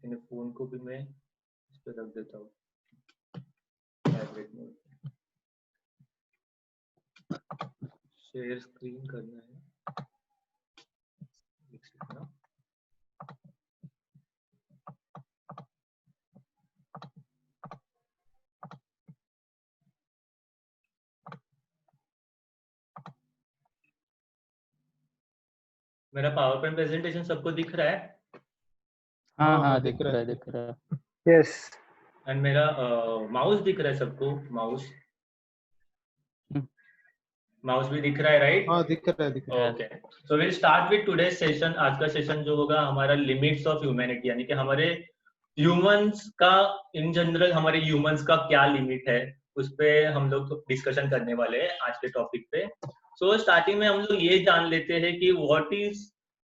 मैंने फोन को भी मैं इस पे रख देता हूँ वाइब्रेट मोड। शेयर स्क्रीन करना है, एक सेकंड ना। मेरा पावर पॉइंट प्रेजेंटेशन सबको दिख रहा है? हाँ दिख रहा है। यस। एंड मेरा माउस दिख रहा है सबको? माउस भी दिख रहा है, राइट? हाँ दिख रहा है। Okay, so will start with today session. आज का सेशन जो होगा हमारा लिमिट्स ऑफ ह्यूमैनिटी, यानी कि हमारे ह्यूमंस का इन जनरल, हमारे ह्यूमंस का क्या लिमिट है, उस पे हम लोग डिस्कशन करने वाले हैं आज के टॉपिक पे। सो स्टार्टिंग में हम लोग ये जान लेते हैं कि what is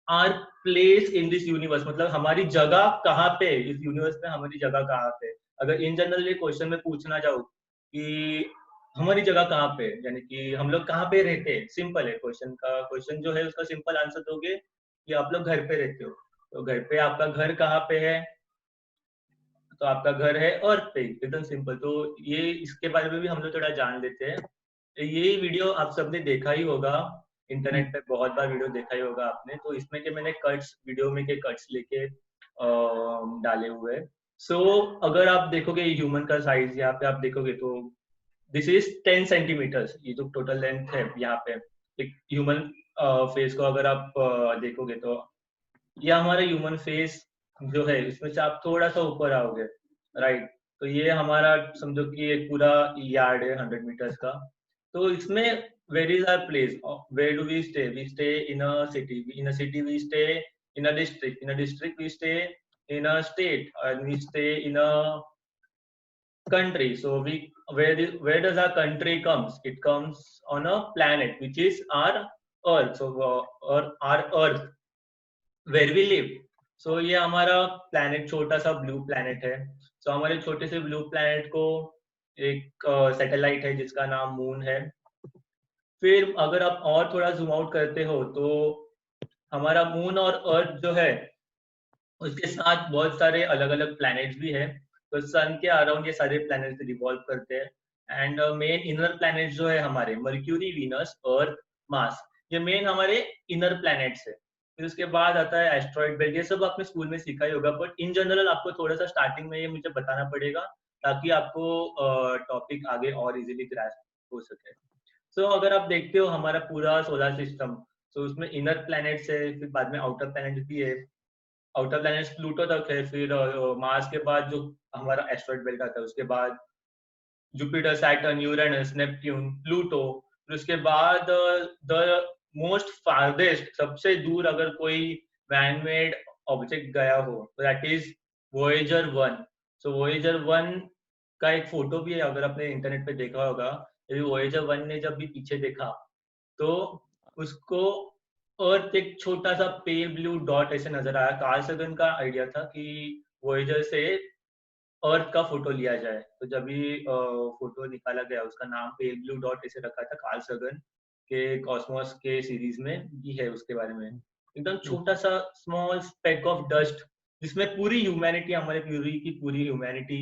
our place in this universe, मतलब हमारी जगह कहाँ पे, इस यूनिवर्स में हमारी जगह कहाँ पे। अगर इन जनरल ये क्वेश्चन में पूछना चाहूँ कि हमारी जगह कहाँ पे, यानी कि हम लोग कहाँ पे रहते हैं, सिंपल है क्वेश्चन जो है उसका सिंपल आंसर दोगे कि आप लोग घर पे रहते हो। तो घर पे आपका घर कहाँ पे है? तो आपका घर है अर्थ पे, एकदम सिंपल। तो ये इसके बारे में भी हम लोग थोड़ा जान लेते हैं। ये वीडियो आप सबने देखा ही होगा, इंटरनेट पे बहुत बार वीडियो देखा ही होगा आपने। तो इसमें के मैंने वीडियो में के कट्स लेके डाले हुए हैं। सो अगर आप देखोगे ह्यूमन का साइज यहाँ पे आप देखोगे तो दिस इज 10 सेंटीमीटर्स, ये जो टोटल लेंथ है यहाँ पे एक ह्यूमन फेस को अगर आप देखोगे तो ये हमारा ह्यूमन फेस जो है, इसमें से आप थोड़ा सा ऊपर आओगे, राइट? तो ये हमारा समझो कि एक पूरा यार्ड है 100 मीटर्स का। तो इसमें where is our place, where do we stay in a city we stay in a district we stay in a state, and we stay in a country. So where does our country comes? It comes on a planet which is our earth. So our earth where we live. So ये हमारा planet छोटा सा blue planet है। So हमारे छोटे से blue planet को एक सैटेलाइट है जिसका नाम मून है। फिर अगर आप और थोड़ा जूम आउट करते हो तो हमारा मून और अर्थ जो है उसके साथ बहुत सारे अलग अलग प्लैनेट्स भी है। तो सन के अराउंड ये सारे प्लैनेट्स रिवॉल्व करते हैं। एंड मेन इनर प्लैनेट जो है हमारे मर्क्यूरी, वीनस, अर्थ, मार्स, ये मेन हमारे इनर प्लैनेट्स है। फिर उसके बाद आता है एस्ट्रॉइड बेल्ट, ये सब आपने स्कूल में सीखा ही होगा, बट इन जनरल आपको थोड़ा सा स्टार्टिंग में ये मुझे बताना पड़ेगा ताकि आपको टॉपिक आगे और इजीली ग्रास्प हो सके। सो अगर आप देखते हो हमारा पूरा सोलर सिस्टम, तो उसमें इनर प्लैनेट्स है, फिर बाद में आउटर प्लैनेट्स भी है। आउटर प्लैनेट्स प्लूटो तक है, फिर मार्स के बाद जो हमारा एस्ट्रॉइड बेल्ट आता है, उसके बाद Jupiter, Saturn, Uranus, Neptune, Pluto. फिर उसके बाद द मोस्ट फारदेस्ट, सबसे दूर अगर कोई मैनमेड ऑब्जेक्ट गया हो तो that is Voyager 1। So Voyager 1 का एक फोटो भी है, अगर आपने इंटरनेट पे देखा होगा। वोएजर 1 ने जब भी पीछे देखा तो उसको अर्थ एक छोटा सा पेल ब्लू डॉट ऐसे नजर आया। कार्ल सगन का आइडिया था कि वोएजर से अर्थ का फोटो लिया जाए, तो जब भी फोटो निकाला गया उसका नाम पेल ब्लू डॉट ऐसे रखा था। कार्ल सगन के कॉस्मोस के सीरीज में भी है उसके बारे में, एकदम छोटा सा स्मॉल स्पेक ऑफ डस्ट जिसमें पूरी ह्यूमैनिटी, हमारे पूरी ह्यूमैनिटी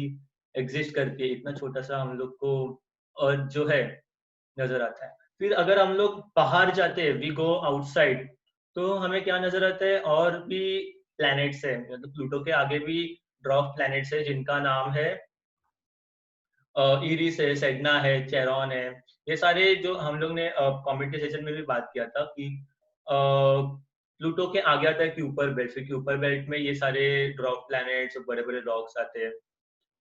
एग्जिस्ट करके इतना छोटा सा हम लोग को अर्थ जो है नजर आता है। फिर अगर हम लोग बाहर जाते हैं, वी गो आउटसाइड, तो हमें क्या नजर आता है? और भी प्लैनेट्स है, मतलब प्लूटो के आगे भी ड्रॉफ प्लैनेट्स है जिनका नाम है इरिस है, सेडना है, चेरॉन है। ये सारे जो हम लोग ने कम्युनिटी सेशन में भी बात किया था कि प्लूटो के आगे आता है क्यूपर बेल्ट। फिर क्यूपर बेल्ट में ये सारे ड्रॉफ प्लैनेट्स और बड़े बड़े रॉक्स आते हैं।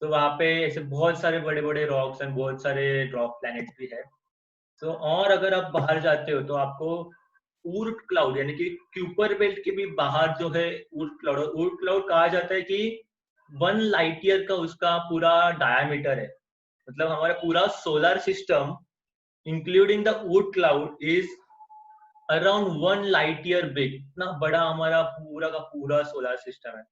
तो वहाँ पे ऐसे बहुत सारे बड़े बड़े रॉक्स एंड बहुत सारे ड्रॉफ प्लैनेट्स भी है। तो और अगर आप बाहर जाते हो तो आपको ऊर्ट क्लाउड, यानी कि क्यूपर बेल्ट के भी बाहर जो है ऊर्ट क्लाउड कहा जाता है कि 1 लाइट ईयर का उसका पूरा डायमीटर है। मतलब हमारा पूरा solar system including the Oort cloud is around 1 light year big. इतना बड़ा हमारा पूरा का पूरा सोलर सिस्टम है।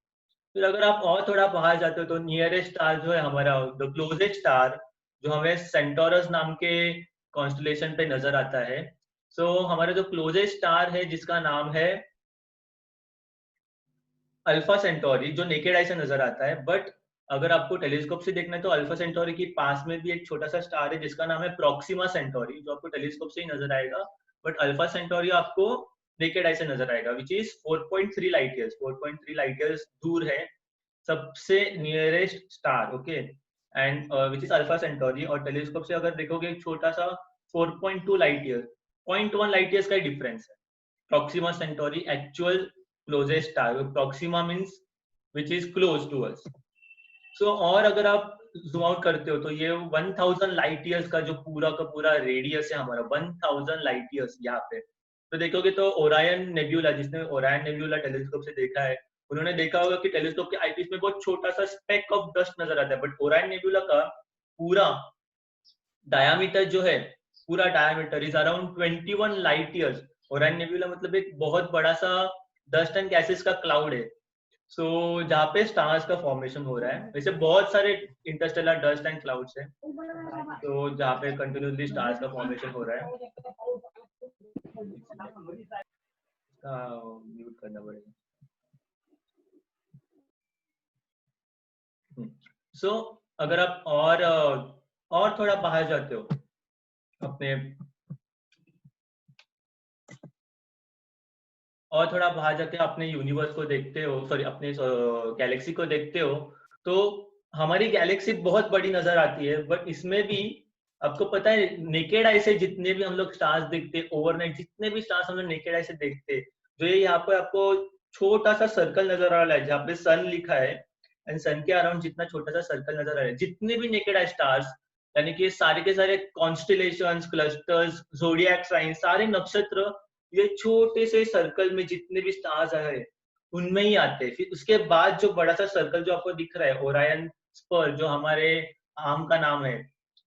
फिर अगर आप और थोड़ा बाहर जाते हो तो नियरेस्ट स्टार जो है हमारा, द क्लोजेस्ट स्टार, जो हमें सेंटोरस नाम के कॉन्स्टलेशन पे नजर आता है। सो हमारा जो क्लोजेस्ट स्टार है जिसका नाम है अल्फा सेंटोरी जो नेकेड आई से नजर आता है, बट अगर आपको टेलीस्कोप से देखना है तो अल्फा सेंटोरी के पास में भी एक छोटा सा स्टार है जिसका नाम है प्रोक्सिमा सेंटोरी, जो आपको टेलीस्कोप से ही नजर आएगा, बट अल्फा सेंटोरी आपको नेकेड आई से नजर आएगा, which is 4.3 light years, 4.3 light years दूर है सबसे nearest star, okay, and which is alpha Centauri. और टेलीस्कोप से अगर देखोगे एक छोटा सा 4.2 लाइट ईयर, 0.1 लाइट ईयर्स का ही डिफरेंस है। Proxima Centauri actual closest star, Proxima means which is close to us. So और अगर आप जूम आउट करते हो तो ये 1000 लाइट ईयर्स का जो पूरा का पूरा रेडियस है हमारा, 1000 लाइट ईयर्स यहाँ पे। तो देखोगे तो ओरायन नेब्यूला, जिसने ओरायन नेब्यूला टेलीस्कोप से देखा है, उन्होंने देखा होगा कि टेलीस्कोप के आईपीस में बहुत छोटा सा स्पेक ऑफ डस्ट नजर आता है, बट ओरायन नेब्यूला का पूरा डायामीटर जो है, पूरा diameter is around 21 light years. Orion nebula मतलब एक बहुत बड़ा सा डस्ट एंड गैसेस का क्लाउड है। सो जहाँ पे स्टार्स का फॉर्मेशन हो रहा है, वैसे बहुत सारे इंटरस्टेलर डस्ट एंड क्लाउड्स है, तो जहाँ पे कंटिन्यूसली स्टार्स का फॉर्मेशन हो रहा है। म्यूट करना पड़ेगा। सो अगर आप और थोड़ा बाहर जाते हो अपने, और थोड़ा बाहर जाके अपने यूनिवर्स को देखते हो, सॉरी अपने गैलेक्सी को देखते हो, तो हमारी गैलेक्सी बहुत बड़ी नजर आती है, बट इसमें भी आपको पता है नेकेड आई से जितने भी हम लोग स्टार्स देखते, ओवरनाइट जितने भी स्टार्स हम लोग नेकेड आई से देखते, जो ये यहाँ पे आपको छोटा सा सर्कल नजर आ रहा है जहाँ पे सन लिखा है, एंड सन के अराउंड जितना छोटा सा सर्कल नजर आ रहा है, जितने भी नेकेड आई स्टार्स, यानी कि सारे के सारे कॉन्स्टिलेशंस, क्लस्टर्स, ज़ोडिएक साइन, सारे नक्षत्र ये छोटे से सर्कल में जितने भी स्टार्स है उनमें ही आते हैं। फिर उसके बाद जो बड़ा सा सर्कल जो आपको दिख रहा है ओरायन स्पर, जो हमारे आर्म का नाम है,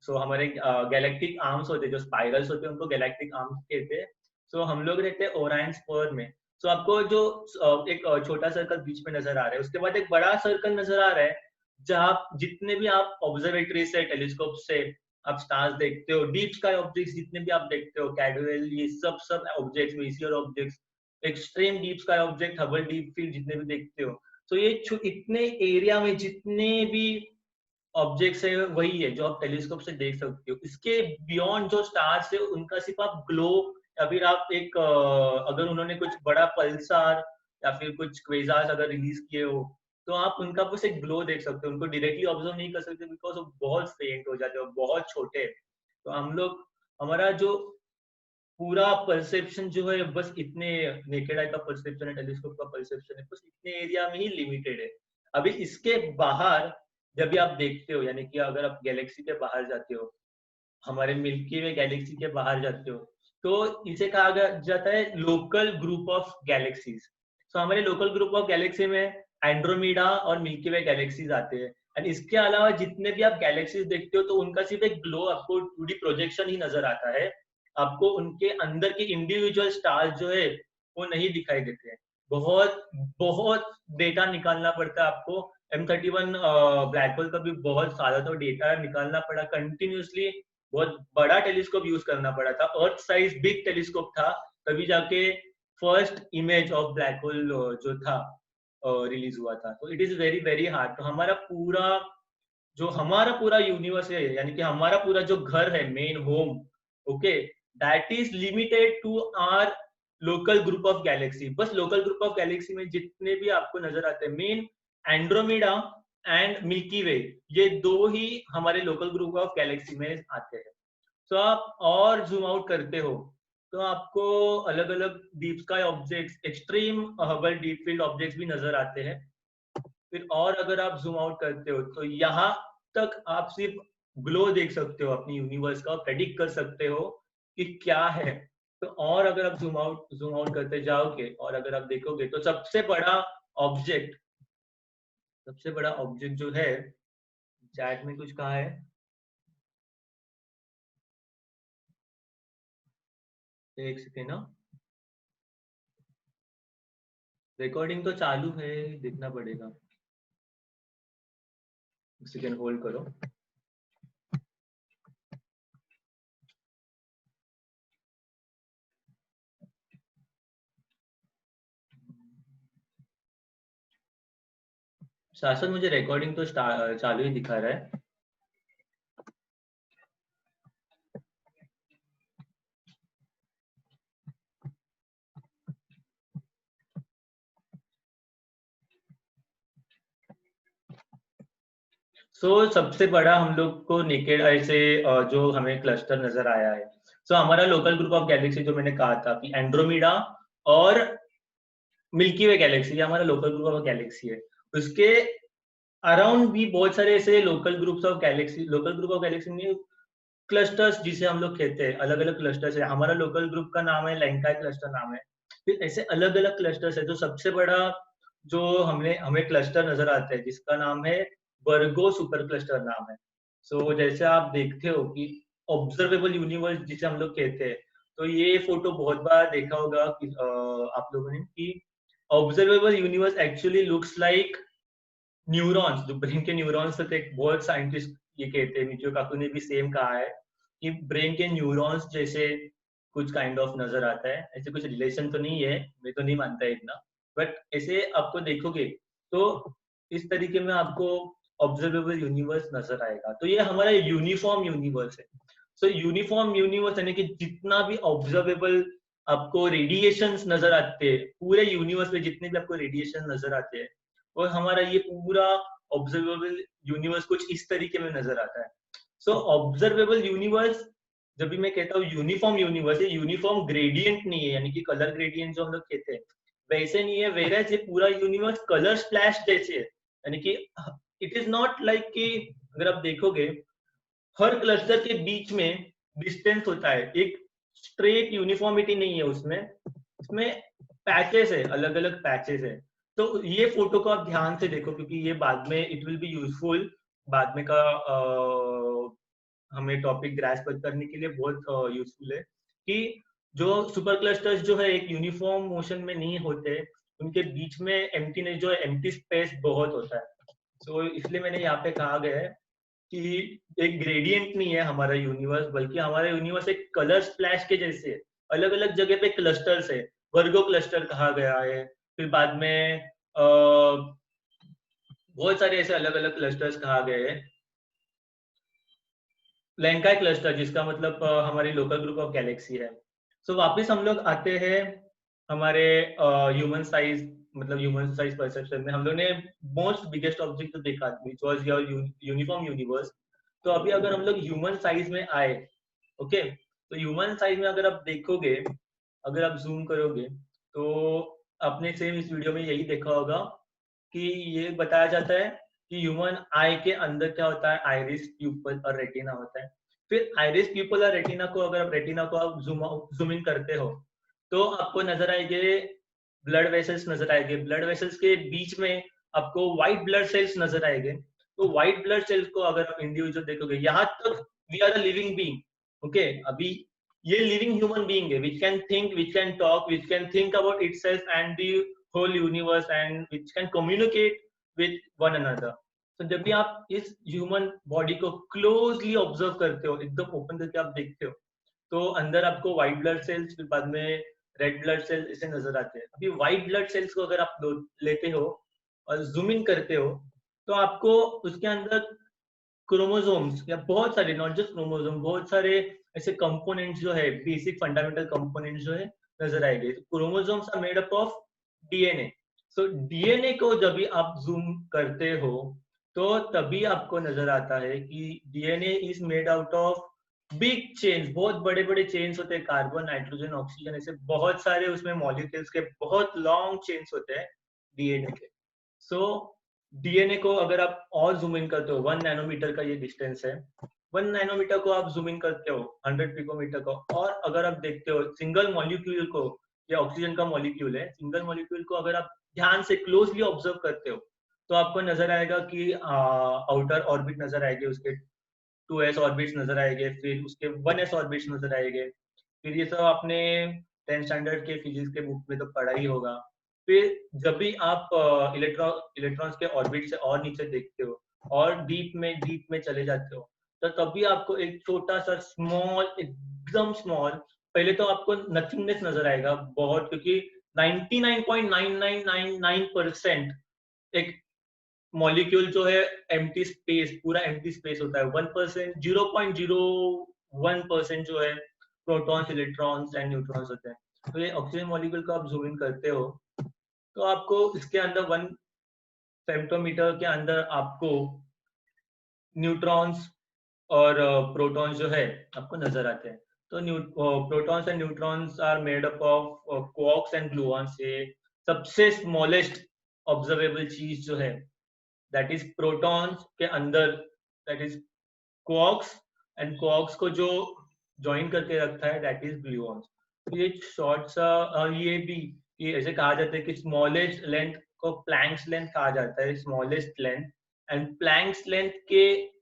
सो हमारे गैलेक्टिक आर्म्स होते हैं, जो स्पाइरल्स होते हैं उनको गैलेक्टिक आर्म्स कहते हैं। सो हम लोग रहते हैं ओरायन स्पर में। सो आपको जो एक छोटा सर्कल बीच में नजर आ रहा है, उसके बाद एक बड़ा सर्कल नजर आ रहा है जहाँ जितने भी आप ऑब्जर्वेटरी से, टेलीस्कोप से आप स्टार्स देखते हो, डीप स्काई ऑब्जेक्ट्स जितने भी आप देखते हो, कैडवेल, ये सब objects, messier objects, extreme deep sky object, Hubble deep field जितने भी देखते हो, तो ये इतने एरिया में जितने भी ऑब्जेक्ट्स है वही है जो आप टेलीस्कोप से देख सकते हो। इसके बियॉन्ड जो स्टार्स है उनका सिर्फ आप ग्लो, या फिर आप एक अगर उन्होंने कुछ बड़ा पल्सार या फिर कुछ क्वेजार्स अगर रिलीज किए हो, तो आप उनका बस एक ग्लो देख सकते हो, उनको डायरेक्टली ऑब्जर्व नहीं कर सकते बिकॉज वो बहुत फेंट हो जाते हो, बहुत छोटे। तो हम लोग, हमारा जो पूरा परसेप्शन जो है बस इतने, नेकेड आई का परसेप्शन है, टेलीस्कोप का परसेप्शन है, बस इतने एरिया में ही लिमिटेड है। अभी इसके बाहर जब भी आप देखते हो, यानी कि अगर आप गैलेक्सी के बाहर जाते हो, हमारे मिल्की वे गैलेक्सी के बाहर जाते हो, तो इसे कहा जाता है लोकल ग्रुप ऑफ गैलेक्सीज। तो हमारे लोकल ग्रुप ऑफ गैलेक्सी में एंड्रोमीडा और मिल्की वे गैलेक्सीज आते हैं, एंड इसके अलावा जितने भी आप गैलेक्सीज देखते हो तो उनका सिर्फ एक ग्लो, आपको 2D प्रोजेक्शन ही नजर आता है, आपको उनके अंदर के इंडिविजुअल स्टार्स जो है वो नहीं दिखाई देते हैं। बहुत बहुत डेटा निकालना पड़ता है आपको। M31 ब्लैक होल का भी बहुत सारा तो डेटा निकालना पड़ा कंटिन्यूसली, बहुत बड़ा टेलीस्कोप यूज करना पड़ा था, अर्थ साइज बिग टेलीस्कोप था, तभी जाके first image of black hole जो था रिलीज हुआ था। तो it is very very hard. तो हमारा पूरा यूनिवर्स है, यानी कि हमारा पूरा जो घर है, main home, okay, that is limited to our local group of galaxy. बस लोकल ग्रुप ऑफ गैलेक्सी में जितने भी आपको नजर आते हैं, main Andromeda and Milky Way, ये दो ही हमारे लोकल ग्रुप ऑफ गैलेक्सी में आते हैं। तो आप और जूम आउट करते हो तो आपको अलग अलग deep sky objects, extreme Hubble deep field objects भी नजर आते हैं। फिर और अगर आप जूम आउट करते हो तो यहाँ तक आप सिर्फ ग्लो देख सकते हो अपनी यूनिवर्स का, प्रेडिक्ट कर सकते हो कि क्या है। तो और अगर आप जूम आउट करते जाओगे और अगर आप देखोगे तो सबसे बड़ा ऑब्जेक्ट जो है, चैट में कुछ कहा है, एक सेकेंड ना, रिकॉर्डिंग तो चालू है, देखना पड़ेगा, एक सेकेंड होल्ड करो। शासन मुझे रिकॉर्डिंग तो चालू ही दिखा रहा है। सबसे बड़ा हम लोग को नेकेड आई से जो हमें क्लस्टर नजर आया है, हमारा लोकल ग्रुप ऑफ गैलेक्सी जो मैंने कहा था कि एंड्रोमीडा और मिल्की वे गैलेक्सी, हमारा लोकल ग्रुप ऑफ गैलेक्सी है। उसके अराउंड भी बहुत सारे ऐसे local groups of Galaxy, local group of galaxy में क्लस्टर्स जिसे हम लोग कहते हैं, अलग अलग क्लस्टर्स है। हमारा लोकल ग्रुप का नाम है लैंकाई क्लस्टर नाम है। फिर ऐसे अलग अलग क्लस्टर्स है। जो सबसे बड़ा जो हमें क्लस्टर नजर आता है जिसका नाम है वर्गो सुपर क्लस्टर नाम है। जैसे आप देखते हो कि ऑब्जर्वेबल यूनिवर्स जिसे हम लोग कहते हैं, तो ये फोटो बहुत बार देखा होगा कि आप लोगों ने कि observable universe actually looks like neurons, जो ब्रेन के न्यूरॉन्स होते हैं। बहुत साइंटिस्ट ये कहते हैं, मिचियो काकू ने भी सेम कहा है कि ब्रेन के न्यूरॉन्स जैसे कुछ काइंड ऑफ नजर आता है। ऐसे कुछ रिलेशन तो नहीं है, मैं तो नहीं मानता इतना, बट ऐसे आपको देखोगे तो इस तरीके में आपको ऑब्जर्वेबल यूनिवर्स नजर आएगा। तो ये हमारा यूनिफॉर्म यूनिवर्स है। यूनिफॉर्म यूनिवर्स यानी कि जितना भी ऑब्जर्वेबल आपको रेडिएशंस नजर आते हैं, पूरे यूनिवर्स में जितने भी आपको रेडिएशन नजर आते हैं, और हमारा ये पूरा ऑब्जर्वेबल यूनिवर्स कुछ इस तरीके में नजर आता है। ऑब्जर्वेबल यूनिवर्स, जब भी मैं कहता हूँ यूनिफॉर्म यूनिवर्स, ये यूनिफॉर्म ग्रेडियंट नहीं है, यानी कि कलर ग्रेडियंट जो हम लोग कहते हैं वैसे नहीं है। वेरएज ये पूरा यूनिवर्स कलर स्प्लैश जैसे है, यानी कि इट इज नॉट लाइक कि अगर आप देखोगे हर क्लस्टर के बीच में डिस्टेंस होता है, एक स्ट्रेट यूनिफॉर्मिटी नहीं है उसमें। उसमें पैचेस है, अलग अलग पैचेस है। तो ये फोटो को आप ध्यान से देखो क्योंकि ये बाद में इट विल बी यूजफुल, बाद में का हमें टॉपिक ग्रास्प करने के लिए बहुत यूजफुल है कि जो सुपर क्लस्टर्स जो है एक यूनिफॉर्म मोशन में नहीं होते, उनके बीच में एम्प्टीनेस जो है, एम्प्टी स्पेस बहुत होता है। इसलिए मैंने यहाँ पे कहा गया है कि एक ग्रेडियंट नहीं है हमारा यूनिवर्स, बल्कि हमारा यूनिवर्स एक कलर स्प्लैश के जैसे है। अलग अलग जगह पे क्लस्टर्स है, वर्गो क्लस्टर कहा गया है। फिर बाद में बहुत सारे ऐसे अलग अलग क्लस्टर्स कहा गए हैं। लैंकाई क्लस्टर जिसका मतलब हमारी लोकल ग्रुप ऑफ गैलेक्सी है। वापस हम लोग आते हैं हमारे ह्यूमन साइज, मतलब ह्यूमन साइज परसेप्शन में हम लोग ने मोस्ट बिगेस्ट ऑब्जेक्ट तो देखा which was your uniform universe. तो अभी अगर हम लोग ह्यूमन साइज में आए, ओके, तो ह्यूमन साइज में अगर आप देखोगे, अगर आप जूम करोगे तो आपने सेम इस वीडियो में यही देखा होगा कि ये बताया जाता है कि ह्यूमन आई के अंदर क्या होता है, आइरिस, प्यूपल और रेटिना होता है। फिर आइरिस, प्यूपल और रेटिना को अगर आप रेटिना को आप जूम इन करते हो तो आपको नजर आएंगे ब्लड वेसल्स नजर आएंगे। ब्लड वेसल्स के बीच में आपको व्हाइट ब्लड सेल्स नजर आएंगे। तो व्हाइट ब्लड सेल्स को अगर आप इंडिविजुअल देखोगे, यहाँ तक we are a living being, okay. अभी ये लिविंग ह्यूमन बीइंग है which can think, which can talk, which can think about itself and the whole universe and which can communicate with one another. तो जब भी आप इस human body को closely observe करते हो, एकदम ओपन करके आप देखते हो, तो अंदर आपको व्हाइट ब्लड सेल्स, फिर बाद में रेड ब्लड सेल्स इसे नजर आते हैं। अभी व्हाइट ब्लड सेल्स को अगर आप लेते हो और जूम इन करते हो तो आपको उसके अंदर क्रोमोसोम्स या बहुत सारे, नॉट जस्ट क्रोमोसोम, बहुत सारे ऐसे कंपोनेंट्स जो है, बेसिक फंडामेंटल कंपोनेंट्स जो है नजर आएंगे। Chromosomes are made up of DNA. DNA को जब भी आप जूम करते हो तो तभी आपको नजर आता है कि DNA is made out of big chains, बहुत बड़े बड़े चेन्स होते हैं, कार्बन, नाइट्रोजन, ऑक्सीजन, ऐसे बहुत सारे उसमें मॉलिक्यूल्स के बहुत लॉन्ग चेन्स होते हैं डीएनए के। डीएनए को अगर आप और जूम इन करते हो, 1 नैनोमीटर का ये डिस्टेंस है, 1 नैनोमीटर को आप जूम इन करते हो 100 पिकोमीटर को, और अगर आप देखते हो सिंगल मॉलिक्यूल को, ये ऑक्सीजन का मॉलिक्यूल है, सिंगल मॉलिक्यूल को अगर आप ध्यान से क्लोजली ऑब्जर्व करते हो तो आपको नजर आएगा कि आउटर ऑर्बिट नजर आएंगे, उसके 2s ऑर्बिट्स नजर आएंगे, फिर उसके 1s ऑर्बिट्स नजर आएंगे। फिर ये सब आपने 10th स्टैंडर्ड के फिजिक्स के बुक में तो पढ़ा ही होगा। फिर जब भी आप इलेक्ट्रॉन्स के ऑर्बिट से और नीचे देखते हो और डीप में चले जाते हो, तो तभी आपको एक छोटा सा स्मॉल, एकदम स्मॉल, पहले तो आपको नथिंगनेस नजर आएगा बहुत, क्योंकि 99.9999% एक मॉलिक्यूल जो है एम्प्टी स्पेस, पूरा एम्प्टी स्पेस होता है। 1%, 0.01% जो है प्रोटॉन्स, इलेक्ट्रॉन्स एंड न्यूट्रॉन्स होते हैं। तो ये ऑक्सीजन मॉलिक्यूल को आप जूम इन करते हो तो आपको इसके अंदर 1 फेम्टोमीटर के अंदर आपको न्यूट्रॉन्स और प्रोटॉन्स जो है आपको नजर आते हैं। तो protons and neutrons are made up of quarks and gluons. ये सबसे स्मॉलेस्ट ऑब्जर्वेबल चीज जो है दैट इज प्रोटॉन्स के अंदर, that is quarks, and quarks को जो ज्वाइन करके रखता है दैट इज ग्लूऑन्स। तो ये शॉर्ट सा ये भी ये ऐसे कहा जाता है कि स्मॉलेस्ट लेंथ को प्लैंक्स लेंथ कहा जाता है, smallest length. And Planck's length के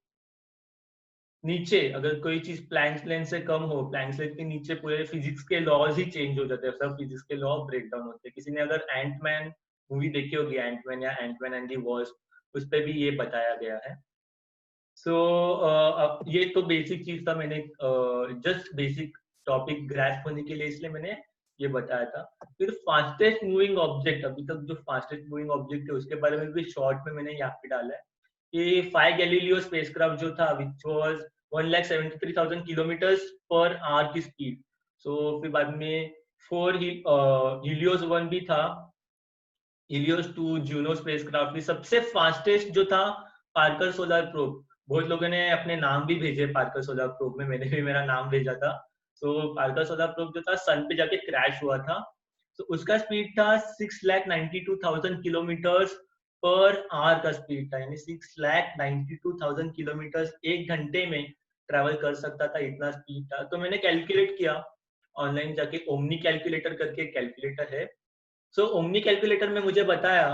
नीचे अगर कोई चीज प्लैंक्स लेंथ से कम हो, प्लैंक्स लेंथ के नीचे पूरे फिजिक्स के लॉज ही चेंज हो जाते हैं, सब फिजिक्स के लॉ ब्रेक डाउन होते हैं। किसी ने अगर एंटमैन मूवी देखी होगी, एंटमैन या एंटमैन एंड दी वॉस्प, उस पर भी ये बताया गया है। सो ये तो बेसिक चीज था, मैंने जस्ट बेसिक टॉपिक ग्रैस्प होने के लिए इसलिए मैंने ये बताया था। फिर फास्टेस्ट मूविंग ऑब्जेक्ट, अभी तक जो फास्टेस्ट मूविंग ऑब्जेक्ट है उसके बारे में भी शॉर्ट में मैंने यहाँ पे डाला है कि 5 गैलीलियो स्पेसक्राफ्ट जो था which was 1,73,000 kilometres per hour की स्पीड। सो फिर बाद में 4 हीलियोस 1 भी था, हीलियोस 2, जूनो स्पेसक्राफ्ट भी। सबसे फास्टेस्ट जो था पार्कर सोलर प्रोब। बहुत लोगों ने अपने नाम भी भेजे पार्कर सोलर प्रोब में, मैंने भी मेरा नाम भेजा था। सो पार्कर सोलर प्रोब जो था सन पे जाके क्रैश हुआ था। तो उसका स्पीड था 6,92,000 किलोमीटर्स पर आवर का स्पीड था, यानी 6,92,000 किलोमीटर एक घंटे में ट्रैवल कर सकता था, इतना स्पीड था। तो मैंने कैलकुलेट किया ऑनलाइन जाके, ओमनी कैलकुलेटर करके कैलकुलेटर है। सो ओमनी कैलकुलेटर में मुझे बताया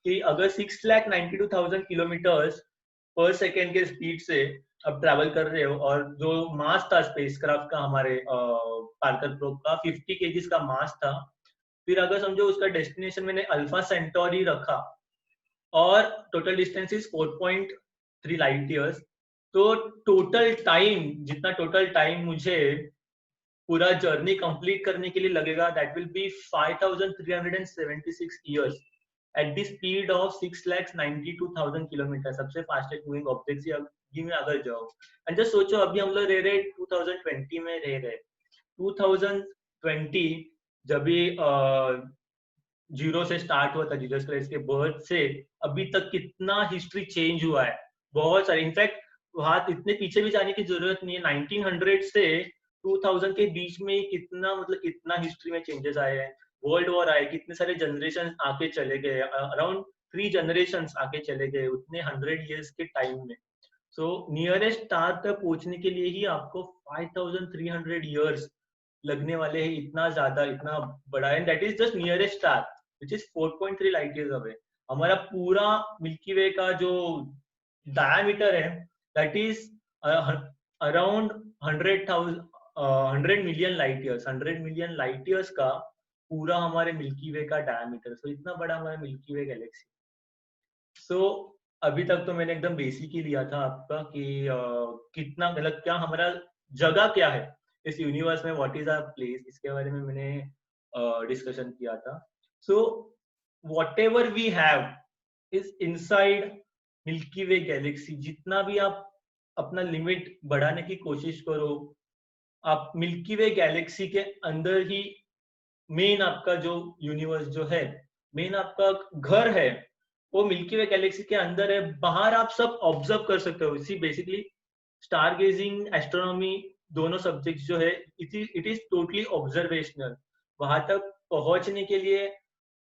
कि अगर 6,92,000 किलोमीटर्स पर सेकेंड के स्पीड से अब ट्रैवल कर रहे हो, और जो मास था स्पेसक्राफ्ट का हमारे पार्कर प्रोब का 50 केजीज का मास था, फिर अगर समझो उसका डेस्टिनेशन मैंने अल्फा सेंटोरी रखा और total distance is 4.3 light years, तो टोटल टाइम, जितना टोटल टाइम मुझे पूरा जर्नी कंप्लीट करने के लिए लगेगा that will B 5,376 years at the speed of 6,92,000 kilometre. सबसे फास्टेस्ट मूविंग ऑब्जेक्ट में अगर जाओ, एंड जस्ट सोचो अभी हम लोग रह रहे 2020 में रह रहे 2020, जब भी जीरो से स्टार्ट हुआ था, जीसस क्राइस्ट के बर्थ से अभी तक कितना हिस्ट्री चेंज हुआ है, बहुत सारे। इनफैक्ट वहां इतने पीछे भी जाने की जरूरत नहीं है, 1900 से 2000 के बीच में कितना, मतलब कितना हिस्ट्री में चेंजेस आए हैं। वर्ल्ड वॉर आए, कितने सारे जनरेशन आके चले गए, अराउंड 3 जनरेशन आके चले गए उतने 100 इयर्स के टाइम में। सो नियरेस्ट स्टार तक पहुंचने के लिए ही आपको 5,300 इयर्स लगने वाले हैं, इतना ज्यादा, इतना बड़ा। And that is just nearest star which is 4.3 light years away. हमारा पूरा मिल्की वे का जो डायमीटर है that is around 100 million light years, 100 million light years का पूरा हमारे मिल्की वे का डायमीटर। सो इतना बड़ा हमारा मिल्की वे गैलेक्सी। सो अभी तक तो मैंने एकदम बेसिक ही लिया था आपका कि कितना, मतलब क्या हमारा जगह क्या है इस यूनिवर्स में, व्हाट इज आवर प्लेस, इसके बारे में मैंने डिस्कशन किया था। So whatever we have is inside Milky way galaxy. जितना भी आप अपना लिमिट बढ़ाने की कोशिश करो, आप मिल्की वे गैलेक्सी के अंदर ही मेन आपका जो यूनिवर्स जो है, मेन आपका घर है, वो मिल्की वे गैलेक्सी के अंदर है। बाहर आप सब ऑब्जर्व कर सकते हो। इसी बेसिकली स्टार गेजिंग, एस्ट्रोनॉमी, दोनों सब्जेक्ट जो है इट इज टोटली ऑब्जर्वेशनल। वहां तक पहुंचने के लिए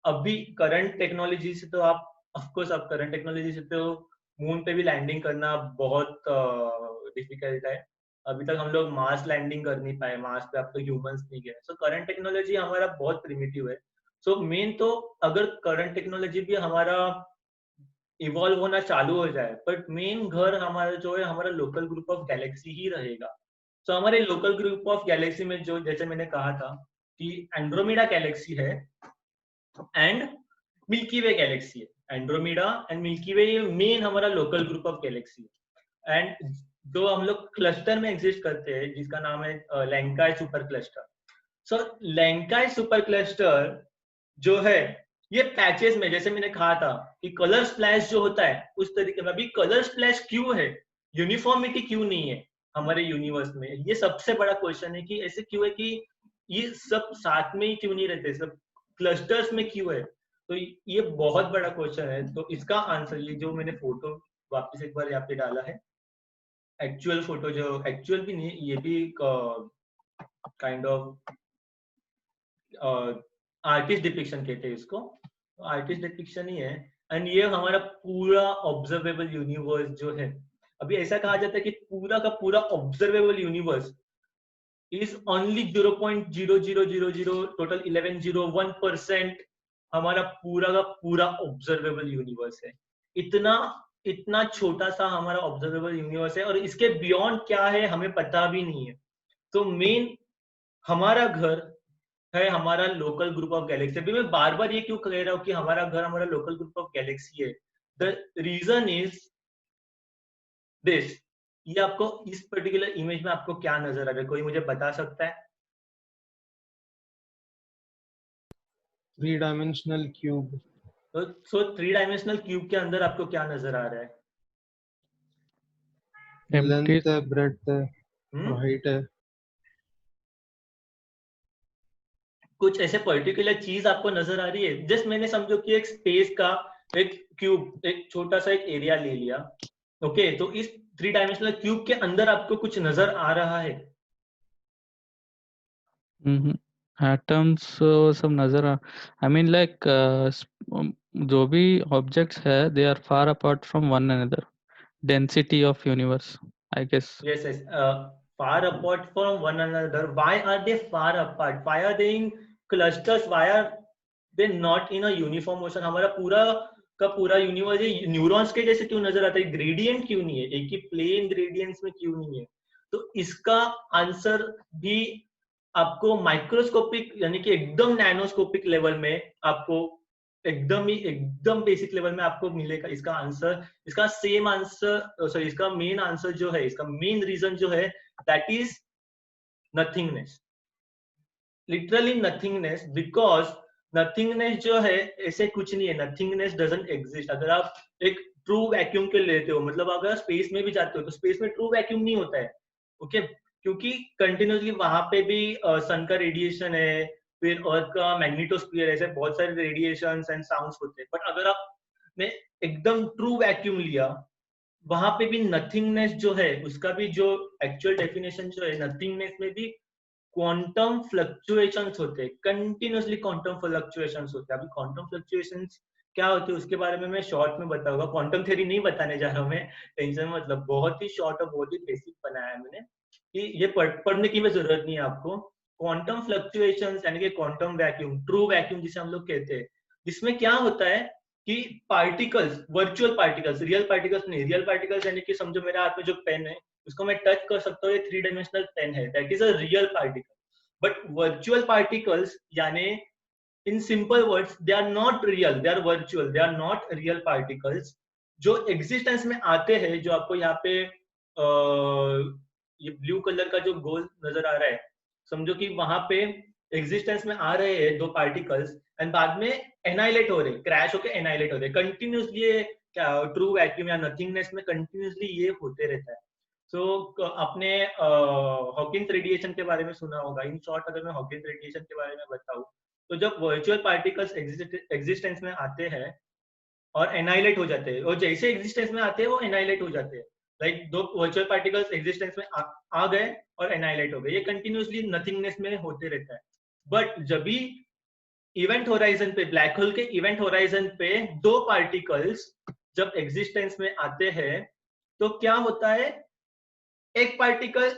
अभी करंट टेक्नोलॉजी से तो आप ऑफकोर्स आप करंट टेक्नोलॉजी से तो मून पे भी लैंडिंग करना बहुत डिफिकल्ट है। अभी तक हम लोग मार्स लैंडिंग कर नहीं पाए, मार्स पे अब तो ह्यूमंस नहीं गए। सो करंट टेक्नोलॉजी हमारा बहुत प्रिमिटिव है। सो मेन तो अगर करंट टेक्नोलॉजी भी हमारा इवॉल्व होना चालू हो जाए, बट मेन घर हमारा जो है हमारा लोकल ग्रुप ऑफ गैलेक्सी ही रहेगा। सो हमारे लोकल ग्रुप ऑफ गैलेक्सी में जो, जैसे मैंने कहा था कि एंड्रोमेडा गैलेक्सी है एंड मिल्की वे गैलेक्सी है। एंड्रोमेडा एंड मिल्की वे ये मेन हमारा लोकल ग्रुप ऑफ गैलेक्सी है। एंड जो हम लोग क्लस्टर में एग्जिस्ट करते हैं जिसका नाम है लैंकाई सुपर क्लस्टर। सो लैंकाई सुपर क्लस्टर जो है ये पैचेस में, जैसे मैंने कहा था कि कलर स्प्लैश जो होता है उस तरीके में, अभी कलर स्प्लैश क्यों है, यूनिफॉर्मिटी क्यों नहीं है हमारे यूनिवर्स में, ये सबसे बड़ा क्वेश्चन है कि ऐसे क्यों है कि ये सब साथ में ही क्यों नहीं रहते, सब क्लस्टर्स में क्यों है। तो ये बहुत बड़ा क्वेश्चन है। तो इसका आंसर, ये जो मैंने फोटो वापस एक बार यहाँ पे डाला है, एक्चुअल फोटो, जो एक्चुअल भी नहीं, ये भी काइंड ऑफ आर्टिस्ट डिपिक्शन कहते हैं इसको, आर्टिस्ट डिपिक्शन ही है। एंड ये हमारा पूरा ऑब्जर्वेबल यूनिवर्स जो है, अभी ऐसा कहा जाता है कि पूरा का पूरा observable universe is only 0.0000 total 1101% हमारा पूरा का पूरा ऑब्जर्वेबल यूनिवर्स है। इतना इतना छोटा सा हमारा ऑब्जर्वेबल यूनिवर्स है, और इसके बियॉन्ड क्या है हमें पता भी नहीं है। तो मेन हमारा घर है हमारा लोकल ग्रुप ऑफ गैलेक्सी। अभी मैं बार बार ये क्यों कह रहा हूँ कि हमारा घर हमारा लोकल ग्रुप ऑफ गैलेक्सी है, द रीजन इज दिस। ये आपको इस पर्टिकुलर इमेज में आपको क्या नजर आ रहा है, कोई मुझे बता सकता है? 3 डायमेंशनल क्यूब। तो सो 3 डायमेंशनल क्यूब के अंदर आपको क्या नजर आ रहा है? एम्प्टी। लेंथ है, ब्रेड्थ है और हाइट है। कुछ ऐसे पर्टिकुलर चीज आपको नजर आ रही है? जस्ट मैंने समझो कि एक स्पेस का एक क्यूब, एक छोटा सा एक एरिया ले लिया, ओके, तो इस 3 डायमेंशनल क्यूब के अंदर आपको कुछ नजर आ रहा है? एटम्स सब नजर आ, आई मीन लाइक जो भी ऑब्जेक्ट्स है they are far apart from one another, density of universe I guess. Yes, far apart from one another. Why are they far apart? Why are they in clusters? Why are they not in a uniform motion? हमारा पूरा का पूरा universe neurons के जैसे क्यों नजर आता है? ग्रेडियंट क्यों नहीं है, एक ही प्लेन ग्रेडियंट्स में क्यों नहीं है? तो इसका आंसर भी आपको माइक्रोस्कोपिक यानी कि एकदम नैनोस्कोपिक लेवल में आपको एकदम बेसिक लेवल में आपको मिलेगा इसका आंसर। इसका सेम आंसर, सॉरी, इसका मेन आंसर जो है, इसका मेन रीजन जो है, that is nothingness, literally nothingness. Because nothingness जो है ऐसे कुछ नहीं है, नथिंगनेस डजंट एग्जिस्ट। अगर आप एक ट्रू वैक्यूम के लेते हो, मतलब अगर स्पेस में भी जाते हो तो स्पेस में ट्रू वैक्यूम नहीं होता है, ओके, क्योंकि कंटिन्यूसली वहां पे भी सन का रेडिएशन है, फिर अर्थ का मैग्नेटोस्फीयर, ऐसे बहुत सारे रेडिएशन एंड साउंड्स होते हैं। बट अगर आपने एकदम ट्रू वैक्यूम लिया, वहां पे भी नथिंगनेस जो है, उसका भी जो एक्चुअल डेफिनेशन जो है, नथिंगनेस में भी क्वांटम फ्लक्चुएशंस होते हैं, कंटिन्यूसली क्वांटम फ्लक्चुएशंस होते हैं। अभी क्वांटम फ्लक्चुएशंस क्या होते हैं उसके बारे में मैं शॉर्ट में बताऊंगा, क्वांटम थ्योरी नहीं बताने जा रहा हूँ मैं, टेंशन मतलब बहुत ही शॉर्ट और बहुत ही बेसिक बनाया है मैंने, कि ये पढ़ने की भी जरूरत नहीं है आपको। क्वांटम फ्लक्चुएशंस यानी कि क्वांटम वैक्यूम, ट्रू वैक्यूम जिसे हम लोग कहते हैं, जिसमें क्या होता है कि particles, virtual particles, real particles नहीं, रियल पार्टिकल्स यानी कि समझो मेरे हाथ में जो पेन है उसको मैं टच कर सकता हूँ, ये 3 डायमेंशनल पेन है, that is a real particle. But virtual particles यानी in simple words, they are not real, they are virtual, they are not real particles. जो एग्जिस्टेंस में आते हैं, जो आपको यहाँ पे ये ब्लू कलर का जो गोल नजर आ रहा है, समझो कि वहां पे एग्जिस्टेंस में आ रहे हैं 2 पार्टिकल्स एंड बाद में एनाइलेट हो रहे, क्रैश होकर एनाइलेट हो रहे कंटिन्यूसली। ये ट्रू वैक्यूम या नथिंगनेस में कंटिन्यूसली ये होते रहता है। सो आपने हॉकिंस रेडिएशन के बारे में सुना होगा। इन शॉर्ट अगर मैं हॉकिंस रेडिएशन के बारे में बताऊं, तो जब वर्चुअल पार्टिकल्स एग्जिस्टेंस में आते हैं और एनाइलेट हो जाते हैं, और जैसे एग्जिस्टेंस में आते हैं वो एनाइलेट हो जाते हैं, लाइक 2 वर्चुअल पार्टिकल्स एग्जिस्टेंस में आ गए और एनाइलेट हो गए, ये कंटिन्यूसली नथिंगनेस में होते रहता है। बट जब भी इवेंट होराइजन पे, ब्लैक होल के इवेंट होराइजन पे 2 पार्टिकल्स जब एग्जिस्टेंस में आते हैं, तो क्या होता है, एक पार्टिकल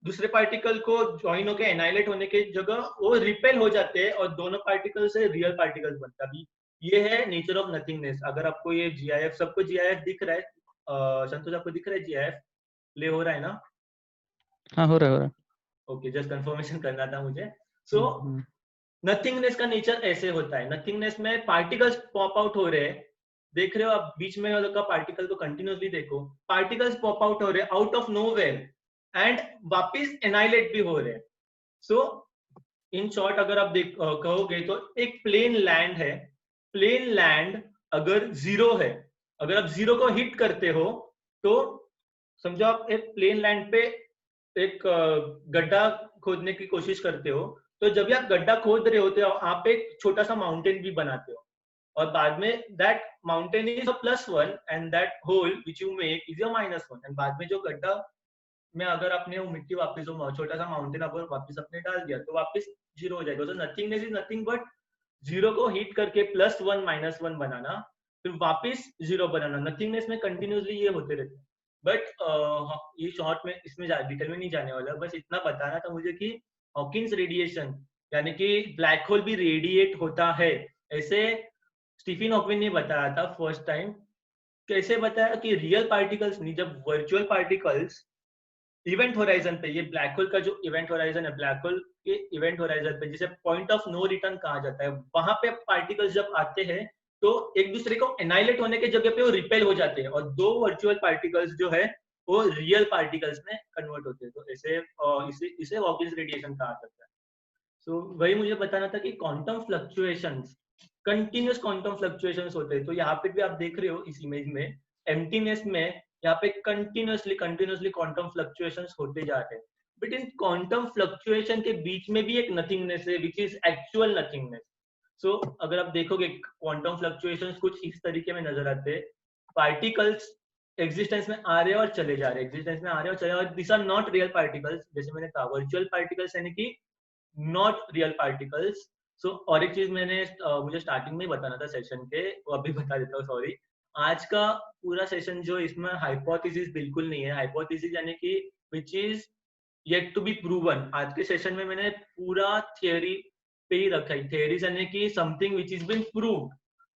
दूसरे पार्टिकल को ज्वाइन होकर एनाइलेट होने की जगह वो रिपेल हो जाते हैं और दोनों पार्टिकल से रियल पार्टिकल्स बनता है। ये है नेचर ऑफ नथिंगनेस। अगर आपको ये जीआईएफ, सबको जीआईएफ दिख रहा है? संतोष आपको दिख रहा है जीआईएफ प्ले हो रहा है ना? हाँ हो रहा है। ओके, जस्ट कंफर्मेशन करना था मुझे। सो नथिंगनेस का नेचर ऐसे होता है, नथिंगनेस में पार्टिकल्स पॉप आउट हो रहे हैं, देख रहे हो आप बीच में का पार्टिकल को कंटिन्यूसली देखो, पार्टिकल्स पॉप आउट हो रहे हैं आउट ऑफ नोवेयर एंड वापिस एनाइलेट भी हो रहे हैं। सो इन शॉर्ट अगर आप कहोगे तो एक प्लेन लैंड है, प्लेन लैंड अगर जीरो है, अगर आप जीरो को हिट करते हो तो समझो आप एक प्लेन लैंड पे एक गड्ढा खोदने की कोशिश करते हो, तो जब भी आप गड्ढा खोद रहे होते हो आप एक छोटा सा माउंटेन भी बनाते हो, और बाद में that mountain is a +1 and that hole which you make is a -1, and बाद में जो गड्ढा में अगर आपने वो मिट्टी वापस वो छोटा सा माउंटेन अगर वापस अपने डाल दिया तो वापस जीरो हो जाएगा। तो nothingness is nothing but zero को हिट करके +1 -1 बनाना, फिर वापस जीरो बनाना। नथिंगनेस में कंटिन्यूसली ये होते रहते हैं। बट ये शॉर्ट में इसमें डिटेल में नहीं जाने वाला, बस इतना बताना था मुझे कि हॉकिंस रेडिएशन यानी कि ब्लैक होल भी रेडिएट होता है, ऐसे स्टीफन हॉकिंग ने बताया था फर्स्ट टाइम। कैसे बताया कि रियल पार्टिकल्स नहीं, जब वर्चुअल पार्टिकल्स इवेंट होराइजन पे, ये ब्लैक होल का जो इवेंट होराइजन है, ब्लैक होल के इवेंट होराइजन पे जिसे पॉइंट ऑफ नो रिटर्न कहा जाता है, वहां पे पार्टिकल्स जब आते हैं तो एक दूसरे को एनाइलेट होने के जगह पे वो रिपेल हो जाते हैं, और दो वर्चुअल पार्टिकल्स जो है वो रियल पार्टिकल्स में कन्वर्ट होते हैं। तो ऐसे इसे हॉकिंस रेडिएशन कहा जाता है। सो वही मुझे बताना था कि quantum fluctuations, continuous quantum fluctuations होते हैं। तो यहाँ पे भी आप देख रहे हो इस इमेज में, एम्प्टीनेस में यहाँ पे कंटिन्यूसली क्वांटम फ्लक्चुएशंस होते जा रहे हैं। बट इन क्वांटम फ्लक्चुएशन के बीच में भी एक नथिंगनेस है विच इज एक्चुअल नथिंगनेस। सो अगर आप देखोगे क्वांटम फ्लक्चुएशंस कुछ इस तरीके में नजर आते हैं, पार्टिकल्स एग्जिस्टेंस में आ रहे हैं और चले जा रहे हैं, एग्जिस्टेंस में आ रहे हैं और चले जा रहे हैं, this are not real particles. जैसे मैंने कहा वर्चुअल पार्टिकल्स यानी कि नॉट रियल पार्टिकल्स। सो और एक चीज मैंने मुझे स्टार्टिंग में ही बताना था सेशन के, वो अभी बता देता हूँ, सॉरी। आज का पूरा सेशन जो इसमें हाइपोथेसिस बिल्कुल नहीं है, हाइपोथेसिस यानी कि which is yet to be proven. आज के सेशन में मैंने पूरा थियोरी पे ही रखा है, थियोरीज यानी कि something which is been proved.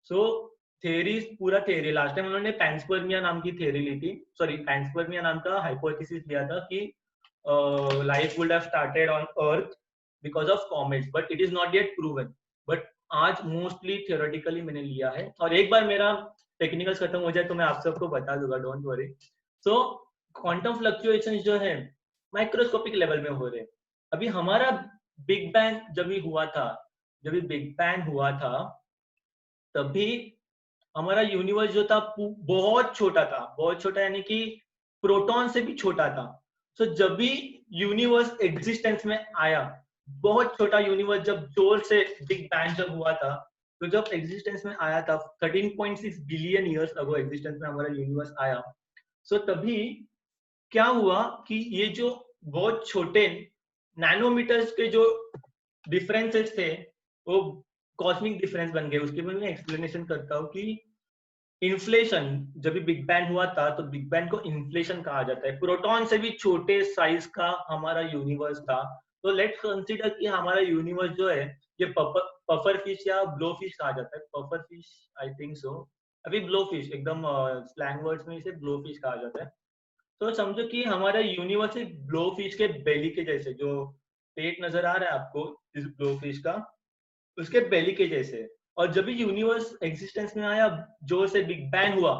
So theories पूरा थियोरी, लास्ट टाइम उन्होंने पैंसपर्मिया नाम की थियोरी ली थी, सॉरी पैंसपर्मिया नाम का हाइपोथेसिस लिया था कि life would have started on earth because of comets, but it is not yet proven. But आज मोस्टली थियोरेटिकली मैंने लिया है, और एक बार मेरा टेक्निकल्स खत्म हो जाए तो मैं आप सबको बता दूंगा, don't worry. So quantum fluctuations जो है माइक्रोस्कोपिक लेवल में हो रहे हैं। अभी हमारा बिग बैंग जब भी हुआ था, जब भी बिग बैंग हुआ था तभी हमारा यूनिवर्स जो था बहुत छोटा था, बहुत छोटा यानी कि प्रोटॉन से भी छोटा था। सो जब भी यूनिवर्स एग्जिस्टेंस में आया, बहुत छोटा यूनिवर्स, जब जोर से बिग बैंग जब हुआ था, तो जब एग्जिस्टेंस में आया था 13.6 बिलियन ईयर्स अगो एग्जिस्टेंस में हमारा यूनिवर्स आया। सो तभी क्या हुआ कि ये जो बहुत छोटे नैनोमीटर्स के जो डिफरेंसेस थे वो कॉस्मिक डिफरेंस बन गए। उसके बाद मैं एक्सप्लेनेशन करता हूँ कि इन्फ्लेशन, जब भी बिग बैंग हुआ था तो बिग बैंग को इन्फ्लेशन कहा जाता है। प्रोटॉन से भी छोटे साइज का हमारा यूनिवर्स था। तो लेट्स कंसीडर कि हमारा यूनिवर्स जो है ये पफर फिश या ब्लो फिश कहा जाता है, puffer fish I think so, अभी ब्लो फिश एकदम स्लैंग वर्ड्स में इसे ब्लो फिश कहा जाता है। तो समझो कि हमारा यूनिवर्स एक ब्लो फिश के बेली के जैसे, जो पेट नजर आ रहा है आपको इस ब्लो फिश का, उसके बेली के जैसे। और जब भी यूनिवर्स एग्जिस्टेंस में आया, जोर से बिग बैंग हुआ,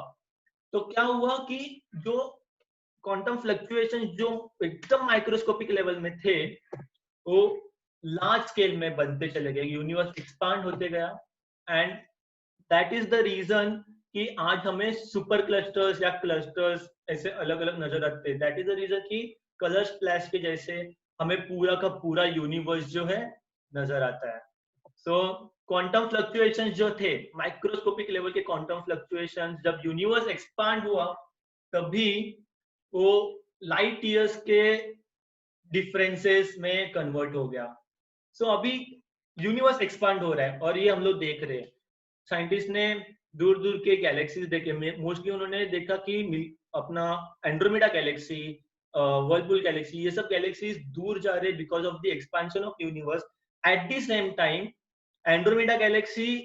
तो क्या हुआ कि जो क्वांटम फ्लक्चुएशन जो एकदम माइक्रोस्कोपिक लेवल में थे वो लार्ज स्केल में बनते चले गए, यूनिवर्स एक्सपांड होते गया। And that is the reason कि आज हमें सुपर क्लस्टर्स या क्लस्टर्स ऐसे अलग अलग नजर आते हैं। दैट इज द रीजन कि कलर स्प्लैश के जैसे हमें पूरा का पूरा यूनिवर्स जो है नजर आता है। सो क्वांटम फ्लक्चुएशंस जो थे माइक्रोस्कोपिक लेवल के क्वांटम फ्लक्चुएशंस, जब यूनिवर्स एक्सपांड हुआ तभी वो लाइट ईयर्स के डिफरेंसेस में कन्वर्ट हो गया। सो अभी यूनिवर्स एक्सपांड हो रहा है और ये हम लोग देख रहे हैं। साइंटिस्ट ने दूर दूर के गैलेक्सीज देखे, मोस्टली उन्होंने देखा कि अपना एंड्रोमेडा गैलेक्सी, वर्लपुल गैलेक्सी, ये सब गैलेक्सीज दूर जा रहे because of the expansion of universe. At the same time Andromeda galaxy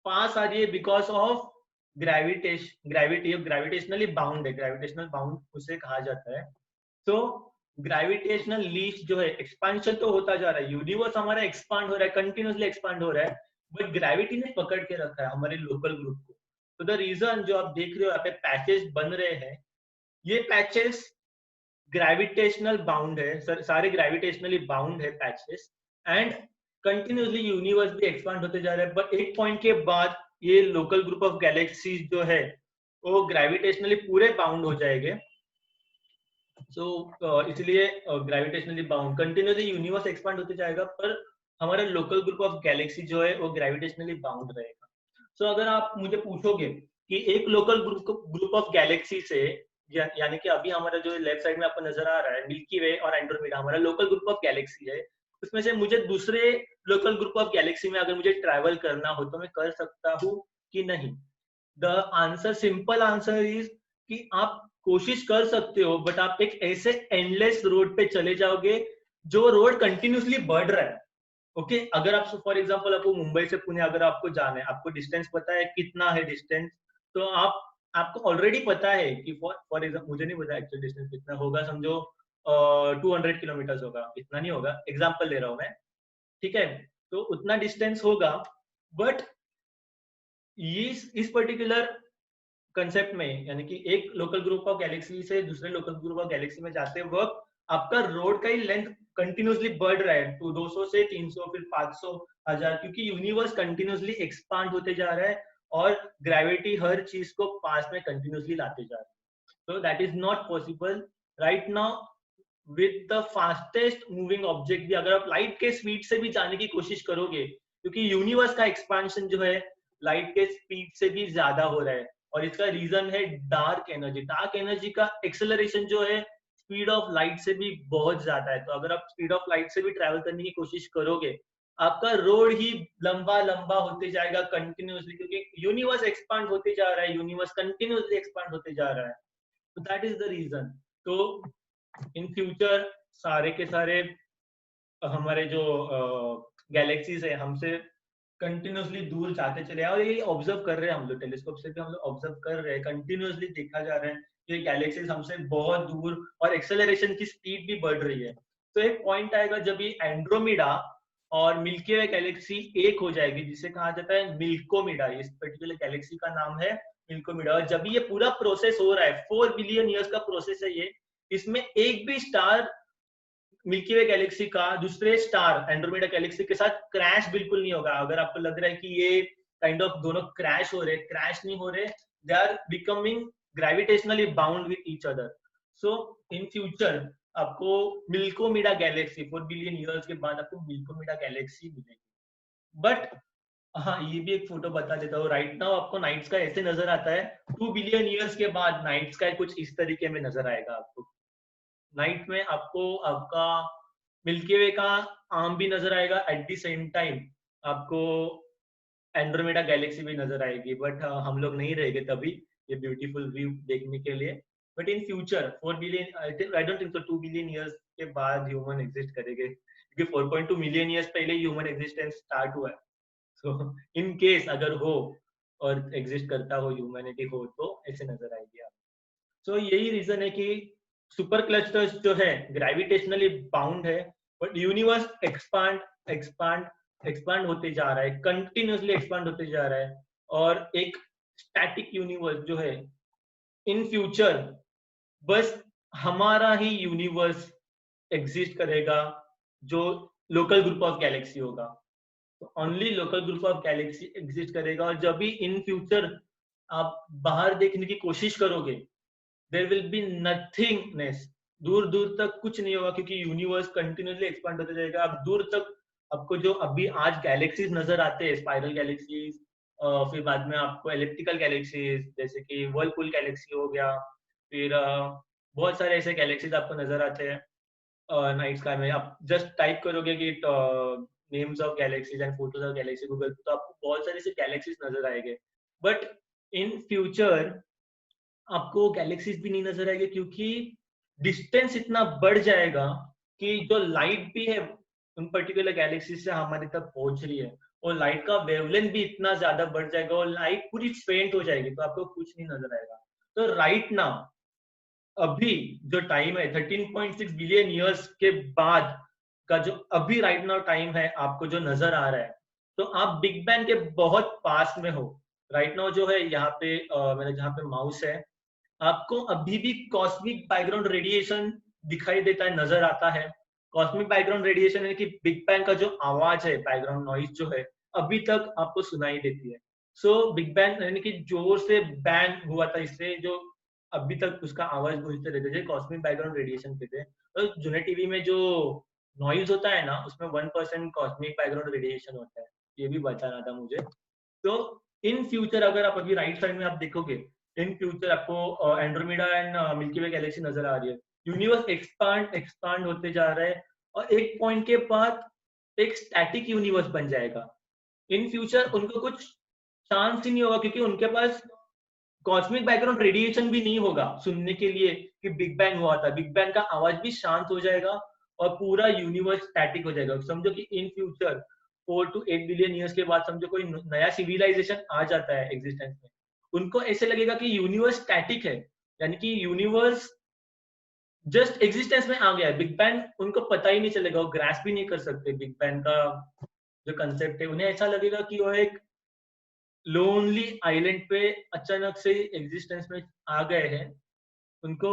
पास आ रही है बिकॉज ऑफ ग्रेविटेशनली बाउंड है, ग्रेविटेशनल बाउंड उसे कहा जाता है। तो ग्रेविटेशनल लीच जो है, एक्सपेंशन तो होता जा रहा है, यूनिवर्स हमारा एक्सपांड हो रहा है, कंटिन्यूसली एक्सपांड हो रहा है, बट ग्रेविटी ने पकड़ के रखा है हमारे लोकल ग्रुप को। तो द रीजन जो आप देख रहे हो यहाँ पे पैचेस बन रहे हैं, ये पैचेस ग्रेविटेशनल बाउंड है, सारे ग्रेविटेशनली बाउंड है पैचेस, एंड कंटिन्यूसली यूनिवर्स भी एक्सपांड होते जा रहा है। बट एक पॉइंट के बाद ये लोकल ग्रुप ऑफ गैलेक्सीज जो है वो ग्रेविटेशनली पूरे बाउंड हो जाएंगे। सो इसलिए gravitationally bound continuously universe expand होते जाएगा, पर हमारा लोकल ग्रुप ऑफ गैलेक्सी जो है वो ग्रेविटेशनली बाउंड रहेगा। सो अगर आप मुझे पूछोगे कि एक लोकल ग्रुप ऑफ गैलेक्सी से, यानी कि अभी हमारा जो लेफ्ट साइड में आपको नजर आ रहा है मिल्की वे और एंड्रोमेडा हमारा लोकल ग्रुप ऑफ गैलेक्सी है, उसमें से मुझे दूसरे लोकल ग्रुप ऑफ गैलेक्सी में अगर मुझे ट्रैवल करना हो तो मैं कर सकता हूँ कि नहीं? The answer, simple answer is कि आप कोशिश कर सकते हो, बट आप एक ऐसे एंडलेस रोड पे चले जाओगे जो रोड कंटिन्यूसली बढ़ रहा है। ओके अगर आप फॉर एग्जांपल आपको मुंबई से पुणे अगर आपको जाना है, आपको डिस्टेंस पता है कितना है डिस्टेंस, तो आपको ऑलरेडी पता है कि फॉर एग्जांपल मुझे नहीं पता एक्चुअल डिस्टेंस कितना होगा, समझो 200 किलोमीटर होगा, इतना नहीं होगा, एग्जांपल ले रहा हूं मैं, ठीक है? तो उतना डिस्टेंस होगा, बट इस पर्टिकुलर कंसेप्ट में, यानी कि एक लोकल ग्रुप ऑफ गैलेक्सी से दूसरे लोकल ग्रुप ऑफ गैलेक्सी में जाते वक्त आपका रोड का ही लेंथ कंटिन्यूसली बढ़ रहा है, तो 200 से 300 फिर 500 1000, क्योंकि यूनिवर्स कंटिन्यूसली एक्सपांड होते जा रहा है और ग्रेविटी हर चीज को पास में कंटिन्यूसली लाते जा रहा है। तो that is not possible right now with the fastest moving object भी। अगर आप लाइट के स्पीड से भी जाने की कोशिश करोगे, क्योंकि यूनिवर्स का एक्सपांशन जो है लाइट के स्पीड से भी ज्यादा हो रहा है, और इसका रीजन है डार्क एनर्जी। डार्क एनर्जी का एक्सेलरेशन जो है स्पीड ऑफ लाइट से भी बहुत ज्यादा है। तो अगर आप स्पीड ऑफ लाइट से भी ट्रैवल करने की कोशिश करोगे, आपका रोड ही लंबा लंबा होते जाएगा कंटिन्यूसली, क्योंकि यूनिवर्स एक्सपांड होते जा रहा है, यूनिवर्स कंटिन्यूसली एक्सपांड होते जा रहा है। तो दैट इज द रीजन। तो इन फ्यूचर सारे के सारे हमारे जो गैलेक्सीज है हमसे कंटिन्यूसली दूर जाते चले और ये ऑब्जर्व कर रहे हैं हम लोग, टेलीस्कोप से भी हम लोग ऑब्जर्व कर रहे हैं, कंटिन्यूसली देखा जा रहा है कि गैलेक्सीज हमसे बहुत दूर और एक्सेलरेशन की स्पीड भी बढ़ रही है। तो एक पॉइंट आएगा जब ये एंड्रोमेडा और मिल्की वे गैलेक्सी एक हो जाएगी, जिसे कहा जाता है मिल्कोमेडा। इस पर्टिकुलर गैलेक्सी का नाम है मिल्कोमेडा। और जब ये पूरा प्रोसेस हो रहा है, 4 बिलियन ईयर्स का प्रोसेस है ये, इसमें एक भी स्टार मिल्की वे गैलेक्सी का दूसरे स्टार एंड्रोमेडा गैलेक्सी के साथ क्रैश बिल्कुल नहीं होगा। अगर आपको लग रहा है कि ये काइंड ऑफ दोनों क्रैश हो रहे, क्रैश नहीं हो रहे, they are becoming gravitationally bound with each other. So in future आपको मिल्कोमेडा गैलेक्सी 4 बिलियन ईयर्स के बाद आपको मिल्कोमेडा गैलेक्सी मिलेगी। बट हाँ, ये भी एक फोटो बता देता हूँ। राइट नाउ आपको नाइट स्काई ऐसे नजर आता है, 2 बिलियन ईयर्स के बाद नाइट स्काई कुछ इस तरीके में नजर आएगा आपको। नाइट में आपको आपका मिल्की वे का आर्म भी नजर आएगा, एट द सेम टाइम आपको एंड्रोमेडा गैलेक्सी भी नजर आएगी। बट हम लोग नहीं रहेंगे तभी ये ब्यूटीफुल व्यू देखने के लिए। But in future 4 billion, I don't think so 2 billion years के बाद ह्यूमन एग्जिस्ट करेंगे, क्योंकि 4.2 मिलियन ईयर्स पहले ह्यूमन एग्जिस्टेंस स्टार्ट हुआ है। सो इन केस अगर हो और एग्जिस्ट करता हो, ह्यूमैनिटी हो, तो ऐसे नजर आएगी आप। सो यही रीजन है कि सुपर क्लस्टर्स जो है ग्रेविटेशनली बाउंड है, बट यूनिवर्स एक्सपांड होते जा रहा है, कंटिन्यूसली एक्सपांड होते जा रहा है। और एक स्टैटिक यूनिवर्स जो है इन फ्यूचर बस हमारा ही यूनिवर्स एग्जिस्ट करेगा, जो लोकल ग्रुप ऑफ गैलेक्सी होगा। तो only local group of Galaxy exist करेगा। और जब भी इन फ्यूचर आप बाहर देखने की कोशिश करोगे, देयर विल बी नथिंगनेस, दूर दूर तक कुछ नहीं होगा, क्योंकि यूनिवर्स कंटिन्यूसली एक्सपांड होते जाएगा। आप दूर तक आपको जो अभी आज गैलेक्सीज नजर आते हैं, स्पाइरल गैलेक्सीज, फिर बाद में आपको इलेक्ट्रिकल गैलेक्सीज जैसे कि वर्लपूल गैलेक्सी हो गया, फिर बहुत सारे ऐसे गैलेक्सीज आपको नजर आते हैं नाइट स्काई में। आप जस्ट टाइप करोगे कि names of galaxies and photos of Galaxy Google, तो आपको बहुत सारे ऐसे गैलेक्सीज नजर आएंगे। बट इन फ्यूचर आपको गैलेक्सीज भी नहीं नजर आएंगे, क्योंकि डिस्टेंस इतना बढ़ जाएगा कि जो लाइट भी है उन पर्टिकुलर गैलेक्सी से हमारे तक पहुंच रही है, और लाइट का वेवलेंथ भी इतना ज्यादा बढ़ जाएगा और लाइट पूरी फेंट हो जाएगी, तो आपको कुछ नहीं नजर आएगा। तो राइट नाउ अभी जो टाइम है 13.6 बिलियन ईयर्स के बाद का जो अभी राइट नाउ टाइम है आपको जो नजर आ रहा है, तो आप बिग बैंग के बहुत पास में हो। राइट नाउ जो है यहाँ पे मेरा जहाँ पे माउस है, आपको अभी भी कॉस्मिक बैकग्राउंड रेडिएशन दिखाई देता है, नजर आता है। कॉस्मिक बैकग्राउंड रेडिएशन है कि बिग बैंग का जो आवाज है, बैकग्राउंड नॉइज जो है, अभी तक आपको सुनाई देती है। सो बिग बैंग यानी कि जोर से बैंग हुआ था, इससे जो अभी तक उसका आवाज गूंजते रहते थे, कॉस्मिक बैकग्राउंड रेडिएशन के थे। तो जुने टीवी में जो नॉइज होता है ना, उसमें 1% कॉस्मिक बैकग्राउंड रेडिएशन होता है, ये भी बताना था मुझे। तो इन फ्यूचर अगर आप अभी राइट साइड में आप देखोगे, इन फ्यूचर आपको Andromeda and Milky way Galaxy नजर आ रही है। यूनिवर्स एक्सपांड होते जा रहा है और एक पॉइंट के बाद एक स्टैटिक यूनिवर्स बन जाएगा। इन फ्यूचर उनको कुछ चांस ही नहीं होगा, क्योंकि उनके पास कॉस्मिक बैकग्राउंड रेडिएशन भी नहीं होगा सुनने के लिए कि बिग बैंग हुआ था। बिग बैंग का आवाज भी शांत हो जाएगा और पूरा यूनिवर्स स्टैटिक हो जाएगा। समझो कि in future 4 to 8 billion years के बाद समझो कोई नया सिविलाइजेशन आ जाता है एग्जिस्टेंस में, उनको ऐसे लगेगा कि यूनिवर्स स्टैटिक है, यानी कि यूनिवर्स जस्ट एग्जिस्टेंस में आ गया है। बिग बैंग उनको पता ही नहीं चलेगा, वो ग्रास्प भी नहीं कर सकते बिग बैंग का जो कंसेप्ट है। उन्हें ऐसा लगेगा कि वो एक लोनली आइलैंड पे अचानक से एग्जिस्टेंस में आ गए हैं। उनको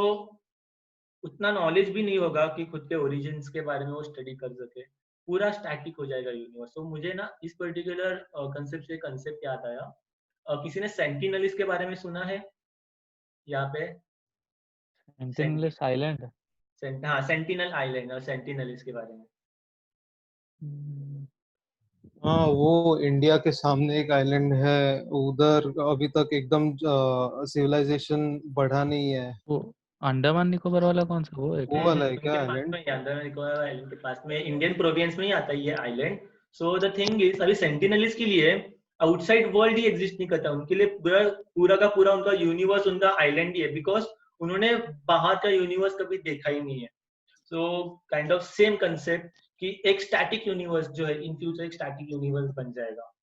उतना नॉलेज भी नहीं होगा कि खुद के ओरिजिन्स के बारे में वो स्टडी कर सके। पूरा स्टैटिक हो जाएगा यूनिवर्स। तो मुझे ना इस पर्टिकुलर कंसेप्ट से कंसेप्ट याद आया। किसी ने सेंटिनलिस के बारे में सुना है यहाँ पे? Sentinelese island. हाँ, सेंटिनल आइलैंड और सेंटिनलिस के बारे में। हाँ, वो इंडिया के सामने एक आइलैंड है, उधर अभी तक एकदम सिविलाइजेशन बढ़ा नहीं है। वो अंडमान निकोबार वाला कौन सा, वो है वो क्या? वाला है उनके क्या पास आइलैंड? में ही, अंडमान निकोबार आइलैंड के पास में, इंडियन प्रोविंस में ही आता है ये island. So the thing is, अभी सेंटिनलिस के लिए आउटसाइड वर्ल्ड ही एग्जिस्ट नहीं करता। उनके लिए पूरा का पूरा उनका यूनिवर्स उनका आइलैंड ही है, बिकॉज उन्होंने बाहर का यूनिवर्स कभी देखा ही नहीं है। So kind of same concept कि एक स्टैटिक यूनिवर्स जो है इन फ्यूचर एक स्टैटिक यूनिवर्स बन जाएगा।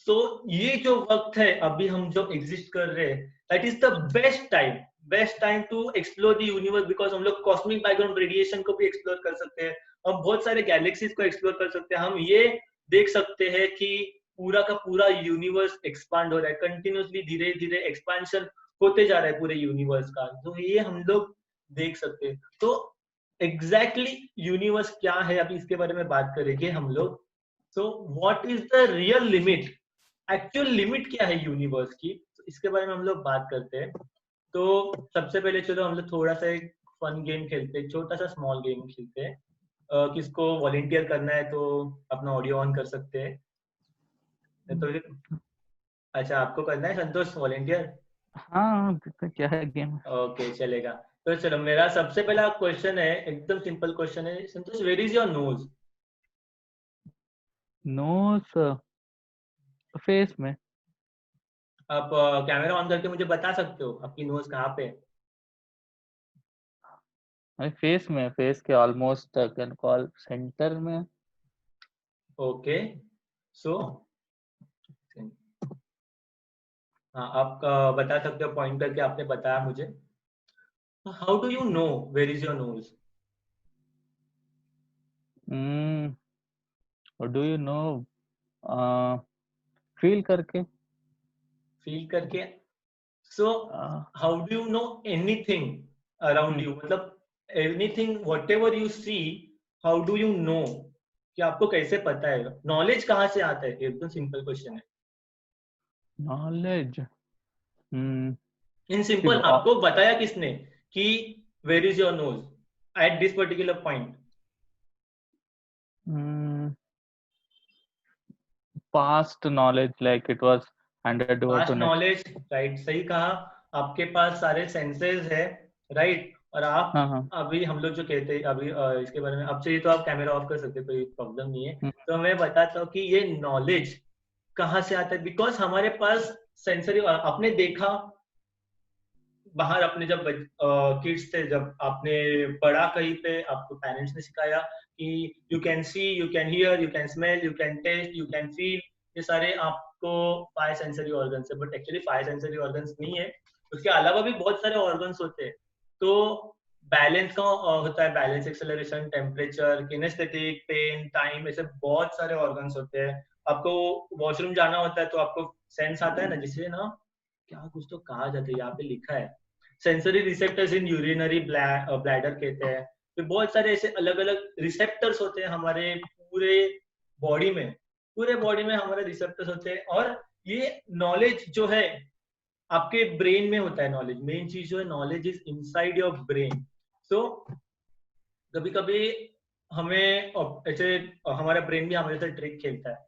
तो ये जो वक्त है अभी हम जो एग्जिस्ट कर रहे हैं, that is the best time to explore the universe, because हम लोग कॉस्मिक बैकग्राउंड रेडिएशन को भी एक्सप्लोर कर सकते हैं, हम बहुत सारे गैलेक्सीज को एक्सप्लोर कर सकते हैं। हम ये देख सकते हैं कि पूरा का पूरा यूनिवर्स एक्सपांड हो रहा है कंटिन्यूसली, धीरे धीरे एक्सपांशन होते जा रहा है पूरे यूनिवर्स का। तो ये हम लोग देख सकते हैं। तो एग्जैक्टली यूनिवर्स क्या है, अभी इसके बारे में बात करेंगे हम लोग। सो what is the real limit, actual limit क्या है यूनिवर्स की, तो इसके बारे में हम लोग बात करते हैं। तो सबसे पहले चलो हम लोग थोड़ा सा एक फन गेम खेलते हैं, छोटा सा स्मॉल गेम खेलते हैं। किसको वॉलेंटियर करना है तो अपना ऑडियो ऑन कर सकते हैं। तो अच्छा, आपको करना है संतोष वॉलेंटियर? हाँ, क्या है गेम? ओके, चलेगा। तो चलो, मेरा सबसे पहला क्वेश्चन है, एकदम सिंपल क्वेश्चन है। Santosh, where is your nose? Nose face में। आप कैमरा ऑन करके मुझे बता सकते हो आपकी नोज कहाँ पे है? फेस में, फेस के ऑलमोस्ट कैन कॉल सेंटर में। ओके, सो हाँ, आप बता सकते हो पॉइंट करके, आपने बताया मुझे। How do you know where is your nose? Do you know, feel करके। फील करके। So how do you know anything around you, मतलब anything whatever you see, how do you know, कि आपको कैसे पता है? नॉलेज कहाँ से आता है? एकदम सिंपल क्वेश्चन है। नॉलेज इन सिंपल, आपको बताया किसने कि where is your nose at this particular point? Past knowledge, like it was handed over past to next. Knowledge, right, सही कहा। आपके पास सारे सेंसेस है, राइट। और आप हाँ। अभी हम लोग जो कहते हैं अभी इसके बारे में, अब चाहिए तो आप कैमरा ऑफ कर सकते हो, कोई प्रॉब्लम नहीं है। हम्म, तो मैं बताता हूँ कि ये नॉलेज कहाँ से आता है, बिकॉज हमारे पास सेंसरी, आपने देखा बाहर, अपने जब किड्स थे, जब आपने पढ़ा कहीं पे, आपको पेरेंट्स ने सिखाया कि you can see, you can hear, you can smell, you can taste, you can feel, ये सारे आपको 5 सेंसरी ऑर्गन्स है। बट एक्चुअली 5 सेंसरी ऑर्गन्स नहीं है, उसके अलावा भी बहुत सारे ऑर्गन्स होते हैं। तो बैलेंस का होता है, balance, acceleration, temperature, kinesthetic, pain, time, ऐसे बहुत सारे ऑर्गन्स होते हैं। आपको वॉशरूम जाना होता है तो आपको सेंस आता है ना, जिसे ना क्या कुछ तो कहा जाता है, यहाँ पे लिखा है सेंसरी रिसेप्टर्स इन यूरिनरी ब्लैडर कहते हैं। फिर बहुत सारे ऐसे अलग अलग रिसेप्टर्स होते हैं हमारे पूरे बॉडी में, हमारे रिसेप्टर्स होते हैं। और ये नॉलेज जो है आपके ब्रेन में होता है। नॉलेज, मेन चीज जो है, knowledge is inside your brain. So कभी कभी हमें ऐसे हमारा ब्रेन भी हमारे साथ ट्रिक खेलता है।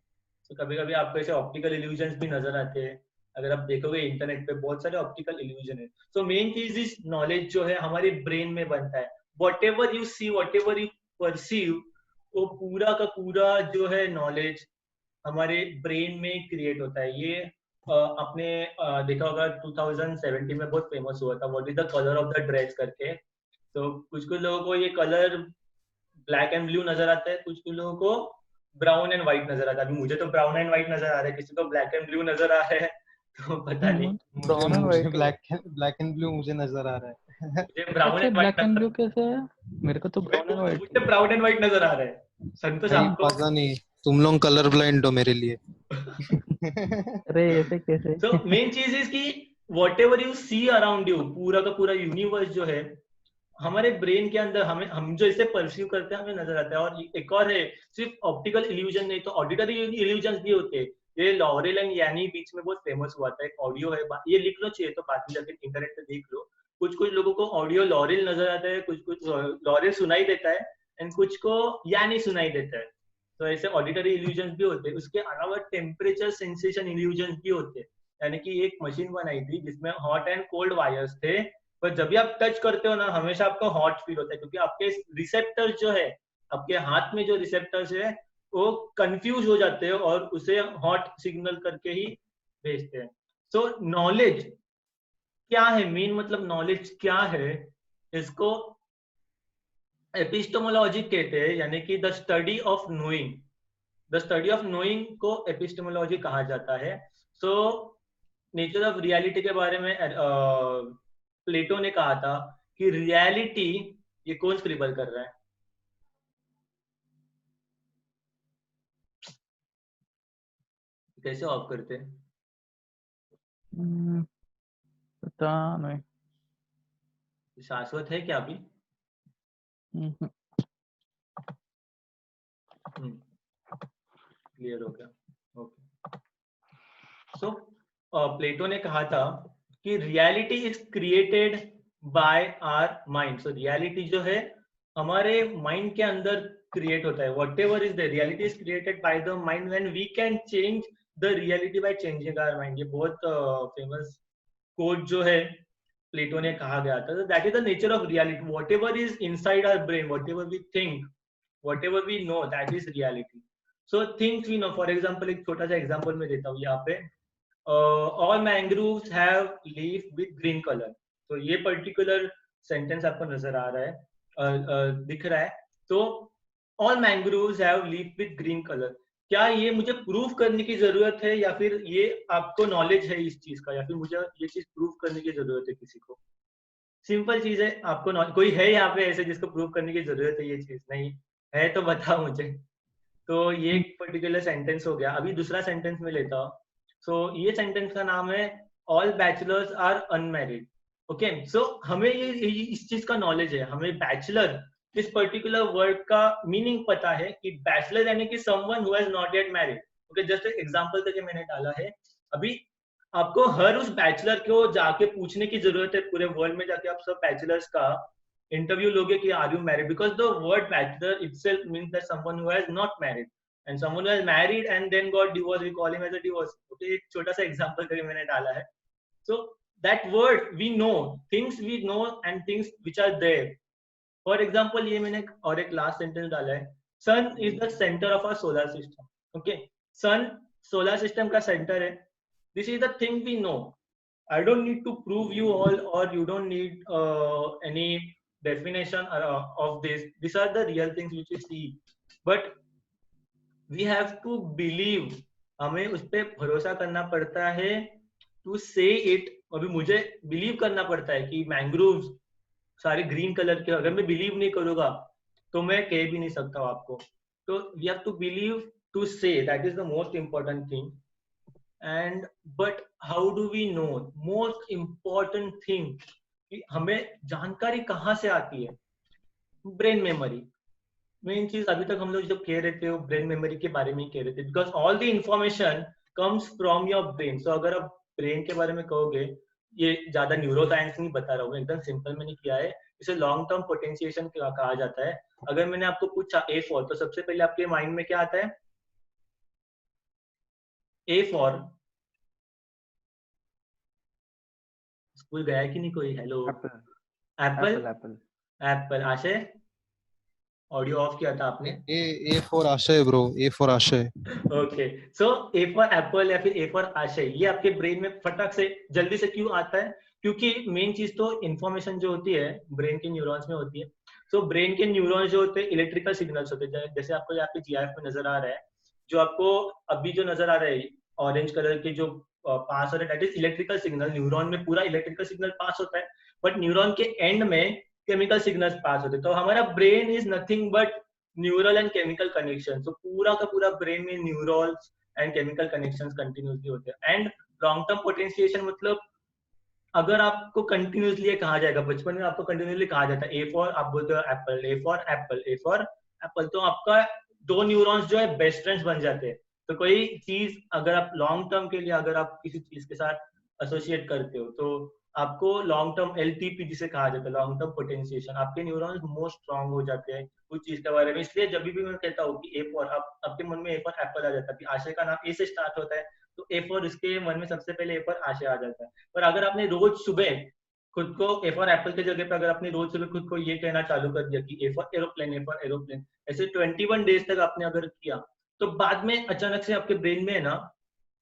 तो कभी कभी आपको ऐसे ऑप्टिकल इल्यूजन्स भी नजर आते हैं। अगर आप देखोगे इंटरनेट पे बहुत सारे ऑप्टिकल इल्यूजन है। सो मेन चीज इज नॉलेज जो है हमारे ब्रेन में बनता है। Whatever you see, whatever you perceive, वो पूरा का पूरा जो है नॉलेज हमारे ब्रेन में क्रिएट होता है। ये आपने देखा होगा 2017 में बहुत फेमस हुआ था, what is the colour of the dress करके। तो कुछ कुछ लोगों को ये कलर ब्लैक एंड ब्लू नजर आता है, कुछ कुछ लोगों को ब्राउन एंड व्हाइट नजर आता है। अभी मुझे तो ब्राउन एंड व्हाइट नजर आ रहा है, किसी को ब्लैक एंड ब्लू नजर आ रहा है तो पता नहीं। ब्राउन एंड मुझे व्हाइट ब्लैक एंड ब्लू मुझे नजर आ रहा है। मुझे ब्राउन कैसे and black and blue white, कैसे है? मेरे को तो ब्राउन एंड व्हाइट मुझे ब्राउन एंड व्हाइट नजर आ रहा है। संतोष भाई आपको? पता नहीं, तुम लोग कलर ब्लाइंड हो मेरे लिए। अरे ऐसे कैसे? So मेन चीज इज कि whatever you see around you, पूरा का पूरा यूनिवर्स जो है हमारे ब्रेन के अंदर, हम जो इसे परसीव करते हैं हमें नजर आता है। और एक और है, सिर्फ ऑप्टिकल इल्यूजन नहीं तो ऑडिटरी इल्यूजन भी होते हैं। ये लॉरेल एंड यानी बीच में बहुत फेमस हुआ था, एक ऑडियो है, ये लिख लो चाहिए तो बाद में जाके इंटरनेट पे देख लो। कुछ कुछ लोगों को ऑडियो लॉरेल नजर आता है, कुछ कुछ लॉरेल सुनाई देता है एंड कुछ को यानी सुनाई देता है। तो ऐसे ऑडिटरी इल्यूजन भी होते हैं। उसके अलावा टेम्परेचर सेंसेशन इल्यूजन भी होते हैं। यानी कि एक मशीन बनाई थी जिसमें हॉट एंड कोल्ड वायर्स थे, पर जब भी आप टच करते हो ना हमेशा आपको हॉट फील होता है, क्योंकि आपके रिसेप्टर्स जो है, आपके हाथ में जो रिसेप्टर्स है वो कंफ्यूज हो जाते हैं और उसे हॉट सिग्नल करके ही भेजते हैं। सो नॉलेज क्या है, मेन मतलब नॉलेज क्या है, इसको एपिस्टेमोलॉजी कहते हैं, यानी कि the study of knowing. The study of knowing को एपिस्टेमोलॉजी कहा जाता है। सो नेचर ऑफ रियलिटी के बारे में प्लेटो ने कहा था कि रियलिटी, ये कौन स्क्रिबल कर रहा है? कैसे ऑफ करते हैं? पता नहीं। शाश्वत है क्या अभी? क्लियर हो गया? ओके। सो प्लेटो ने कहा था कि reality is created by our mind. So reality जो है हमारे माइंड के अंदर क्रिएट होता है। Whatever is the reality is created by the mind when we can change the reality by changing our mind. ये बहुत फेमस कोट जो है प्लेटो ने कहा गया था। That is the nature of reality. Whatever is inside our brain, whatever we think, whatever we know, that is reality. So things we know, for example एक छोटा सा example मैं देता हूँ यहाँ पे। all mangroves have leaf with green color। तो ये पर्टिकुलर सेंटेंस आपको नजर आ रहा है, दिख रहा है। तो all mangroves have leaf with green color। क्या ये मुझे प्रूव करने की जरूरत है या फिर ये आपको नॉलेज है इस चीज का, या फिर मुझे ये चीज प्रूव करने की जरूरत है किसी को? सिंपल चीज है, आपको कोई है यहाँ पे ऐसे जिसको प्रूव करने की जरूरत है ये चीज? नहीं है तो बताओ मुझे। तो ये एक पर्टिकुलर सेंटेंस हो गया। अभी दूसरा सेंटेंस में लेता हूँ। सो ये सेंटेंस का नाम है all bachelors are unmarried. Okay, so हमें ये इस चीज का नॉलेज है। हमें बैचलर इस पर्टिकुलर वर्ड का मीनिंग पता है कि बैचलर यानी कि someone who has not yet married. Okay, just example करके मैंने डाला है। अभी आपको हर उस बैचलर को जाके पूछने की जरूरत है, पूरे वर्ल्ड में जाके आप सब बैचलर्स का इंटरव्यू लोगे कि are you married, because the word bachelor itself means that someone who has not married and someone who is married and then got divorced, we call him as a divorce। okay, एक छोटा सा example करके मैंने डाला है। so that word we know, things we know and things which are there। for example ये मैंने और एक लास्ट सेंटेंस डाला है, sun is the center of our solar system। okay, sun solar system का सेंटर है। this is the thing we know। I don't need to prove you all, or you don't need any definition of this। these are the real things which we see, but we have to believe। हमें उस पर भरोसा करना पड़ता है to say it। अभी मुझे believe करना पड़ता है कि मैंग्रोव्स सारे ग्रीन कलर के, अगर मैं बिलीव नहीं करूंगा तो मैं कह भी नहीं सकता आपको। तो we have to believe to say, that is the most important thing। and but how do we know? most important thing कि हमें जानकारी कहाँ से आती है? Brain memory. मेन चीज अभी तक हम लोग जो कह रहे थे वो ब्रेन मेमोरी के बारे में ही कह रहे थे, because all the information comes from your brain. So अगर आप ब्रेन के बारे में कहोगे, ये ज्यादा न्यूरो साइंस नहीं बता रहा हूँ, एकदम सिंपल मैंने किया है, इसे लॉन्ग टर्म पोटेंशिएशन कहा जाता है. अगर मैंने आपको पूछा A4, तो सबसे पहले आपके माइंड में क्या आता है? A4. स्कूल गया है कि नहीं कोई? हेलो. एप्पल. एप्पल. आशय, ऑडियो ऑफ किया था आपने? ए फॉर आशय ब्रो, ए फॉर आशय. Okay, so A for Apple या फिर ए फॉर आशय, ये आपके ब्रेन में फटक से जल्दी से क्यों आता है? क्योंकि मेन चीज तो इंफॉर्मेशन जो होती है ब्रेन के न्यूरॉन्स में होती है. सो ब्रेन के न्यूरॉन्स जो होते हैं इलेक्ट्रिकल सिग्नल्स होते हैं, जैसे आपको यहाँ पे जीआईएफ में नजर आ रहा है, जो आपको अभी जो नजर आ रहा है ऑरेंज कलर के जो पास हो रहा है, that is electrical signal. Neuron में पूरा इलेक्ट्रिकल सिग्नल पास होता है, बट न्यूरॉन के एंड में केमिकल सिग्नल्स पास होते हैं. तो हमारा brain is nothing but neural and chemical connection. तो पूरा का पूरा ब्रेन में न्यूरल्स एंड केमिकल कनेक्शंस कंटिन्यूसली होते हैं. एंड लॉन्ग टर्म पोटेंशिएशन मतलब अगर आपको कंटिन्यूसली कहा जाएगा, बचपन में आपको कंटिन्यूसली कहा जाता है ए फॉर, आप बोलते हो Apple, A for Apple, A for Apple, तो आपका दो न्यूरॉन्स जो है बेस्ट फ्रेंड्स बन जाते हैं. तो कोई चीज अगर आप लॉन्ग टर्म के लिए अगर आप किसी चीज के साथ एसोसिएट करते हो, तो आपको लॉन्ग टर्म LTP जिसे कहा जाता है, लॉन्ग टर्म पोटेंशिएशन, आपके न्यूरॉन्स मोर स्ट्रांग हो जाते हैं उस चीज के बारे में. इसलिए जब भी मैं कहता हूँ कि ए फॉर, आपके मन में ए फॉर एप्पल आ जाता है कि आशय का नाम ए से स्टार्ट होता है, तो ए फॉर इसके मन में सबसे पहले ए फॉर आशय आ जाता है. पर अगर आपने रोज सुबह खुद को ए फॉर एप्पल के जगह पे अगर आपने रोज सुबह खुद को ये कहना चालू कर दिया कि A for aeroplane, A for aeroplane, ऐसे 21 डेज तक आपने अगर किया, तो बाद में अचानक से आपके ब्रेन में ना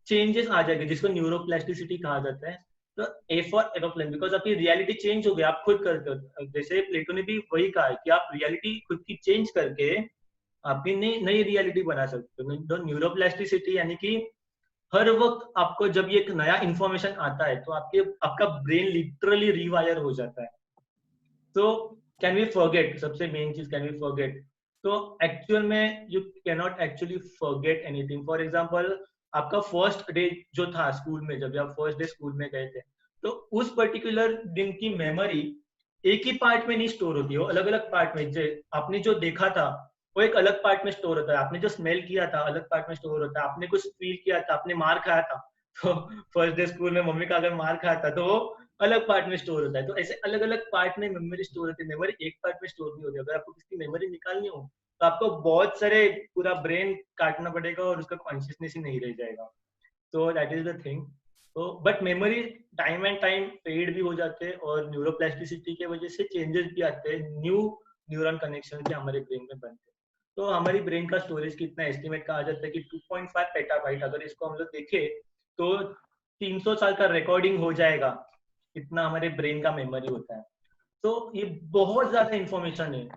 चेंजेस आ जाएंगे जिसको न्यूरोप्लास्टिसिटी कहा जाता है. तो ए फॉर एरोप्लेन, बिकॉज आपकी रियलिटी चेंज हो गई, आप खुद करते हो. जैसे प्लेटो ने भी वही कहा है कि आप रियलिटी खुद की चेंज करके आपकी नई रियलिटी बना सकते हो. न्यूरोप्लास्टिसिटी यानी कि हर वक्त आपको जब ये एक नया इंफॉर्मेशन आता है तो आपका ब्रेन लिटरली रिवायर हो जाता है. तो कैन वी फॉरगेट, सबसे मेन चीज कैन वी फॉरगेट. तो एक्चुअल में you can not actually forget anything. For example आपका फर्स्ट डे जो था स्कूल में, जब आप फर्स्ट डे स्कूल में गए थे, तो उस पर्टिकुलर दिन की मेमोरी एक ही पार्ट में नहीं स्टोर होती है, वो अलग अलग पार्ट में. आपने जो देखा था वो एक अलग पार्ट में स्टोर होता है, आपने जो स्मेल किया था अलग पार्ट में स्टोर होता है, आपने कुछ फील किया था, आपने मार खाया था, तो फर्स्ट डे स्कूल में मम्मी का अगर मार खाया था तो वो अलग पार्ट में स्टोर होता है. तो ऐसे अलग अलग पार्ट में मेमोरी स्टोर होती है, मेमोरी एक पार्ट में स्टोर नहीं होती. अगर आपको किसी की मेमोरी निकालनी हो तो आपको बहुत सारे पूरा ब्रेन काटना पड़ेगा और उसका कॉन्शियसनेस ही नहीं रह जाएगा. तो दैट इज द थिंग. तो but memory time and time fade भी हो जाते हैं और न्यूरोप्लास्टिसिटी की वजह से चेंजेस भी आते हैं, न्यू न्यूरॉन कनेक्शन के हमारे ब्रेन में बनते हैं. तो हमारी ब्रेन का स्टोरेज कितना एस्टिमेट कहा जाता है कि 2.5 पेटाबाइट. अगर इसको हम लोग देखें तो 300 साल का रिकॉर्डिंग हो जाएगा, इतना हमारे ब्रेन का मेमोरी होता है. तो ये बहुत ज्यादा इंफॉर्मेशन है.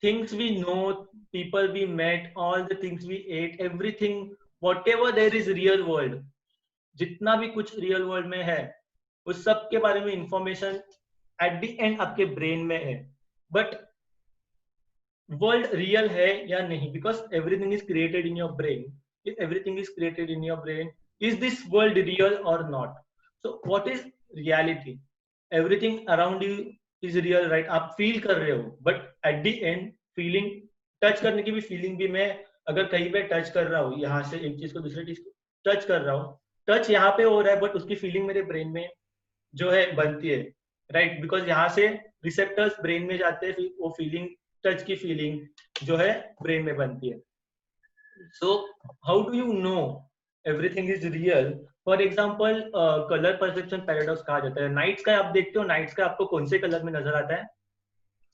Things we know, people we met, all the things we ate, everything, whatever there is real world, जितना भी कुछ रियल वर्ल्ड में है उस सब के बारे में इंफॉर्मेशन एट द एंड आपके ब्रेन में है. बट वर्ल्ड रियल है या नहीं, because everything is created in your brain. If everything is created in your brain, is this world real और not? So what is reality? Everything around you is real, right? आप feel कर रहे हो, but at the end feeling, touch करने की भी feeling भी, मैं अगर कहीं पे टच कर रहा हूँ, यहाँ से एक चीज को दूसरी चीज को टच कर रहा हूँ, टच यहाँ पे हो रहा है, बट उसकी फीलिंग मेरे ब्रेन में जो है बनती है, राइट? बिकॉज यहाँ से रिसेप्टर्स ब्रेन में जाते हैं, फिर वो फीलिंग, टच की फीलिंग जो है ब्रेन में बनती है. सो how do you know everything is real? For example colour perception paradox कहा जाता है. नाइट स्काई आप देखते हो, नाइट स्काई आपको कौन से कलर में नजर आता है?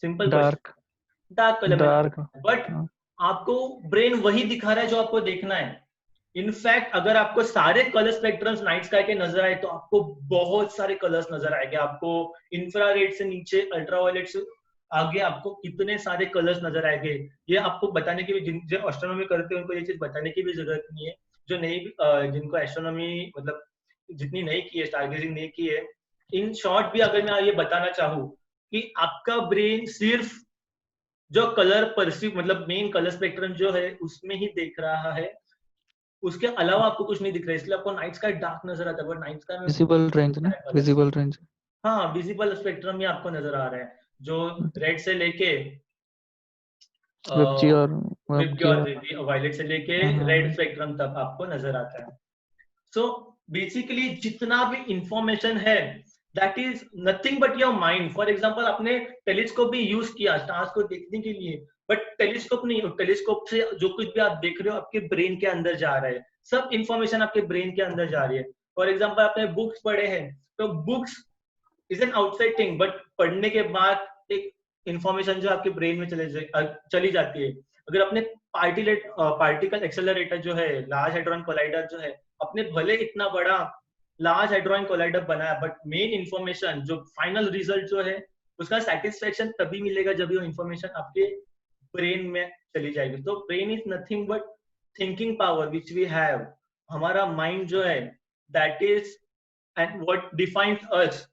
Simple dark colour dark. में. बट आपको ब्रेन वही दिखा रहा है जो आपको देखना है. इनफैक्ट अगर आपको सारे कलर स्पेक्ट्रम्स नाइट स्काई के नजर आए तो आपको बहुत सारे कलर्स नजर आएंगे. आपको इंफ्रारेड से नीचे अल्ट्रावायलेट से आगे आपको कितने सारे कलर्स नजर आएंगे. ये आपको बताने की भी, जो एस्ट्रोनॉमी करते हैं उनको ये चीज बताने की भी जरूरत नहीं है. जो नहीं, जिनको एस्ट्रोनॉमी मतलब जितनी नहीं की है, स्टारगेजिंग नहीं की है, इन शॉर्ट भी अगर मैं ये बताना चाहूँ कि आपका ब्रेन सिर्फ जो कलर परसीव, मतलब मेन कलर स्पेक्ट्रम जो है उसमें ही देख रहा है, उसके अलावा आपको कुछ नहीं दिख रहा है. इसलिए आपको नाइट स्काई डार्क नजर आता है, बट नाइट स्काई में विजिबल रेंज ना, विजिबल रेंज. हाँ, विजिबल स्पेक्ट्रम में आपको नजर आ रहा है, जो रेड से लेके विबजी और वायलेट से लेके रेड स्पेक्ट्रम तक आपको नजर आता है. सो बेसिकली जितना भी इंफॉर्मेशन है that is nothing but your mind. For example आपने टेलीस्कोप भी यूज किया स्टार्स को देखने के लिए, बट टेलीस्कोप नहीं, टेलीस्कोप से जो कुछ भी आप देख रहे हो आपके ब्रेन के अंदर जा रहा है, सब इंफॉर्मेशन आपके ब्रेन के अंदर जा रही है. फॉर एग्जाम्पल आपने बुक्स पढ़े हैं, तो books is an outside thing, but पढ़ने के बाद एक इंफॉर्मेशन जो आपके ब्रेन में चली जाती है. अगर अपने पार्टिकल एक्सेलरेटर जो है, लार्ज हेड्रॉन कोलाइडर जो है, अपने भले इतना बड़ा लार्ज हेड्रॉन कोलाइडर बनाया, बट मेन इंफॉर्मेशन जो फाइनल रिजल्ट जो है उसका सेटिस्फेक्शन तभी मिलेगा जब ये इंफॉर्मेशन आपके ब्रेन में चली जाएगी. तो brain is nothing but thinking power which we have. हमारा माइंड जो है that is and what defines us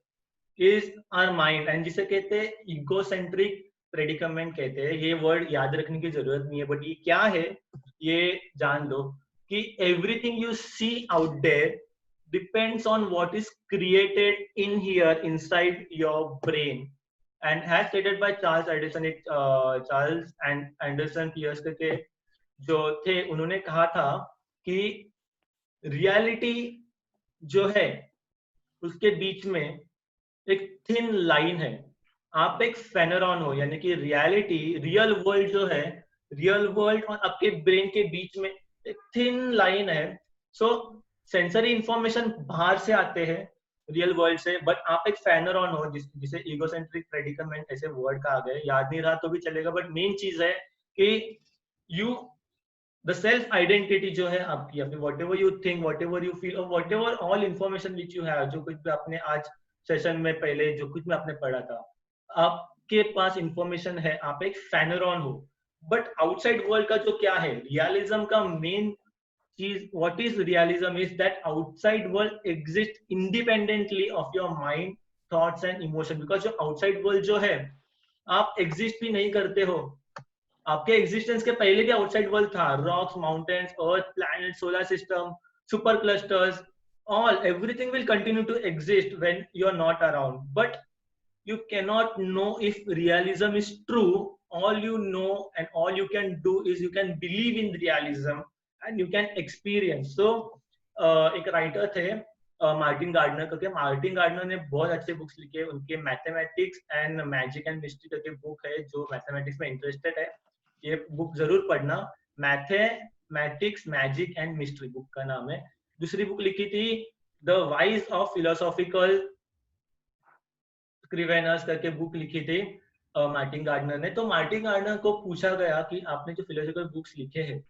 is our mind, and जिसे कहते हैं इगोसेंट्रिक प्रेडिकमेंट कहते हैं. ये वर्ड याद रखने की जरूरत नहीं है, बट ये क्या है ये जान लो कि everything you see out there depends on what is created in here inside your brain, and as stated by Charles Anderson Pierce करके जो थे, उन्होंने कहा था कि रियलिटी जो है उसके बीच में एक थिन लाइन है. आप एक फेनरॉन हो, यानी कि रियलिटी, रियल वर्ल्ड जो है, रियल वर्ल्ड और आपके ब्रेन के बीच में एक थिन लाइन है. सो सेंसरी इंफॉर्मेशन बाहर से आते हैं रियल वर्ल्ड से, बट आप एक फेनरॉन हो, जिसे इगोसेंट्रिक प्रेडिकमेंट ऐसे वर्ड कहा गया है, याद नहीं रहा तो भी चलेगा, बट मेन चीज है कि यू द सेल्फ आइडेंटिटी जो है आपकी, या फिर whatever you think, whatever you feel, और whatever all information which you have, जो कुछ भी आपने आज सेशन में पहले जो कुछ भी आपने पढ़ा था, आपके पास इंफॉर्मेशन है, आप एक फेनरॉन हो. बट आउटसाइड वर्ल्ड का जो क्या है, रियलिज्म का मेन चीज, what is realism is that outside world exists independently of your mind, thoughts and emotion. because जो outside world जो है, आप exist भी नहीं करते हो, आपके existence के पहले भी outside world था. rocks, mountains, earth, planet, solar system, super clusters, all everything will continue to exist when you are not around, but you cannot know if realism is true. all you know and all you can do is you can believe in realism and you can experience. so एक writer थे Martin gardener करके. Martin gardener ने बहुत अच्छे books लिखे. उनके mathematics and magic and mystery करके book है, जो मैथमेटिक्स में इंटरेस्टेड है ये बुक जरूर पढ़ना. Mathematics magic and mystery book का नाम है. दूसरी बुक लिखी थी द वाइज ऑफ फिलोसॉफिकल स्क्रिवेनर्स करके बुक लिखी थी मार्टिन गार्डनर ने. तो मार्टिन गार्डनर को पूछा गया कि आपने जो फिलोसॉफिकल बुक्स लिखे हैं,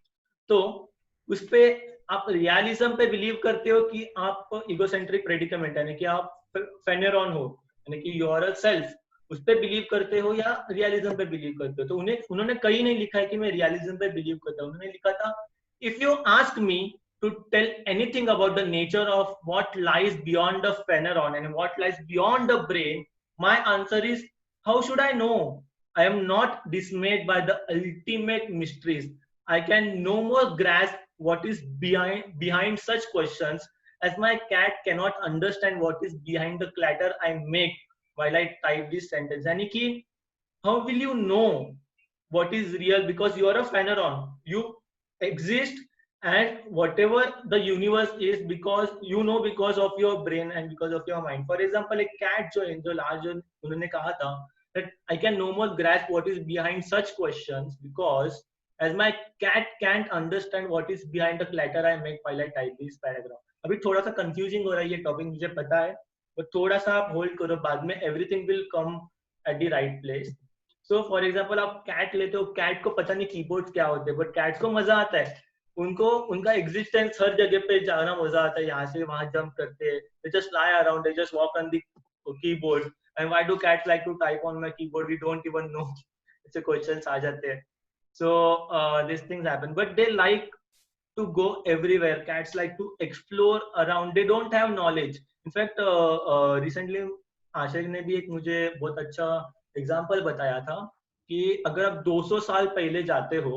तो उस पे आप रियलिज्म पे बिलीव करते हो कि आप इगोसेंट्रिक प्रेडिकमेंट, यानी कि आप फेनरॉन हो, यानी कि यू आर अ सेल्फ, उस पे बिलीव करते हो या रियलिज्म पे बिलीव करते हो. तो उन्होंने कहीं नहीं लिखा है कि मैं रियलिज्म पे बिलीव करता हूँ. उन्होंने लिखा था, if you ask me to tell anything about the nature of what lies beyond the pheneron and what lies beyond the brain, my answer is, how should I know? I am not dismayed by the ultimate mysteries. I can no more grasp what is behind such questions as my cat cannot understand what is behind the clatter I make while I type this sentence. यानी कि how will you know what is real? Because you are a pheneron, you exist, and whatever the universe is, because you know, because of your brain and because of your mind. For example, a cat जो है, जो large, उन्होंने कहा था that I can no more grasp what is behind such questions because as my cat can't understand what is behind the clatter I make while I type this paragraph. अभी थोड़ा सा confusing हो रहा है ये टॉपिक, मुझे पता है, but थोड़ा सा आप होल्ड करो, बाद में everything will come at the right place. So for example, आप कैट लेते हो, कैट को पता नहीं कीबोर्ड क्या होते हैं, बट कैट्स को मजा आता है, उनको उनका एग्जिस्टेंस हर जगह पे जाना मजा आता है, यहाँ से वहां जंप करते हैं, they just lie around, they just walk on the keyboard. And why do cats like to type on my keyboard? We don't even know. ऐसे क्वेश्चंस आ जाते हैं. So these things happen, but they like to go everywhere. Cats like to explore around. They don't have knowledge. In fact, recently आशय ने भी एक मुझे बहुत अच्छा एग्जाम्पल बताया था कि अगर आप 200 साल पहले जाते हो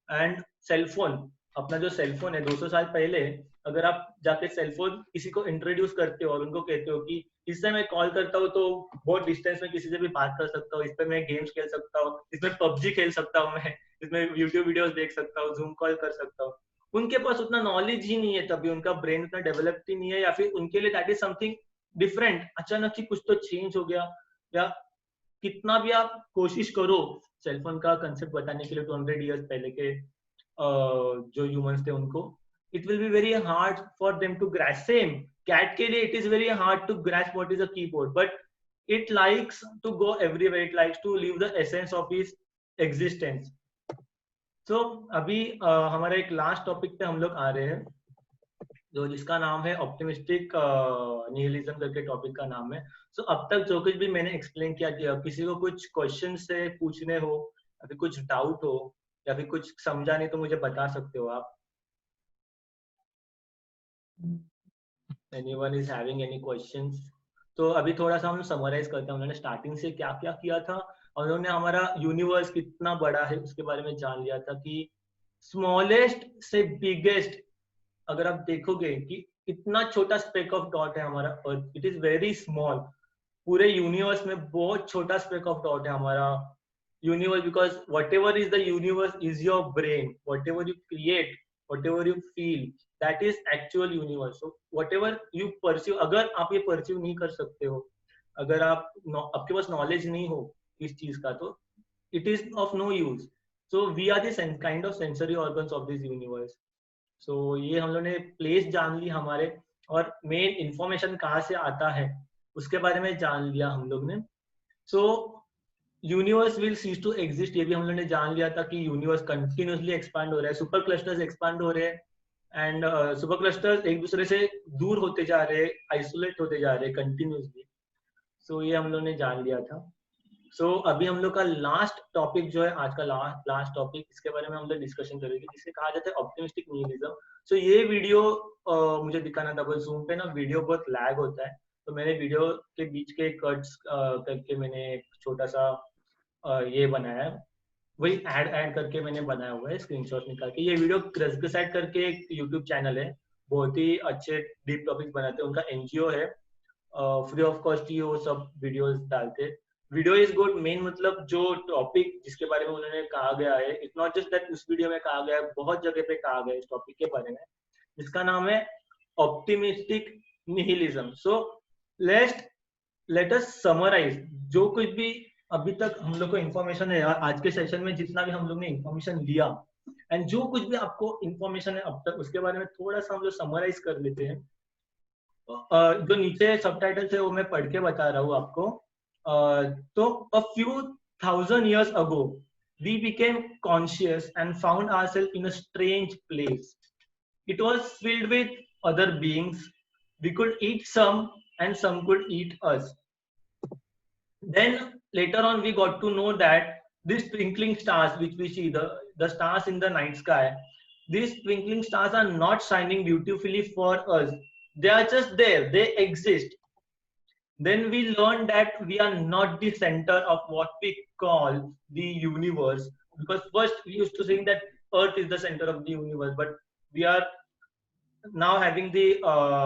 एंड सेलफोन, अपना जो सेलफोन है 200 साल पहले, अगर आप जाके सेलफोन किसी को इंट्रोड्यूस करते हो और उनको कहते हो कि इससे मैं कॉल करता हूँ तो बहुत डिस्टेंस में किसी से भी बात कर सकता हूँ, इस पे मैं गेम्स खेल सकता हूँ, इसमें पबजी खेल सकता हूँ, मैं इसमें यूट्यूब वीडियोस देख सकता हूँ, जूम कॉल कर सकता हूँ, उनके पास उतना नॉलेज ही नहीं है, तभी उनका ब्रेन उतना डेवलप ही नहीं है, या फिर उनके लिए दैट इज समथिंग डिफरेंट। अचानक ही कुछ तो चेंज हो गया, या कितना भी आप कोशिश करो सेलफोन का कंसेप्ट बताने के लिए 200 इयर्स पहले के जो ह्यूमंस थे उनको, it will be very hard for them to grasp. Same cat के लिए it is very hard to grasp what is a keyboard, but it likes to go everywhere, it likes to live the essence of its existence. So अभी हमारा एक last topic पे हम लोग आ रहे हैं, जो जिसका नाम है ऑप्टिमिस्टिक निहिलिज्म करके टॉपिक का नाम है। सो अब तक जो कुछ भी मैंने एक्सप्लेन किया कि किसी को कुछ क्वेश्चन से पूछने हो या फिर कुछ डाउट हो या फिर कुछ समझा नहीं तो मुझे बता सकते हो आप। Anyone is having any questions? तो अभी थोड़ा सा हम समराइज करते हैं, उन्होंने स्टार्टिंग से क्या क्या किया था, और उन्होंने हमारा यूनिवर्स कितना बड़ा है उसके बारे में जान लिया था, कि स्मॉलेस्ट से बिगेस्ट अगर आप देखोगे कि इतना छोटा स्पेक ऑफ डॉट है हमारा अर्थ, इट इज वेरी स्मॉल। पूरे यूनिवर्स में बहुत छोटा स्पेक ऑफ डॉट है हमारा universe, because what ever is the universe is your brain, what ever you create, what ever you feel, that is actual universe. So what ever you pursue, अगर आप ये pursue नहीं कर सकते हो, अगर आपके पास नॉलेज नहीं हो इस चीज का, तो it is of no use. So we are this kind of sensory organs of this universe. So ये हम लोग ने प्लेस जान ली हमारे, और मेन इंफॉर्मेशन कहाँ से आता है उसके बारे में जान लिया हम लोग ने। So universe will cease to exist, ये भी हम लोग ने जान लिया था कि यूनिवर्स कंटिन्यूसली एक्सपांड हो रहा है, सुपर क्लस्टर्स एक्सपांड हो रहे हैं, एंड सुपर क्लस्टर्स एक दूसरे से दूर होते जा रहे हैं, आइसोलेट होते जा रहे हैं कंटिन्यूसली। सो ये हम लोग ने जान लिया था। सो अभी हम लोग का लास्ट टॉपिक जो है, आज का लास्ट टॉपिक, इसके बारे में हम लोग डिस्कशन करेंगे, जिसे कहा जाता है ऑप्टिमिस्टिक निहिलिज्म। सो ये वीडियो मुझे दिखाना था, बस जूम पे ना वीडियो बहुत लैग होता है, तो मैंने वीडियो के बीच के कट्स करके मैंने एक छोटा सा ये बनाया है, वही ऐड करके मैंने बनाया हुआ है स्क्रीनशॉट निकाल के। ये वीडियो क्रसगसाइड करके एक यूट्यूब चैनल है, बहुत ही अच्छे डीप टॉपिक्स बनाते हैं, उनका एनजीओ है, फ्री ऑफ कॉस्ट ही वो सब वीडियोस डालते। वीडियो इज गुड, मेन मतलब जो टॉपिक जिसके बारे में उन्होंने कहा गया है, इट्स नॉट जस्ट दैट उस वीडियो में कहा गया है, बहुत जगह पे कहा गया है इस टॉपिक के बारे में, जिसका नाम है optimistic nihilism. So let us summarize जो कुछ भी अभी तक हम लोग को इन्फॉर्मेशन है आज के सेशन में, जितना भी हम लोग ने इन्फॉर्मेशन लिया, एंड जो कुछ भी आपको इन्फॉर्मेशन है अब तक, उसके बारे में थोड़ा सा हम लोग समराइज कर लेते हैं। जो नीचे सबटाइटल्स है वो मैं पढ़ के बता रहा हूँ आपको। तो a few thousand years ago we became conscious and found ourselves in a strange place. It was filled with other beings. We could eat some and some could eat us. Then later on we got to know that these twinkling stars which we see, the stars in the night sky, these twinkling stars are not shining beautifully for us, they are just there, they exist. Then we learned that we are not the center of what we call the universe, because first we used to think that earth is the center of the universe, but we are now having the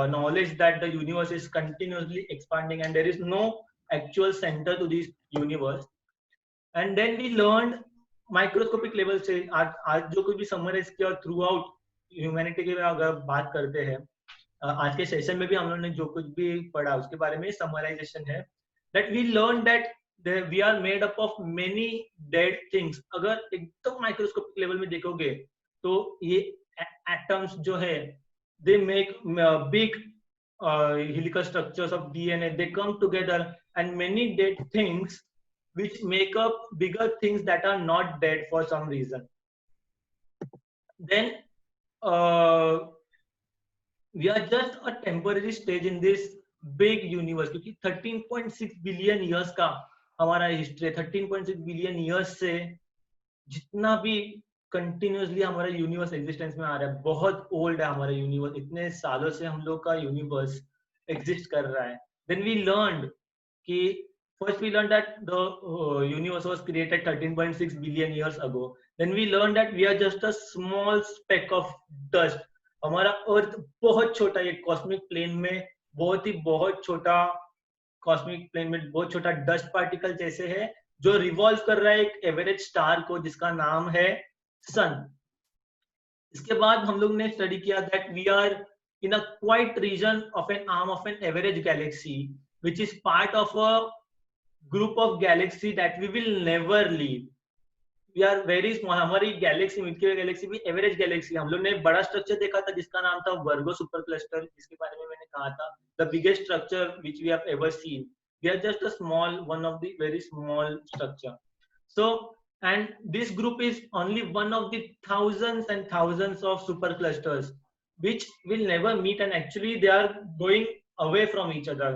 knowledge that the universe is continuously expanding and there is no actual center to this universe. And then we learned microscopic level से आज जो कुछ भी summarise किया through out humanity के अगर बात करते हैं, आज के सेशन में भी हम लोगों ने जो कुछ भी पढ़ा उसके बारे में समराइजेशन है, that we learn that we are made up of many dead things. अगर एकदम माइक्रोस्कोपिक लेवल में देखोगे तो ये एटम्स जो है, they make big helical structures of DNA, they come together and many dead things which make up bigger things that are not dead for some reason. Then we are just a temporary stage in this big universe, क्योंकि 13.6 billion years का हमारा history है। 13.6 billion years से जितना भी continuously हमारा universe existence में आ रहा है, बहुत ओल्ड है हमारा यूनिवर्स, इतने सालों से हम लोग का यूनिवर्स एग्जिस्ट कर रहा है। Then we learned कि first we learned that the universe was created 13.6 billion years ago. Then we learned that we are just a small speck of dust. हमारा अर्थ बहुत छोटा, ये कॉस्मिक प्लेन में बहुत छोटा, कॉस्मिक प्लेन में बहुत छोटा डस्ट पार्टिकल जैसे है, जो रिवॉल्व कर रहा है एक एवरेज स्टार को जिसका नाम है सन। इसके बाद हम लोग ने स्टडी किया that we are in a quiet region of an arm of an average galaxy which is part of a group of galaxy that we will never leave. We are very small. हमारी galaxy, milky वे galaxy भी average galaxy. हम लोग ने एक बड़ा structure देखा था जिसका नाम था वर्गो सुपर क्लस्टर, जिसके बारे में मैंने कहा था the biggest structure which we have ever seen. We are just a small one of the very small structure. So, and this group is only one of the thousands and thousands of superclusters which will never meet, and actually they are going away from each other.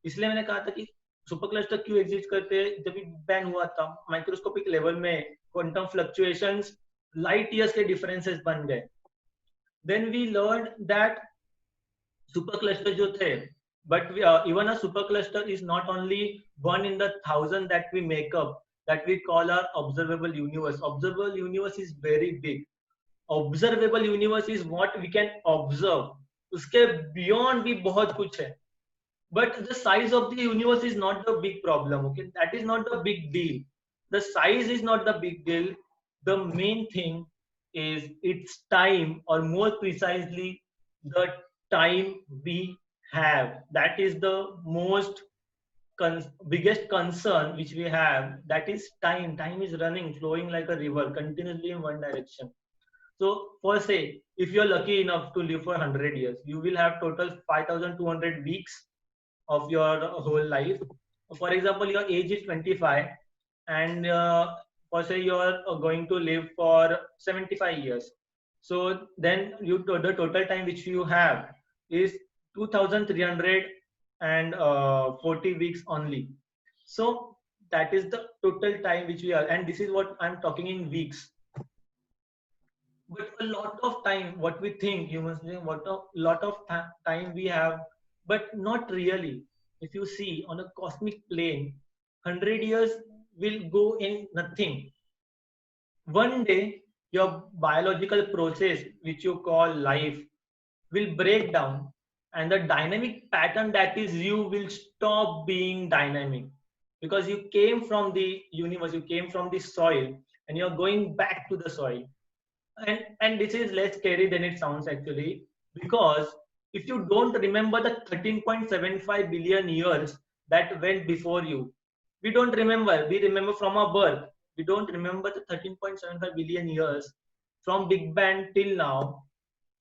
इसलिए मैंने कहा था कि super cluster क्यों exist करते हैं. जब big bang हुआ था माइक्रोस्कोपिक लेवल में क्वांटम फ्लक्चुएशंस लाइट ईयर्स के डिफरेंसेस बन गए. Then we learn that supercluster जो थे, but even a supercluster is not only one in the thousand that we make up, that we call our observable universe. Observable universe is very big. Observable universe is what we can observe. उसके beyond भी बहुत कुछ है. But the size of the universe is not the big problem. Okay, that is not the big deal. The size is not the big deal. The main thing is its time, or more precisely, the time we have. That is the most biggest concern which we have. That is time. Time is running, flowing like a river, continuously in one direction. So for say, if you're lucky enough to live for 100 years, you will have total 5,200 weeks of your whole life. For example, your age is 25, and for say you're going to live for 75 years. So then the total time which you have is 2,340 weeks only. So that is the total time which we are, and this is what I'm talking in weeks. But a lot of time, what we think humans think, what a lot of time we have, but not really. If you see on a cosmic plane, 100 years will go in nothing. One day, your biological process, which you call life, will break down, and the dynamic pattern that is you will stop being dynamic, because you came from the universe, you came from the soil, and you're going back to the soil. And this is less scary than it sounds actually, because if you don't remember the 13.75 billion years that went before you, we don't remember. We remember from our birth. We don't remember the 13.75 billion years from Big Bang till now.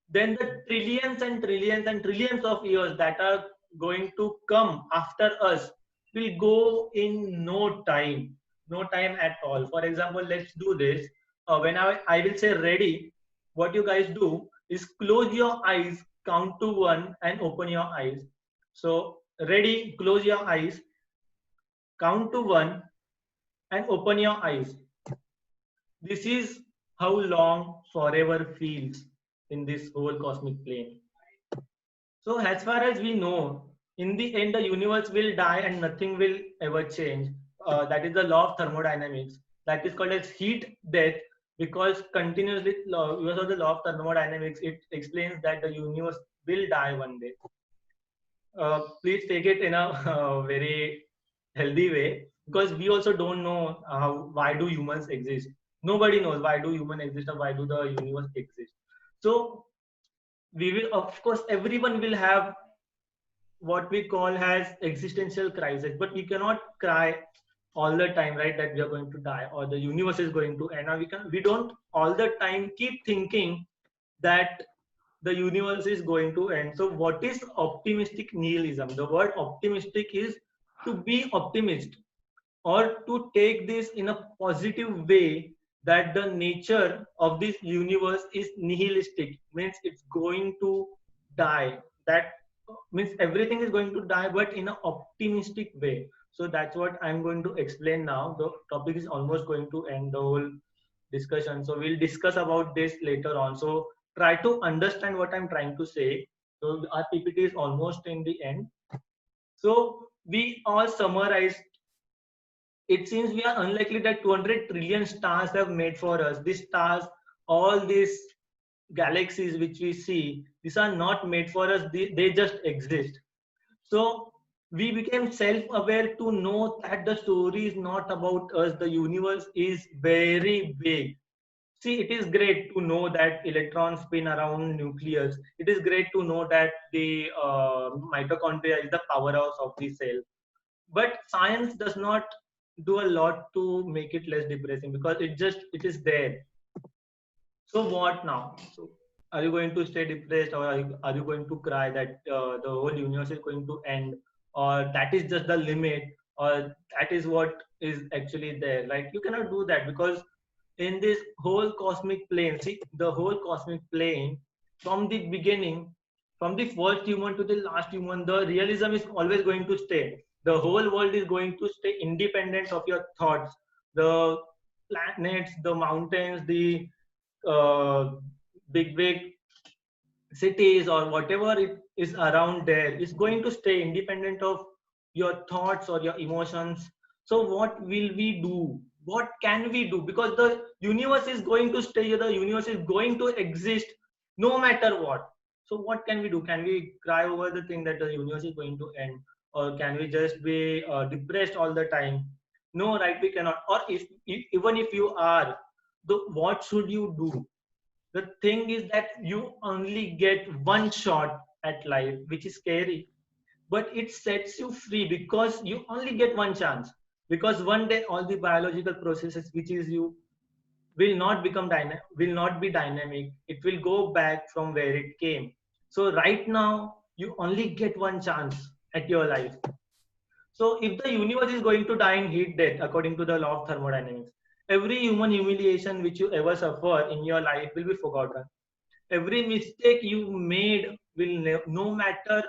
Then the trillions and trillions and trillions of years that are going to come after us will go in no time. No time at all. For example, let's do this. When I will say ready, what you guys do is close your eyes, count to 1, and open your eyes. So ready, close your eyes, count to 1, and open your eyes. This is how long forever feels in this whole cosmic plane. So as far as we know, in the end, the universe will die and nothing will ever change. That is the law of thermodynamics. That is called as heat death, because continuously, because of the law of thermodynamics, it explains that the universe will die one day. Please take it in a very healthy way, because we also don't know why do humans exist. Nobody knows why do humans exist or why do the universe exist. So we will, of course, everyone will have what we call as existential crisis, but we cannot cry all the time, right, that we are going to die or the universe is going to end. We don't all the time keep thinking that the universe is going to end. So what is optimistic nihilism? The word optimistic is to be optimist, or to take this in a positive way, that the nature of this universe is nihilistic, means it's going to die. That means everything is going to die, but in an optimistic way. So that's what I'm going to explain now. The topic is almost going to end the whole discussion, so we'll discuss about this later on. So try to understand what I'm trying to say. So our PPT is almost in the end. So we all summarized. It seems we are unlikely that 200 trillion stars have made for us. These stars, all these galaxies which we see, these are not made for us. They just exist. So we became self-aware to know that the story is not about us. The universe is very big. See, it is great to know that electrons spin around nucleus. It is great to know that the mitochondria is the powerhouse of the cell. But science does not do a lot to make it less depressing, because it is there. So what now? So are you going to stay depressed, or are you going to cry that the whole universe is going to end, or that is just the limit, or that is what is actually there? Like, you cannot do that, because in this whole cosmic plane, see, the whole cosmic plane, from the beginning, from the first human to the last human, the realism is always going to stay. The whole world is going to stay independent of your thoughts. The planets, the mountains, the uh, big cities, or whatever it is around there, is going to stay independent of your thoughts or your emotions. So what will we do? What can we do? Because the universe is going to stay, the universe is going to exist no matter what. So what can we do? Can we cry over the thing that the universe is going to end, or can we just be depressed all the time? No, right, we cannot. Or if even if you are, what should you do? The thing is that you only get one shot at life, which is scary, but it sets you free, because you only get one chance. Because one day all the biological processes which is you will not become will not be dynamic. It will go back from where it came. So right now you only get one chance at your life. So if the universe is going to die in heat death according to the law of thermodynamics, every human humiliation which you ever suffer in your life will be forgotten. Every mistake you made no matter,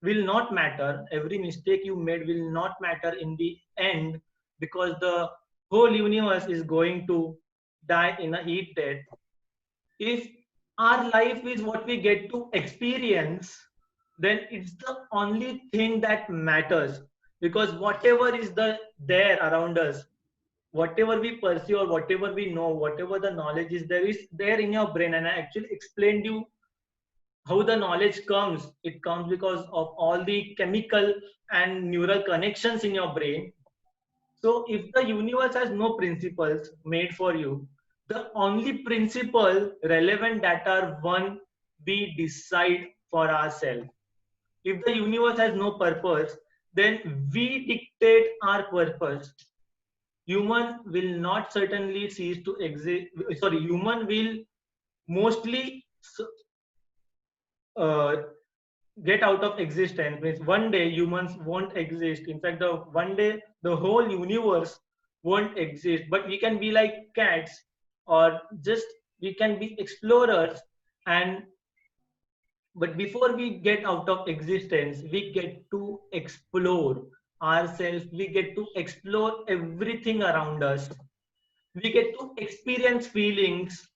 will not matter. Every mistake you made will not matter in the end, because the whole universe is going to die in a heat death. If our life is what we get to experience, then it's the only thing that matters. Because whatever is there around us, whatever we pursue or whatever we know, whatever the knowledge is there in your brain. And I actually explained you how the knowledge comes. It comes because of all the chemical and neural connections in your brain. So if the universe has no principles made for you, the only principle relevant that are one we decide for ourselves. If the universe has no purpose, then we dictate our purpose. Human will not certainly cease to exist. Sorry, human will mostly uh, get out of existence. Means one day humans won't exist. In fact, the one day the whole universe won't exist. But we can be like cats, or just we can be explorers. And but before we get out of existence, we get to explore ourselves. We get to explore everything around us. We get to experience feelings,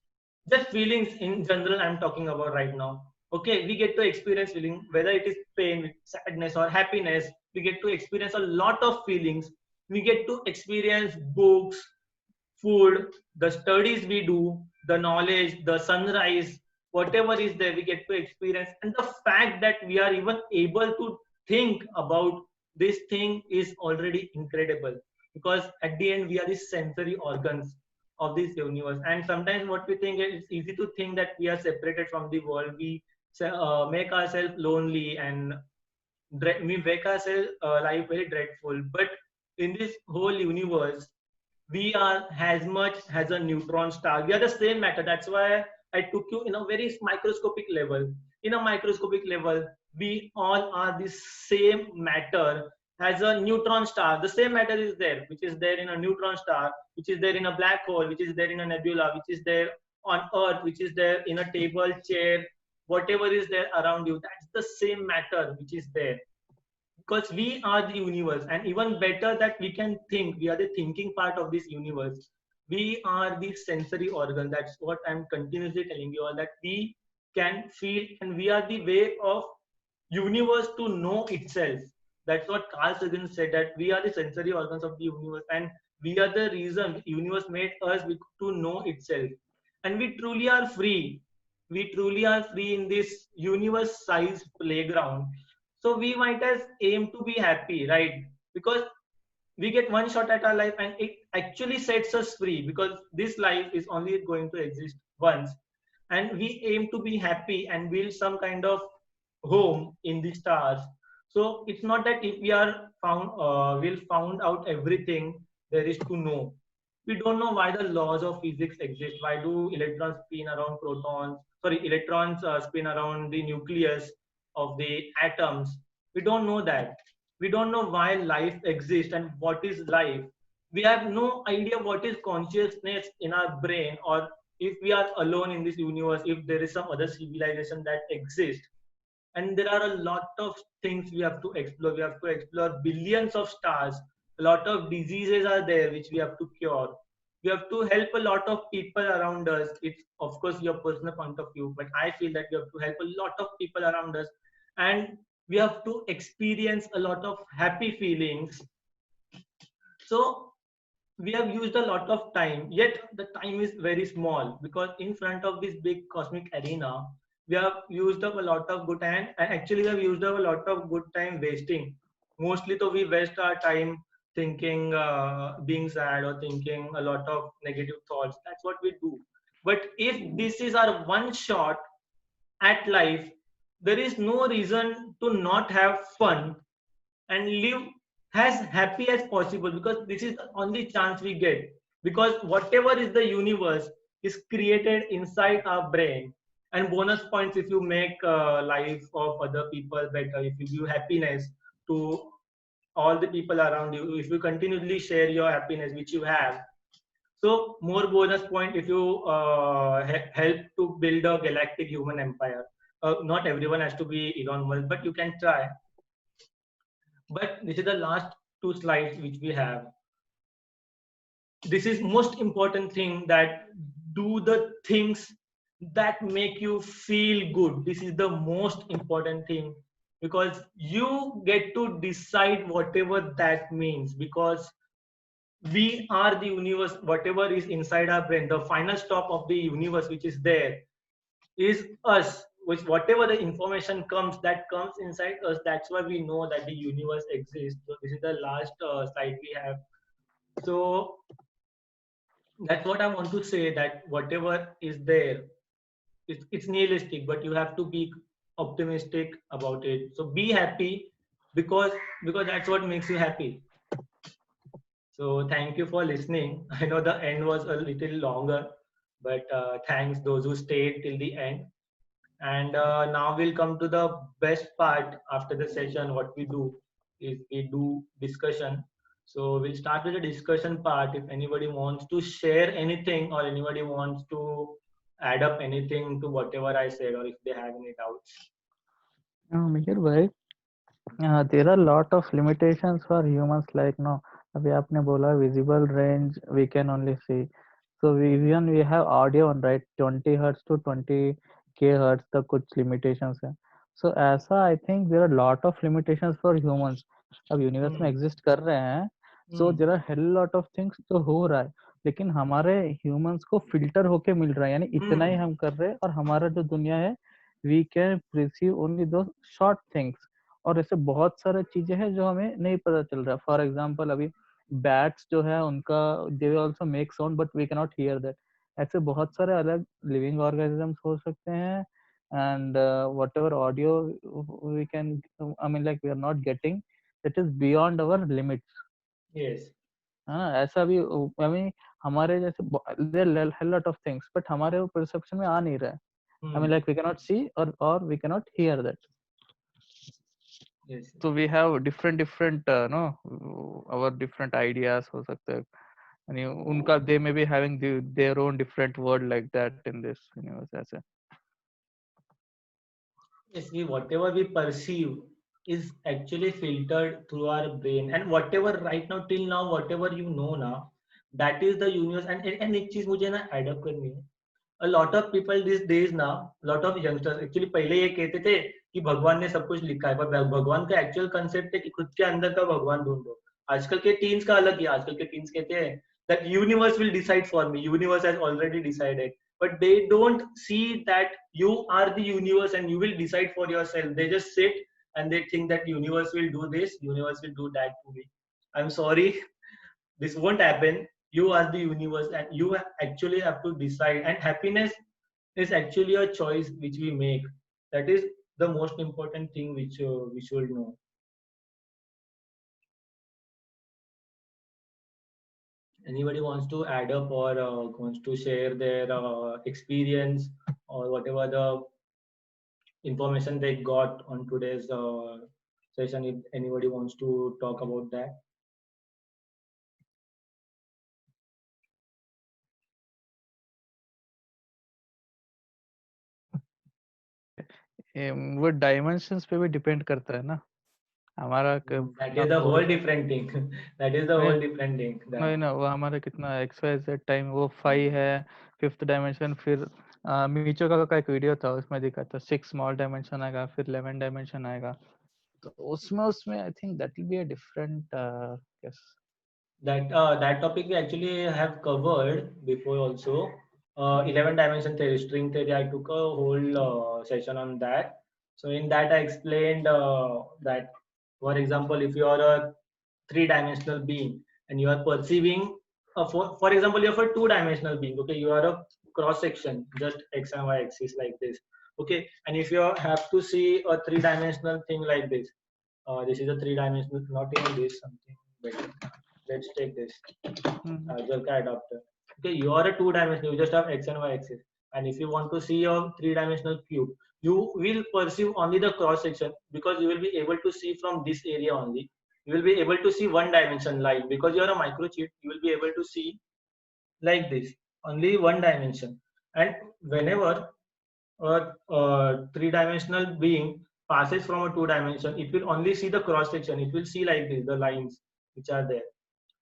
just feelings in general I'm talking about right now. Okay, we get to experience feeling, whether it is pain, sadness, or happiness. We get to experience a lot of feelings. We get to experience books, food, the studies we do, the knowledge, the sunrise, whatever is there, we get to experience. And the fact that we are even able to think about this thing is already incredible, because at the end we are the sensory organs of this universe. And sometimes what we think, it's easy to think that we are separated from the world. We make ourselves lonely, and we make ourselves life very dreadful. But in this whole universe, we are as much as a neutron star. We are the same matter. That's why I took you in a very microscopic level. In a microscopic level, we all are the same matter as a neutron star. The same matter is there, which is there in a neutron star, which is there in a black hole, which is there in a nebula, which is there on Earth, which is there in a table, chair, whatever is there around you. That's the same matter which is there, because we are the universe. And even better, that we can think, we are the thinking part of this universe. We are the sensory organ. That's what I'm continuously telling you all, that we can feel, and we are the way of universe to know itself. That's what Carl Sagan said, that we are the sensory organs of the universe, and we are the reason universe made us to know itself. And we truly are free. We truly are free in this universe sized playground. So we might as aim to be happy, right? Because we get one shot at our life, and it actually sets us free, because this life is only going to exist once, and we aim to be happy and build some kind of home in the stars. So it's not that if we are we'll found out everything there is to know. We don't know why the laws of physics exist. Why do electrons spin around protons? Sorry, electrons spin around the nucleus of the atoms. We don't know that. We don't know why life exists and what is life. We have no idea what is consciousness in our brain, or if we are alone in this universe, if there is some other civilization that exists. And there are a lot of things we have to explore. We have to explore billions of stars. A lot of diseases are there which we have to cure. We have to help a lot of people around us. It's of course your personal point of view, but I feel that we have to help a lot of people around us, and we have to experience a lot of happy feelings. So we have used a lot of time, yet the time is very small, because in front of this big cosmic arena we have used up a lot of good time, and actually we have used up a lot of good time wasting. Mostly so we waste our time thinking, being sad, or thinking a lot of negative thoughts. That's what we do. But if this is our one shot at life, there is no reason to not have fun and live as happy as possible, because this is the only chance we get. Because whatever is the universe is created inside our brain. And bonus points if you make life of other people better, if you give happiness to all the people around you, if you continuously share your happiness which you have. So more bonus point if you help to build a galactic human empire. Not everyone has to be Elon Musk, but you can try. But this is the last two slides which we have. This is most important thing, that do the things that make you feel good. This is the most important thing, because you get to decide whatever that means, because we are the universe. Whatever is inside our brain, the final stop of the universe which is there, is us. With whatever the information comes, that comes inside us, that's why we know that the universe exists. So this is the last slide we have. So that's what I want to say, that whatever is there, it's nihilistic, but you have to be optimistic about it. So be happy, because that's what makes you happy. So thank you for listening. I know the end was a little longer, but thanks those who stayed till the end. And now we'll come to the best part after the session. What we do is we do discussion. So we'll start with the discussion part. If anybody wants to share anything, or anybody wants to add up anything to whatever I said, or if they have any doubts. Mihir bhai, there are a lot of limitations for humans, like no, अभी आपने बोला visible range we can only see. So even we have audio on, right, 20 hertz to 20k hertz तक कुछ limitations है. So ऐसा I think there are a lot of limitations for humans. अब universe में exist कर रहे हैं, so there are hell lot of things तो हो रहा है, लेकिन हमारे humans को filter होके मिल रहा है, यानी इतना ही हम कर रहे हैं, और हमारा जो दुनिया है we can perceive only those short things. और ऐसे बहुत सारे चीजें हैं जो हमें नहीं पता चल रहा. फॉर एग्जाम्पल अभी बैट्स जो है उनका they also make sound but we can not hear that. ऐसे बहुत सारे अलग लिविंग ऑर्गेनिजम्स हो सकते हैं, and whatever audio we can, I mean like we are not getting, that is beyond our limits. Yes, हाँ, ऐसा भी आई मीन हमारे जैसे there are lot of things, but हमारे परसेप्शन में आ नहीं रहा है. I mean like we can not see और we can not hear that. yes. So we have different no, our different ideas हो सकते हैं, and उनका they may be having their own different word like that in this universe ऐसे. Yes, whatever we perceive is actually filtered through our brain, and whatever right now till now, whatever you know now, that is the universe. And एक चीज मुझे ना add up करनी है. A lot of people these days now, lot of youngsters actually पहले ये कहते थे कि भगवान ने सब कुछ लिखा है, पर भगवान का एक्चुअल कंसेप्ट है कि खुद के अंदर का भगवान ढूंढो. आजकल के टीन्स का अलग है. आजकल के टीन्स कहते हैं that universe will decide for me. Universe has already decided, but they don't see that you are the universe and you will decide for yourself. They just sit and they think that universe will do this, universe will do that to me. I'm sorry, this won't happen. You are the universe, and you actually have to decide. And happiness is actually a choice which we make. That is the most important thing which we should know. Anybody wants to add up or wants to share their experience or whatever the information they got on today's session? If anybody wants to talk about that. वो dimensions पे भी depend करता है ना हमारा That is the whole different thing. That is the whole different thing. नहीं ना वो हमारा कितना XYZ टाइम वो 5 है 5th डायमेंशन फिर मीचो का एक वीडियो था उसमें दिखा था 6 स्मॉल डायमेंशन आएगा फिर 11 डायमेंशन आएगा तो उसमें I think that will be a different yes that topic we actually have covered before also. 11 dimension theory, string theory. I took a whole session on that. So in that I explained that, for example, if you are a 3-dimensional being and you are perceiving for example, you are a 2-dimensional being. Okay, you are a cross section, just x and y axis like this. Okay, and if you have to see a 3-dimensional thing like this, this is a 3-dimensional, not even this, something better. Let's take this Zerka adapter. Okay, you are a 2-dimensional, you just have x and y axis. And if you want to see a 3-dimensional cube, you will perceive only the cross section, because you will be able to see from this area only. You will be able to see 1-dimension line, because you are a microchip. You will be able to see like this, only 1 dimension. And whenever a 3-dimensional being passes from a 2-dimension, it will only see the cross section. It will see like this, the lines which are there.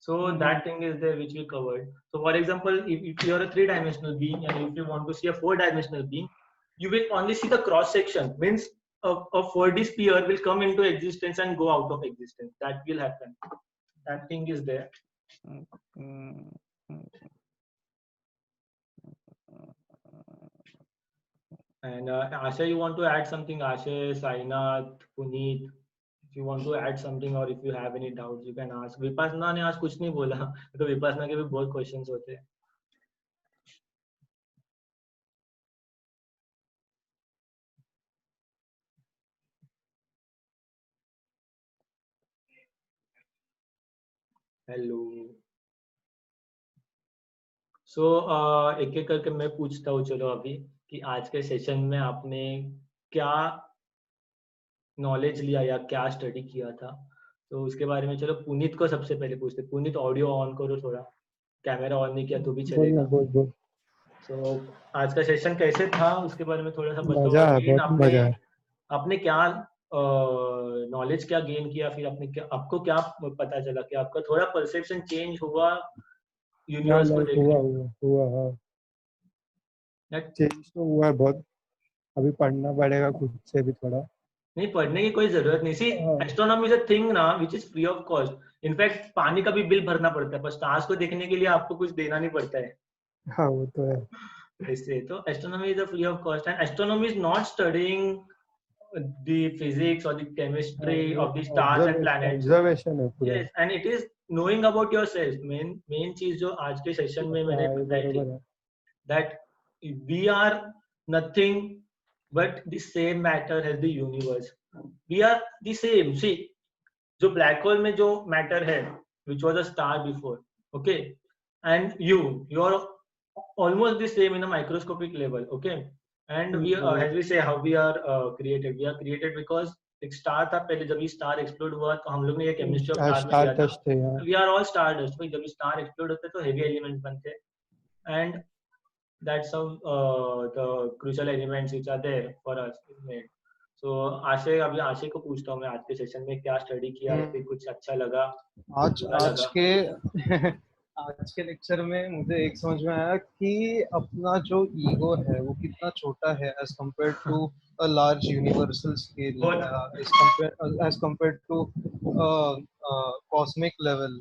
So that thing is there which we covered. So for example, if you are a 3-dimensional being and if you want to see a 4-dimensional being, you will only see the cross section. Means a 4D sphere will come into existence and go out of existence. That will happen. That thing is there. And Asha, you want to add something? Asha, Sainath, Puneet, if you want to add something or if you have any doubts, you can ask. Vipassana ने आज कुछ नहीं बोला, तो विपासना के भी बहुत questions होते हैं. हेलो. सो एक एक करके मैं पूछता हूँ. चलो अभी कि आज के सेशन में आपने क्या नॉलेज लिया या क्या स्टडी किया था, तो उसके बारे में चलो पुनीत को सबसे पहले पूछते. पुनीत, ऑडियो ऑन करो थोड़ा. कैमरा ऑन नहीं किया तो भी चलेगा. बोल. तो आज का सेशन कैसे था उसके बारे में थोड़ा सा बताओ. मजा है, बहुत मजा है. आपने क्या नॉलेज क्या गेन किया, फिर आपने क्या, आपको क्या पता चला कि आपका थोड़ा परसेप्शन चेंज हुआ यूनिवर्स को देखने. हुआ चेंज तो हुआ है बहुत. अभी पढ़ना पड़ेगा खुद से भी थोड़ा. नहीं, पढ़ने की कोई जरूरत नहीं. सी, एस्ट्रोनॉमी इज अ थिंग ना which is free of cost. In fact पानी का भी बिल भरना पड़ता है, पर स्टार्स को देखने के लिए आपको कुछ देना नहीं पड़ता है. हाँ, वो तो है. इससे तो astronomy is a free of cost. And astronomy is not studying the physics or the chemistry of the stars and planets. Observation है पूरा. Yes, and it is knowing about yourself. main चीज जो आज के सेशन में मैंने बताई थी, that we are nothing but the same matter as the universe. We are the same. See, जो black hole में जो matter है, which was a star before, okay, and you are almost the same in a microscopic level, okay. And we as we say how we are created. We are created because एक star था पहले. जब ये star explode हुआ तो हम लोग ने ये केमिस्ट्री ऑफ स्टार में किया था. We are all star dust. भाई जब स्टार एक्सप्लोड होते तो हेवी एलिमेंट्स बनते. And that's how the crucial elements which are there for us is made. So Ashay, अभी आशय को पूछता हूँ मैं, आज के सेशन में क्या स्टडी किया है, फिर कुछ अच्छा लगा? आज के लेक्चर में मुझे एक समझ में आया कि अपना जो ईगो है वो कितना छोटा है as compared to a large universal scale, as compared to cosmic level.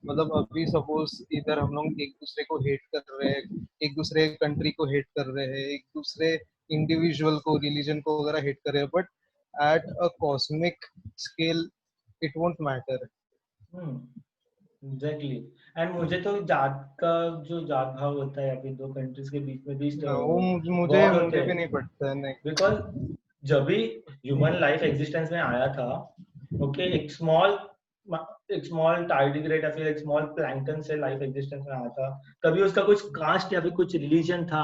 मतलब अभी सपोज इधर हम लोग एक दूसरे को हेट कर रहे हैं, एक दूसरे कंट्री को हेट कर रहे हैं, एक दूसरे इंडिविजुअल को, रिलीजन को वगैरह हेट कर रहे हैं, but at a cosmic scale it won't matter. Exactly. And मुझे तो जात का जो जात भाव होता है अभी दो कंट्रीज के बीच में भी वो मुझे वॉर होते मुझे भी हैं, नहीं पड़ता है, नहीं। बिकॉज जब भी ह्यूमन लाइफ एग्जिस्टेंस में आया था, ओके, एक स्मॉल टार्डिग्रेड या फिर एक स्मॉल प्लैंक्टन से लाइफ एग्जिस्टेंस में आया था, तभी उसका कुछ कास्ट या फिर कुछ रिलीजन था।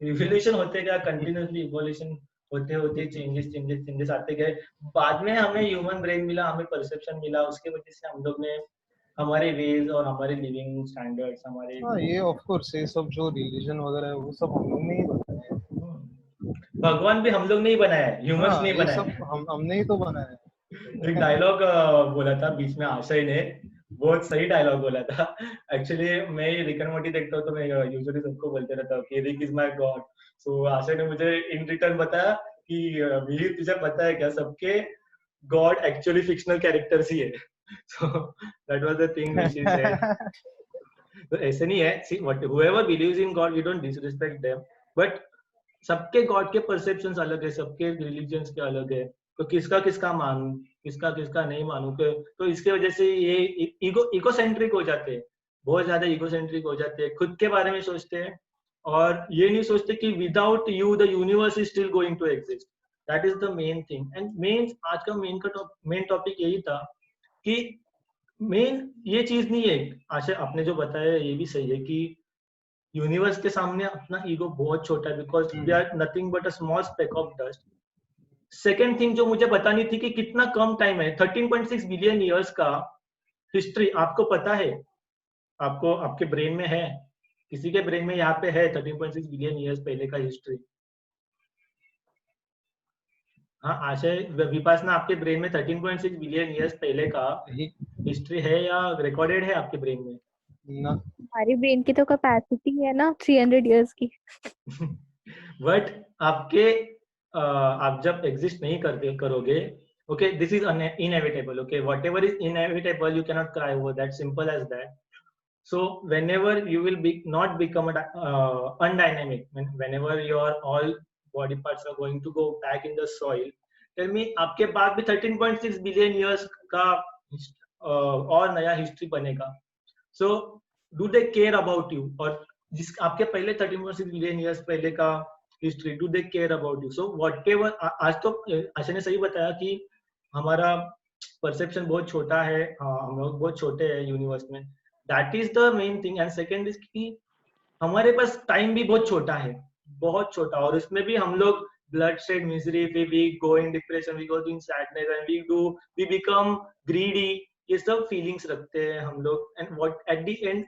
रिवोल्यूशन होते गया, कंटिन्यूसली इवोल्यूशन होते होते चेंजेस आते गए। बाद में हमें ह्यूमन ब्रेन मिला, हमें परसेप्शन मिला, उसके वजह से हम लोग ने हमारे वेज और हमारे लिविंग स्टैंडर्ड्स हमारे हाँ, ये ऑफ कोर्स ये सब जो रिलीजन वगैरह है वो सब हम लोग ने ही बनाया है। भगवान भी हम लोग नहीं बनाया है, ह्यूमंस हाँ, नहीं ये बनाया सब हमने ही तो बनाया है। एक डायलॉग बोला था बीच में आशय ने, बहुत सही डायलॉग बोला था। एक्चुअली मैं रिक एंड मॉर्टी देखता हूँ तो मैं यूजुअली सबको बोलते रहता हूँ कि रिक इज माय गॉड। सो आशय ने मुझे इन रिटर्न बताया कि मिहिर तुझे पता है क्या, सबके गॉड एक्चुअली फिक्शनल कैरेक्टर्स ही है। So that was the thing which he said. तो ऐसे नहीं है, see what whoever believes in God we don't disrespect them, but सबके गॉड के परसेप्शंस अलग है, सबके रिलीजन्स के अलग है, तो किसका किसका मानूं, किसका किसका नहीं मानूं, तो इसके वजह से ये इगोसेंट्रिक हो जाते हैं, बहुत ज्यादा इगोसेंट्रिक हो जाते हैं, खुद के बारे में सोचते हैं और ये नहीं सोचते कि without you the universe is still going to exist. That is the main thing. And main आज का मेन टॉपिक यही था कि मेन ये चीज नहीं है, आशा आपने जो बताया ये भी सही है कि यूनिवर्स के सामने अपना ईगो बहुत छोटा है, because we are nothing but a small speck of dust. Second thing जो मुझे बतानी थी कि कितना कम टाइम है, 13.6 बिलियन ईयर्स का हिस्ट्री आपको पता है, आपको आपके ब्रेन में है, किसी के ब्रेन में यहाँ पे है 13.6 बिलियन ईयर्स पहले का हिस्ट्री? हाँ आशय, विपासना, आपके ब्रेन में 13.6 बिलियन ईयर्स पहले का हिस्ट्री है या रिकॉर्डेड है आपके ब्रेन में? ना, हमारी ब्रेन की तो कैपेसिटी है ना 300 इयर्स की। बट आपके आप जब एग्जिस्ट नहीं करोगे, okay, this is inevitable, okay, whatever is inevitable you cannot cry over that, simple as that. So whenever you will be not become undynamic, whenever your all body parts are going to go back in the soil, tell me आपके बाद भी 13.6 billion years का और नया history बनेगा। So do they care about you? और जिस आपके पहले 13.6 बिलियन ईयर्स पहले का history, do they care about you? So whatever, आज तो आशा ने सही बताया कि हमारा परसेप्शन बहुत छोटा है, हम लोग बहुत छोटे हैं यूनिवर्स में, that is the main thing. And second is कि हमारे पास टाइम भी बहुत छोटा है, बहुत छोटा, और उसमें भी हम लोग bloodshed misery, we go in depression, we go in sadness and we become greedy, ये सब फीलिंग्स रखते हैं हम लोग। And what at the end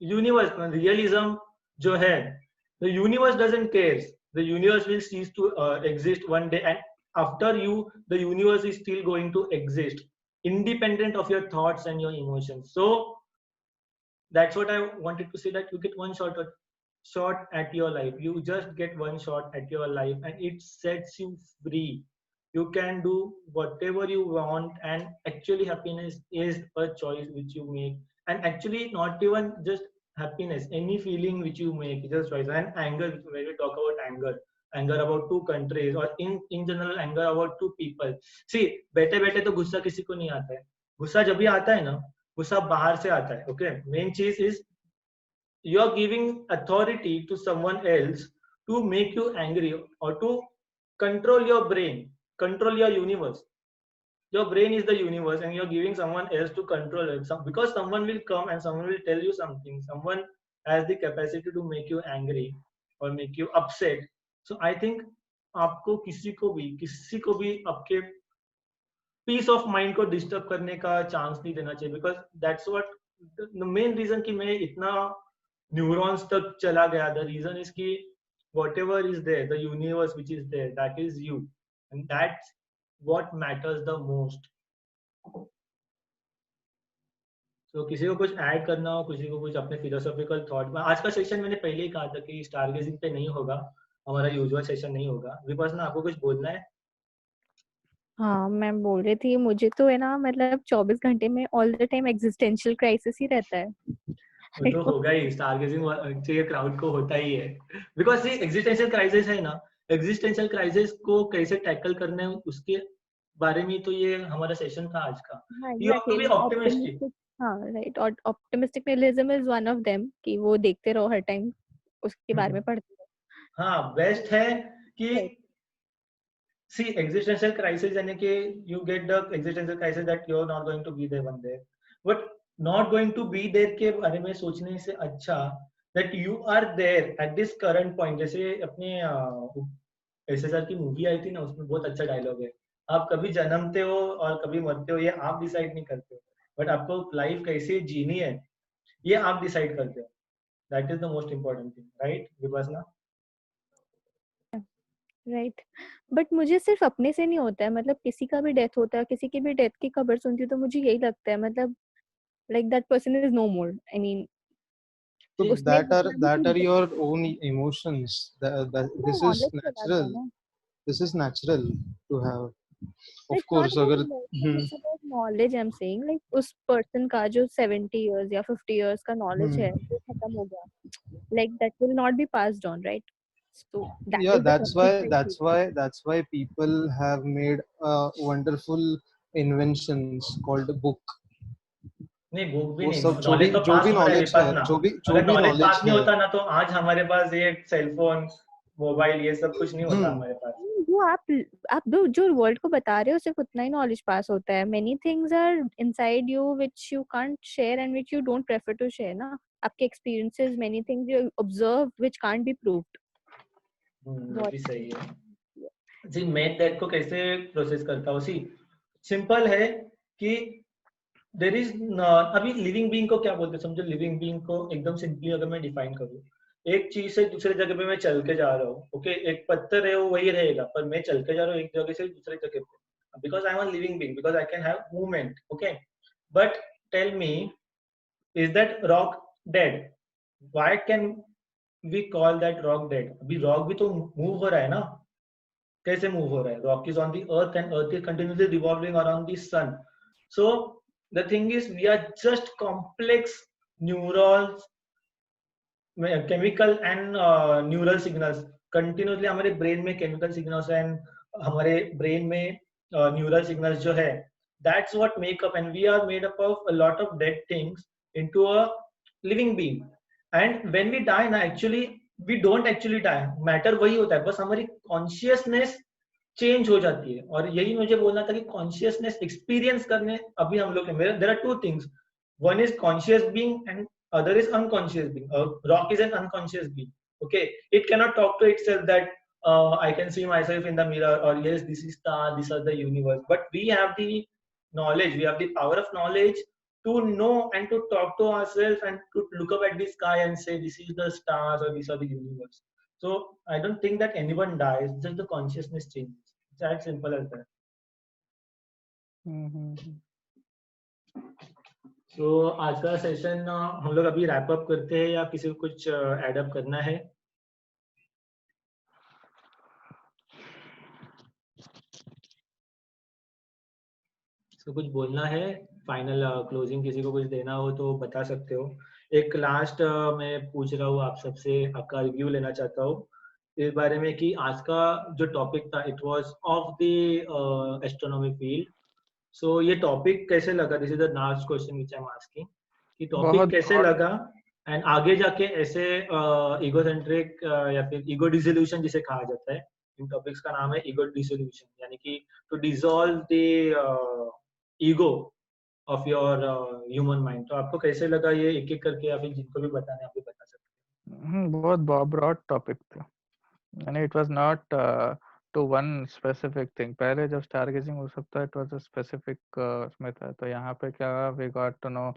universe में रियलिज्म जो है, the universe doesn't care, the universe will cease to exist one day, and after you the universe is still going to exist independent of your thoughts and your emotions. So that's what I wanted to say, that you get one shot at your life, you just get one shot at your life and it sets you free. You can do whatever you want, and actually happiness is a choice which you make, and actually not even just happiness, any feeling which you make is a choice. And anger, when we talk about anger about two countries, or in general anger about two people, see बैठे बैठे तो गुस्सा किसी को नहीं आता है, गुस्सा जब भी आता है ना, गुस्सा बाहर से आता है, okay? Main चीज is you are giving authority to someone else to make you angry or to control your brain, control your universe. Your brain is the universe and you're giving someone else to control it, because someone will come and someone will tell you something, someone has the capacity to make you angry or make you upset. So I think आपको किसी को भी आपके peace of mind को disturb करने का chance नहीं देना चाहिए, because that's what the main reason कि मैं इतना न्यूरॉन्स तक चला गया, द रीजन इज कि whatever is there, the universe which is there, that is you, and that's what matters the most. तो किसी को कुछ ऐड करना हो, किसी को कुछ अपने फिलोसॉफिकल थॉट में, आज का सेशन मैंने पहले ही कहा था कि स्टारगेजिंग पे नहीं होगा, हमारा यूजुअल सेशन नहीं होगा। विपासना, आपको कुछ बोलना है? हाँ, मैं बोल रही थी, मुझे तो है ना, मतलब 24 घंटे में all the time existential crisis ही रहता है। वो तो होगा ही, स्टारगेजिंग चाहिए क्राउड को होता ही है, बिकॉज ये एग्जिस्टेंशियल क्राइसिस है ना, एग्जिस्टेंशियल क्राइसिस को कैसे टैकल करना है उसके बारे में तो ये हमारा सेशन था आज का. हाँ You have to be exactly optimistic. Optimistic. हाँ राइट. और optimistic realism is one of them कि वो देखते रहो हर टाइम उसके बारे में पढ़ते रहो. हाँ बेस्ट है कि Right. see existential crisis यानी कि you get the existential crisis that you're not going to be there one day, but not going to be there के बारे में सोचने से अच्छा that you are there at this current point. जैसे अपने SSR की मूवी आई थी ना, उसमें बहुत अच्छा डायलॉग है, आप कभी जन्मते हो और कभी मरते हो, ये आप डिसाइड नहीं करते हो, बट आपको लाइफ कैसे जीनी है ये आप डिसाइड करते हो. That is the most important thing, right Vipassana? Right. But मुझे सिर्फ अपने से नहीं होता है, मतलब किसी का भी डेथ होता है, किसी की भी डेथ की खबर सुनती हूँ तो मुझे यही लगता है, मतलब like that person is no more. I mean So उसने that are your own emotions. This is knowledge चला गया natural. ना. This is natural to have. Of It's not course, about अगर knowledge, it's about knowledge. I'm saying like उस person का जो 70 years या 50 years का knowledge है वो खत्म हो गया, like that will not be passed on, right? So that yeah, is the toxic side. that's why people have made wonderful inventions called a book. नहीं बुक भी वो नहीं, सब नॉलेज तो पास हो रहा है knowledge है, विपासना. जो अगर भी नॉलेज knowledge पास नहीं है, होता ना तो आज हमारे पास ये सेलफोन मोबाइल ये सब कुछ नहीं होता हमारे पास. वो आप जो वर्ल्ड को बता रहे हो सिर्फ उतना ही नॉलेज पास होता है. Many things are inside you which you can't share and which you don't prefer to share ना. आपके experiences, many things you observe which can't be proved. वो भी सही है. जी मैं दैट को कैसे प्रोसेस करता हूँ, सी सिंपल है कि देयर इज अभी लिविंग बीइंग को क्या बोलते हैं समझो. लिविंग बीइंग को एकदम सिंपली अगर मैं डिफाइन करूँ, एक चीज से दूसरे जगह पे मैं चल के जा रहा हूँ, ओके, एक पत्थर है वो वही रहेगा, पर मैं चल के जा रहा हूँ एक जगह से दूसरे जगह पे, because I am a living being, because I can have movement, okay. But tell me, is that rock dead? Why can we call that rock dead? अभी रॉक भी तो मूव हो रहा है ना. कैसे मूव हो रहा है? Rock is on the earth and earth is continuously revolving around the sun. So the thing is we are just complex neurons, chemical and neural signals. Continuously हमारे ब्रेन में केमिकल सिग्नल्स एंड हमारे brain में neural signals जो है, that's what make up, and we are made up of a lot of dead things into a living being. And when we die ना, actually we don't actually die, matter वही होता है, बस हमारी consciousness change हो जाती है. और यही मुझे बोलना था कि कॉन्शियसनेस एक्सपीरियंस करने अभी हम लोग there are two things, one is conscious being and other is unconscious being. Rock is an unconscious being, okay. It cannot talk to itself that I can see myself in the mirror, or yes this is star, these are the universe. But we have the knowledge, we have the power of knowledge to know and to talk to ourselves and to look up at the sky and say this is the stars or these are the universe. So I don't think that anyone dies, just the consciousness changes. It's as simple as that. तो आज का session हम लोग अभी wrap up करते हैं या किसी को कुछ ऐड अप करना है? तो कुछ बोलना है, फाइनल क्लोजिंग किसी को कुछ देना हो तो बता सकते हो. एक लास्ट मैं पूछ रहा हूँ आप सबसे, आपका रिव्यू लेना चाहता हूँ इस बारे में कि आज का जो टॉपिक था it was of the astronomy field. So ये टॉपिक कैसे लगा? This is the last question which I am asking, कि टॉपिक कैसे लगा एंड आगे जाके ऐसे इगोसेंट्रिक या फिर ईगो डिसोल्यूशन जिसे कहा जाता है, इन टॉपिक्स का नाम है ईगो डिसोल्यूशन, यानी कि to dissolve the ego of your human mind. तो आपको कैसे लगा ये, एक एक करके या फिर जिनको भी बताना है आप भी बता सकते हैं. बहुत ब्रॉड टॉपिक था, यानी it was not to one specific thing. पहले जब स्टारगेजिंग हो सकता है इट वाज अ स्पेसिफिक उसमें था, तो यहाँ पे क्या वी गॉट टू नो,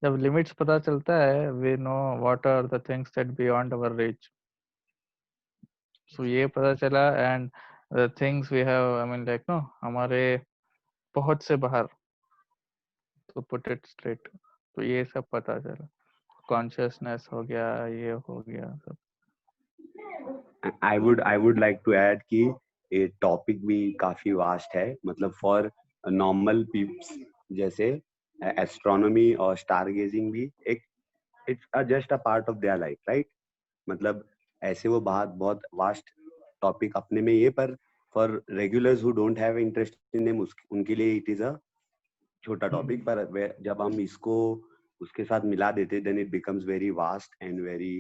जब लिमिट्स पता चलता है we know what are the things that beyond our reach. So ये पता चला, and the things we have, I mean like no, हमारे पहुंच से बाहर, टू पुट इट स्ट्रेट. तो ये सब पता चला, कॉन्शियसनेस हो गया, ये हो गया सब. I would like to add कि ये टॉपिक भी काफी वास्ट है, मतलब फॉर नॉर्मल पीप्स जैसे एस्ट्रोनॉमी और स्टारगेजिंग भी एक it's just a part of their life, right. मतलब ऐसे वो बहुत वास्ट टॉपिक अपने में ये, पर for regulars who don't have interest in them, उनके लिए it is a छोटा टॉपिक, पर जब हम इसको उसके साथ मिला देते then it becomes very vast and very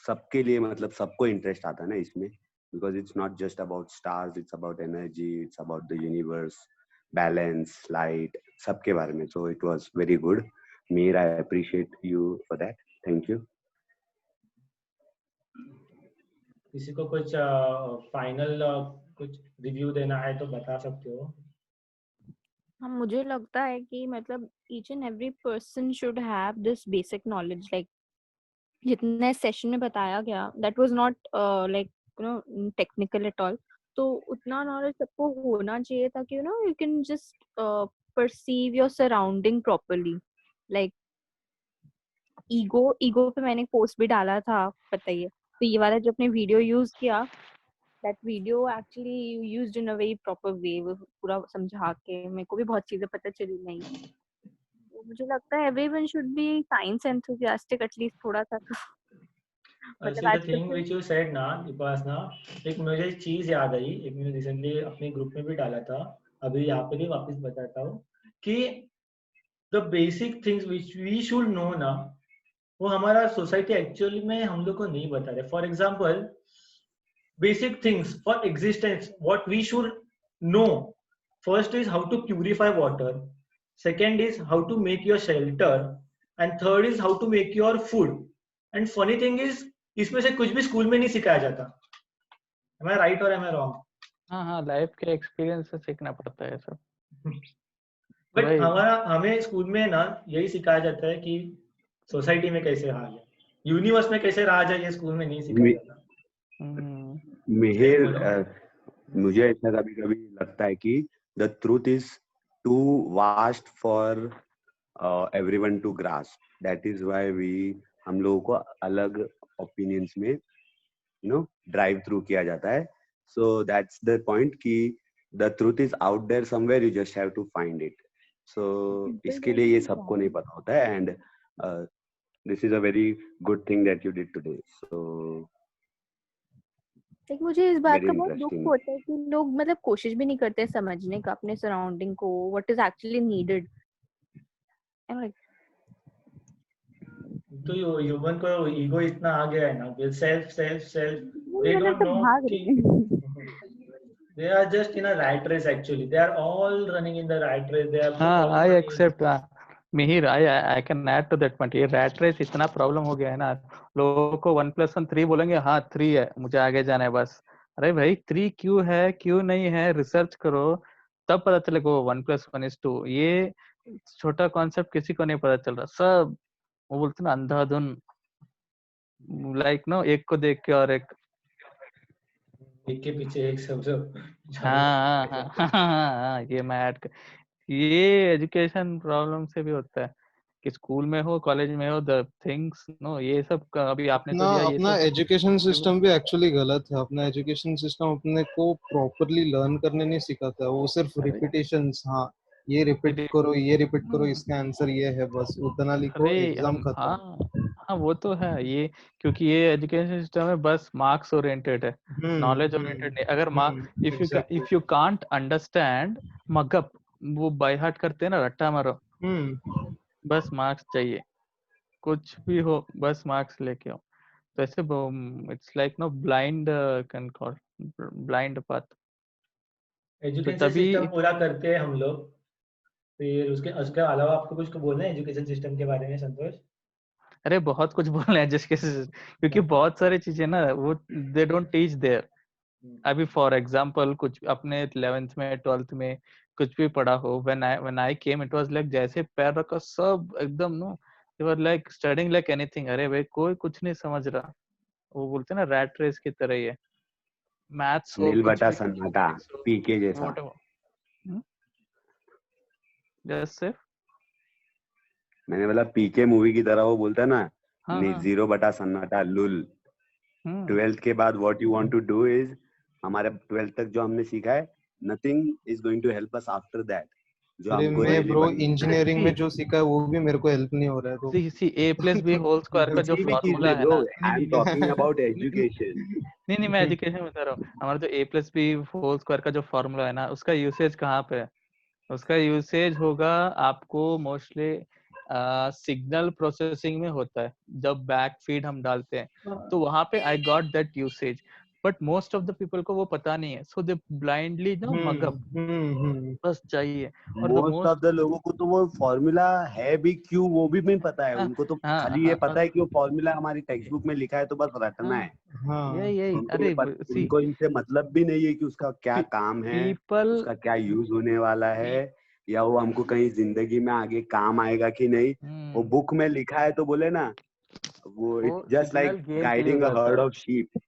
सबके लिए, मतलब सबको इंटरेस्ट आता है ना इसमें, because it's not just about stars, it's about energy, it's about the universe, balance, light, सबके बारे में. So it was very good. Mir, I appreciate you for that. Thank you. किसी को कुछ फाइनल कुछ रिव्यू देना है तो बता सकते हो. हाँ, मुझे लगता है कि मतलब each and every person should have this basic knowledge, like जितना सेशन में बताया गया, that was not like you know technical at all. तो उतना नॉलेज सबको होना चाहिए ताकि you know you can just perceive your surrounding properly. Like ego पे मैंने पोस्ट भी डाला था, पता ही है. तो ये वाला जो अपने वीडियो यूज किया, that video actually used in a very proper way, वो पूरा समझा के मेरे को भी बहुत चीजें पता चली. नहीं, मुझे लगता है everyone should be science enthusiastic at least थोड़ा सा. See the thing which you said ना उपासना, एक मुझे चीज याद आई, एक मैंने रिसेंटली अपने ग्रुप में भी डाला था, अभी यहाँ पे भी वापस बताता हूँ कि the basic things which we should know ना, वो हमारा सोसाइटी एक्चुअली में हम लोग को नहीं बता रहे. For example basic things for existence what we should know. First is how to purify water, second is how to make your shelter, and third is how to make your food. And funny thing is इसमें से कुछ भी school में नहीं सिखाया जाता. Am I right or am I wrong? हाँ, life के एक्सपीरियंस से सीखना पड़ता है सब. बट हमें स्कूल में ना यही सिखाया जाता है कि सोसाइटी में कैसे रहा जाए, यूनिवर्स में कैसे रहा जाए, ये स्कूल में नहीं सिखाया जाता. मिहिर, मुझे ऐसा कभी कभी लगता है कि the truth is too vast for everyone to grasp. That is why हम लोगों को अलग opinions में drive through किया जाता है. So that's the point कि the truth is out there somewhere, you just have to find it. So इसके लिए ये सबको नहीं पता होता है, and this is a very good thing that you did today. So मुझे इस बात का बहुत दुख होता है कि लोग मतलब कोशिश भी नहीं करते समझने का अपने सराउंडिंग को, व्हाट इज एक्चुअली नीडेड. तो ह्यूमन को ईगो इतना आ गया है ना, self they don't know they are just in a rat race. Actually they are all running in the rat race. They are I accept Mihir, I can add to that point. ये rat race इतना problem हो गया है ना, लोगों को 1+1 3 बोलेंगे, हाँ 3 है, मुझे आगे जाना है बस. अरे भाई 3 क्यों है, क्यों नहीं है, रिसर्च करो तब पता चलेगा 1+1 is 2. ये छोटा कॉन्सेप्ट किसी को नहीं पता चल रहा. सब वो बोलते ना अंधाधुन, लाइक नो एक को देख के और एक के पीछे एक सब. हाँ, ये मैं ऐड ये एजुकेशन प्रॉब्लम से भी होता है कि स्कूल में हो, कॉलेज में हो, द थिंग्स नो ये सब अभी आपने तो दिया. अपना एजुकेशन सिस्टम भी एक्चुअली गलत है. अपना एजुकेशन सिस्टम अपने को प्रॉपरली लर्न करने नहीं सिखाता है, वो सिर्फ रिपीटेशंस. हाँ ये रिपीट करो, इसका आंसर ये है, बस उतना लिखो, एग्जाम खत्म. हाँ वो तो है ये, क्योंकि ये एजुकेशन सिस्टम है बस मार्क्स ओरिएंटेड है, नॉलेज ओरिएंटेड नहीं. अगर if you can't understand mug up, वो बाय हार्ट करते हैं ना, रट्टा मारो, बस मार्क्स चाहिए, कुछ भी हो बस मार्क्स लेके आओ. तो ऐसे it's like no blind can call blind path. Education system पूरा करते हैं हम लोग. फिर उसके अलावा आपको कुछ बोलना है एजुकेशन सिस्टम के बारे में संतोष? अरे बहुत कुछ बोलना है क्योंकि बहुत सारी चीजें ना वो दे डोंट टीच देयर. अभी फॉर एग्जांपल कुछ अपने 11th में 12th में कुछ भी पढ़ा हो, when I came it was like जैसे पैर रखा सब एकदम no, they were like studying like anything. अरे भाई कोई कुछ नहीं समझ रहा, वो बोलते ना रैट रेस की तरह ही है. मैथ्स हो, नील बटा सन्नाटा, पीके जैसा. जैसे मैंने बोला पीके मूवी की तरह, वो बोलता है ना 0 बटा सन्नाटा लुल. 12th के बाद what you want to do is, हमारे 12th तक जो हमने सीखा है, nothing is going to help us after that. जो अरे हमको मैं really ब्रो बनना है। इंजीनियरिंग में जो सीखा है वो भी मेरे को हेल्प नहीं हो रहा है तो सी ए प्लस बी होल स्क्वायर का जो किसी भी चीज फॉर्मूला में है ब्रो, ना, I am talking about education. नहीं मैं एजुकेशन बता रहा हूँ। हमारा जो ए प्लस बी होल स्क्वायर का जो फॉर्मूला है ना, उसका यूसेज कहाँ पे है? उसका यूसेज होगा आपको मोस्टली सिग्नल प्रोसेसिंग में होता है, जब बैक फीड हम डालते हैं तो वहां पे I got that usage, but most of the people को वो पता नहीं है, सो दे ब्लाइंडली नो मगअप बस चाहिए। और the most of most the लोगों को तो वो फॉर्मूला है भी क्यों वो भी नहीं पता है, उनको तो खाली ये पता है कि वो फॉर्मूला हमारी टेक्स्ट बुक में लिखा है तो बस रटना है। यही उनको ये सी उनको इनसे मतलब भी नहीं है कि उसका क्या काम है, पीपल उसका क्या यूज होने वाला है, या वो हमको कहीं जिंदगी में आगे काम आएगा कि नहीं। वो बुक में लिखा है तो बोले ना, वो it's just signal like gain के लिए गाइडिंग अ रहता हर्ड है। Of sheep.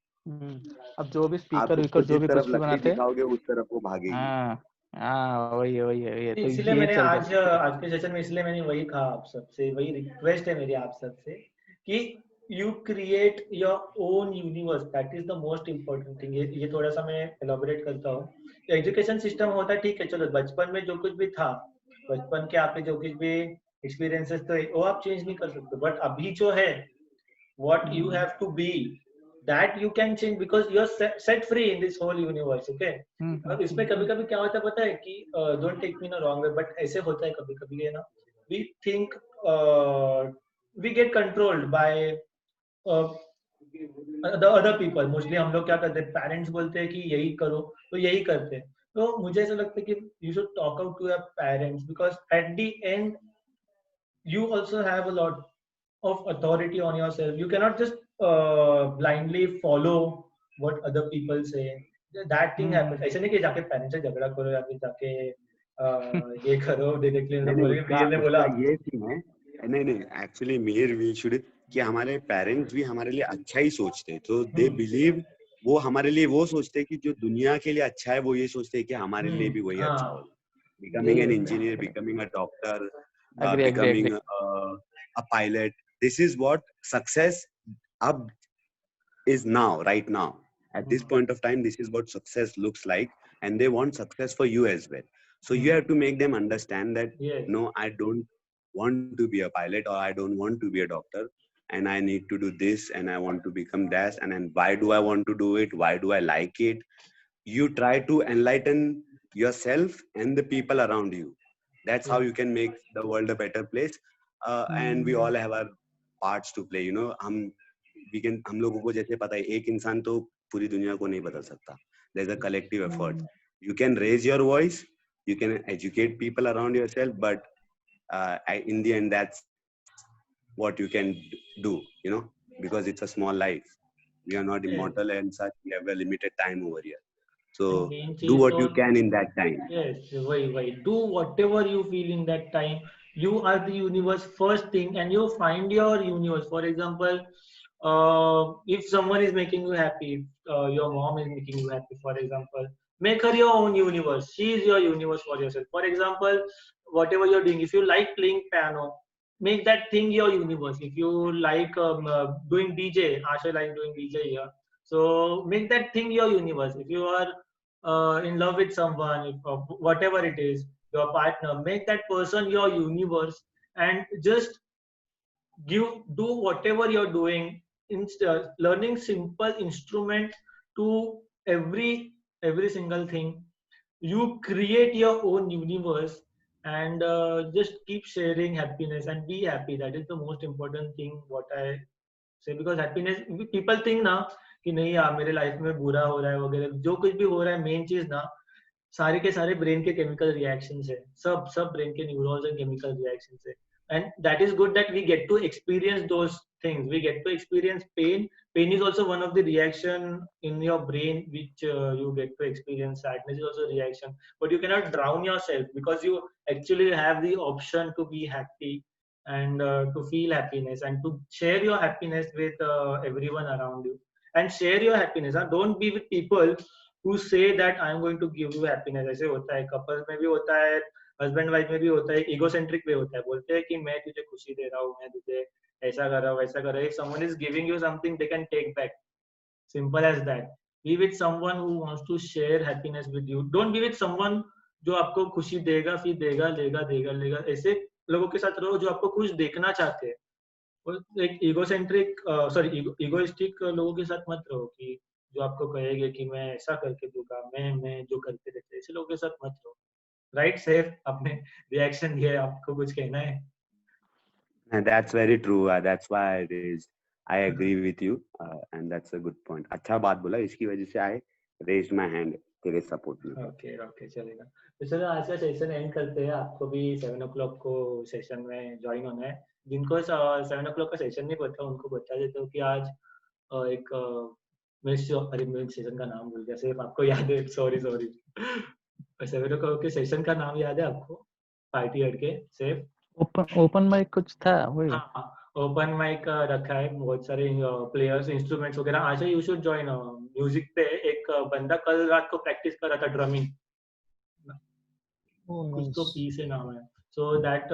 अब जो भी आप स्पीकर उसको विकर जो जिस भी तरफ कुछ भी लकड़ी बनाते हैं, दिखाओगे उस तरफ वो भागेगी। वही तो इसलिए ये मैंने चल आज रहा है। आज के सेशन में इसलिए मैंने वही कहा आप सबसे, वही रिक्वेस्ट है मेरी आप सबसे कि you create your own universe, that is the most important thing. ये थोड़ा सा मैं एलोबरेट करता हूँ। एजुकेशन सिस्टम होता है, ठीक है, चलो बचपन में जो कुछ भी था, बचपन के आपके जो कुछ भी एक्सपीरियंसेस थे वो आप चेंज नहीं कर सकते, बट अभी जो है what you have to be, that you can change because you are set free in this whole universe, okay? अब इसमें कभी कभी क्या होता है पता है कि don't take me in a wrong way, but ऐसे होता है कभी कभी है ना, we think we get controlled by the other people. mostly हम लोग क्या करते हैं, पेरेंट्स बोलते हैं कि यही करो तो यही करते हैं। तो मुझे ऐसा लगता है कि you should talk out to your parents because at the end you also have a lot of authority on yourself. You cannot just blindly follow what other people say. That thing happens. ऐसे नहीं कि जाके parents से झगड़ा करो या फिर जाके ये करो डायरेक्टली नहीं बोले भैया ने बोला। ये सीन है, नहीं एक्चुअली मेयर वी शुड कि हमारे पेरेंट्स भी हमारे लिए अच्छा ही सोचते हैं, तो दे बिलीव वो हमारे लिए वो सोचते हैं कि जो दुनिया के लिए अच्छा है वो ये सोचते हैं कि हमारे लिए भी वही अच्छा होगा। Becoming an engineer, becoming a doctor, becoming a pilot, this is what success up is now, right now at this point of time, this is what success looks like, and they want success for you as well. So you have to make them understand that no, I don't want to be a pilot, or I don't want to be a doctor, and I need to do this, and I want to become that, and then why do I want to do it, why do I like it. You try to enlighten yourself and the people around you. That's how you can make the world a better place. And we all have our parts to play, you know. हम लोगों को जैसे पता है एक इंसान तो पूरी दुनिया को नहीं बदल सकता. There's a collective effort. You can raise your voice, you can educate people around yourself, but in the end that's what you can do, you know, because it's a small life. We are not immortal and such, we have a limited time over here. So do what you can in that time. Yes, why do whatever you feel in that time. You are the universe first thing, and you find your universe. For example, if someone is making you happy, your mom is making you happy, for example, make her your own universe. She is your universe for yourself. For example, whatever you're doing, if you like playing piano, make that thing your universe. If you like doing DJ, Asha like doing DJ here, so make that thing your universe. If you are in love with someone, whatever it is, your partner, make that person your universe, and just do whatever you're doing. Learning simple instrument to every single thing. You create your own universe, and just keep sharing happiness and be happy. That is the most important thing what I say, because happiness, people think ना कि नहीं यार मेरे life में बुरा हो रहा है वगैरह, जो कुछ भी हो रहा है मेन चीज ना सारे के सारे ब्रेन के केमिकल रिएक्शंस है, सब ब्रेन के न्यूरॉन्स एंड केमिकल रिएक्शंस है, and that is good that we get to experience those things. We get to experience pain is also one of the reaction in your brain which you get to experience. Sadness is also a reaction, but you cannot drown yourself because you actually have the option to be happy and to feel happiness and to share your happiness with everyone around you. And share your happiness, don't be with people who say that I am going to give you happiness. ऐसे होता है, couples में भी होता है, husband wife में भी होता है, इगोसेंट्रिक वे होता है, बोलते हैं कि मैं तुझे खुशी दे रहा हूँ, मैं तुझे ऐसा कर रहा हूँ वैसा कर रहा हूँ. If someone is giving you something, they can take back. Simple as that. Be with someone who wants to share happiness with you. Don't be with someone जो आपको खुशी देगा, फिर देगा, लेगा, ऐसे लोगों के साथ रहो जो आपको खुश देखना चाहते हैं। और एक इगोइस्टिक लोगों के साथ मत रहो कि जो आपको कहेंगे कि मैं ऐसा करके दूंगा, मैं जो करते रहते, ऐसे लोगों के साथ मत रहो। राइट सैफ, आपने रिएक्शन दिया है, आपको कुछ कहना है? And that's very true. That's why I raised. I agree with you, and that's a good point. अच्छा बात बोला, इसकी वजह से I raised my hand तेरे सपोर्ट में. ओके चलेगा। तो चलो आज का सेशन एंड करते हैं। आपको भी 7 o'clock को सेशन में ज्वाइन होना है। जिनको 7 o'clock का सेशन नहीं पता उनको बता देता हूँ कि आज एक मैं सेशन का नाम भूल गया। सिर्फ आपको याद है? सॉरी 7 o'clock के सेशन का नाम याद है आपको? पार्टी हट के सेफ ओपन माइक कुछ था वही? हाँ, ओपन माइक रखा है, बहुत सारे प्लेयर्स, इंस्ट्रूमेंट्स वगैरह। आशा यू शुड जॉइन। म्यूजिक पे एक बंदा कल रात को प्रैक्टिस कर रहा था ड्रमिंग, कुछ तो पी से नाम है। So that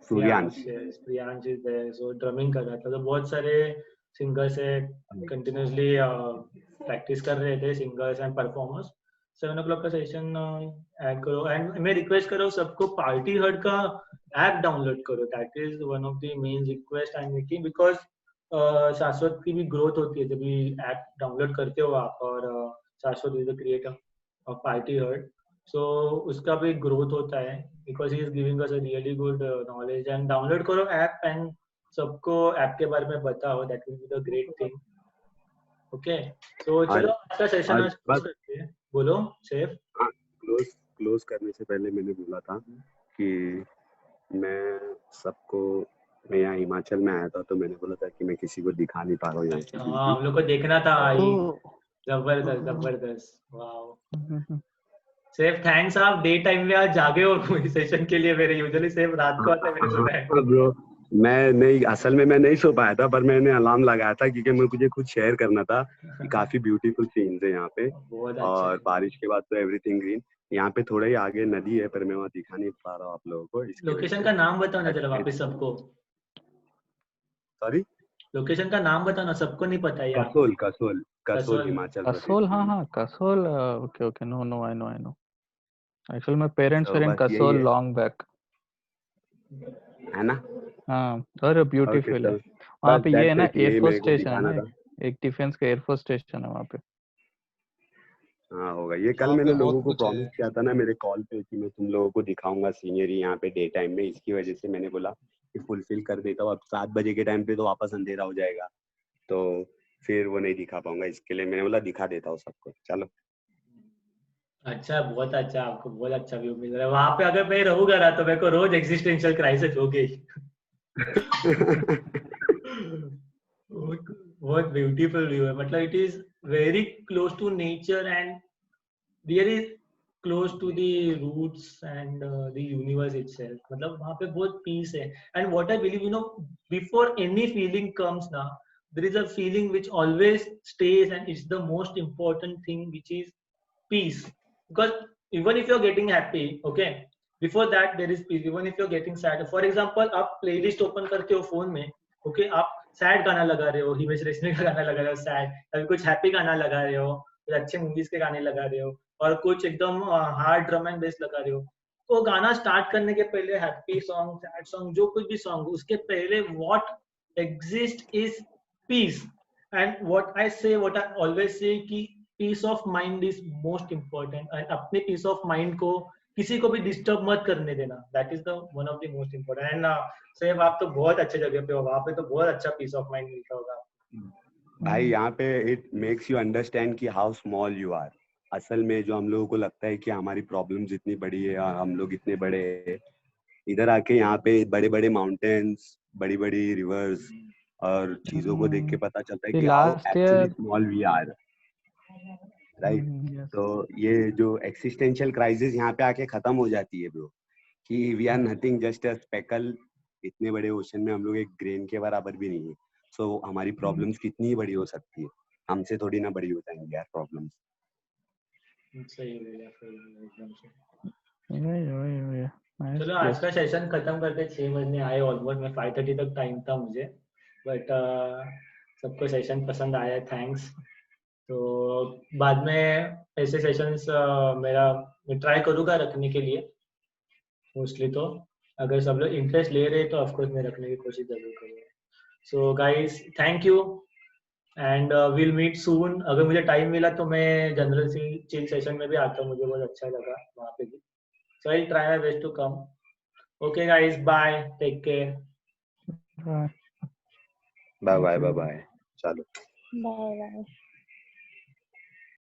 Suryansh is there. So drumming कर रहा था, तो बहुत सारे सिंगर्स है कंटिन्यूअसली प्रैक्टिस कर रहे थे, सिंगर्स एंड परफॉर्मर्स। 7 o'clock का सेशन ऐड करो। एंड मैं रिक्वेस्ट कर रहा हूँ सबको, पार्टी हर्ट का ऐप डाउनलोड करो। That is one of the main request I am making, because शाश्वत की भी ग्रोथ होती है जब भी ऐप डाउनलोड करते हो आप। और Shashwat is the creator of party hurt, so उसका भी ग्रोथ होता है because he is giving us a really good knowledge. And download करो ऐप एंड सबको ऐप के बारे में बताओ। That will be the great thing. Okay, तो चलो आज का सेशन आज क्लोज करते हैं। बोलो सेफ। क्लोज करने से पहले मैंने बोला था कि मैं यहाँ हिमाचल में आया था, तो मैंने बोला था कि मैं किसी को दिखा नहीं पा रहा हूँ यहाँ पे। हम लोग को देखना था। जबरदस्त वाओ सेफ, थैंक्स। आप डे टाइम में आज जागे हो सेशन के लिए। मेरे यूजुअली सेफ रात को आता है, मैंने सुना है। ब्रो मैं नहीं, असल में मैं नहीं सो पाया था, पर मैंने अलार्म लगाया था क्योंकि मुझे कुछ शेयर करना था कि काफी ब्यूटीफुल सीन्स है यहाँ पे। और बारिश के बाद तो एवरीथिंग ग्रीन। यहाँ पे थोड़ा ही आगे नदी है, पर मैं वहाँ दिखा नहीं पा रहा हूँ आप लोगों को। लोकेशन का नाम बताओ ना जरा वापस सबको। सॉरी, लोकेशन का नाम बताओ ना, सबको नहीं पता है। कसोल हिमाचल। कसोल, हाँ Kasol. Okay no I know. Actually my parents were in Kasol long back, है ना? हाँ, और ब्यूटीफुल है वहाँ पे। ये है ना एयरफोर्स स्टेशन है ना, एक डिफेंस का एयरफोर्स स्टेशन है वहाँ पे। हाँ होगा। ये कल मैंने लोगों को प्रॉमिस किया था ना मेरे कॉल पे कि मैं तुम लोगों को दिखाऊंगा सीनरी यहाँ पे डे टाइम में। इसकी वजह से मैंने बोला कि फुलफिल कर देता हूँ। अब 7 बजे के टाइम पे तो वापस अंधेरा हो जाएगा, तो फिर वो नहीं दिखा पाऊंगा। इसके लिए मैंने बोला दिखा देता हूँ सबको। चलो अच्छा, बहुत अच्छा, आपको बहुत अच्छा व्यू मिल रहा है वहाँ पे। अगर मैं रहूंगा ना तो मेरे को रोज एग्जिस्टेंशियल क्राइसिस हो गई। बहुत ब्यूटीफुल व्यू है, मतलब it is very close to nature and really close to the roots and the universe itself. मतलब वहाँ पे बहुत पीस है। And what I believe, you know, before any feeling comes ना, there is a feeling which always stays, and it's the most important thing, which is peace. Because even if you're getting happy, okay, before that there is peace. Even if you're getting sad, for example, आप playlist open करते हो phone में, okay, आप sad गाना लगा रहे हो, हिमेश रेशमिया का गाना लगा रहे हो sad, कभी कुछ happy गाना लगा रहे हो, कुछ अच्छे movies के गाने लगा रहे हो, और कुछ एकदम hard drum and bass लगा रहे हो। तो गाना start करने के पहले happy song, sad song, जो कुछ भी song, उसके पहले what exists is peace. And what I always say कि peace of mind is most important. And अपने peace of mind को किसी को भी disturb मत करने देना. That is the one of the most important. And safe, आप तो बहुत अच्छे जगह पे हो, वहाँ पे तो बहुत अच्छा peace of mind मिलता होगा भाई। यहाँ पे it makes you understand कि how small you are. असल में जो हम लोगों को लगता है कि हमारी प्रॉब्लम्स इतनी बड़ी है, हम लोग इतने बड़े हैं, इधर आके यहाँ पे बड़े बड़े माउंटेन्स, बड़ी बड़ी रिवर्स और चीजों को देख के पता चलता है कि how actually small we are, right? तो ये जो एक्सिस्टेंशियल क्राइसिस यहाँ पे आके खत्म हो जाती है ब्रो, कि we are nothing, just a speckle. इतने बड़े ओशन में हम लोग एक ग्रेन के बराबर भी नहीं है। सो हमारी प्रॉब्लम्स कितनी बड़ी हो सकती है, हमसे थोड़ी ना बड़ी हो जाएंगी यार प्रॉब्लम्स। सही है, एकदम सही। चलो आज का सेशन खत्म करते। 6 बजने आए ऑलमोस्ट, मैं 5:30 तक टाइम था मुझे, बट सबको सेशन पसंद आया, थैंक्स। तो बाद में ऐसे सेशंस मैं ट्राई करूँगा रखने के लिए मोस्टली। तो अगर सब लोग इंटरेस्ट ले रहे हैं तो ऑफकोर्स मैं रखने की कोशिश जरूर करूँगा। So guys thank you and will meet soon. अगर मुझे टाइम मिला तो मैं जनरल चिल सेशन में भी आता हूँ, मुझे बहुत अच्छा लगा वहाँ पे भी। So I try my best to come. Okay guys, bye, take care. Bye. Bye Thank bye you. Bye bye. चलो बाय बाय।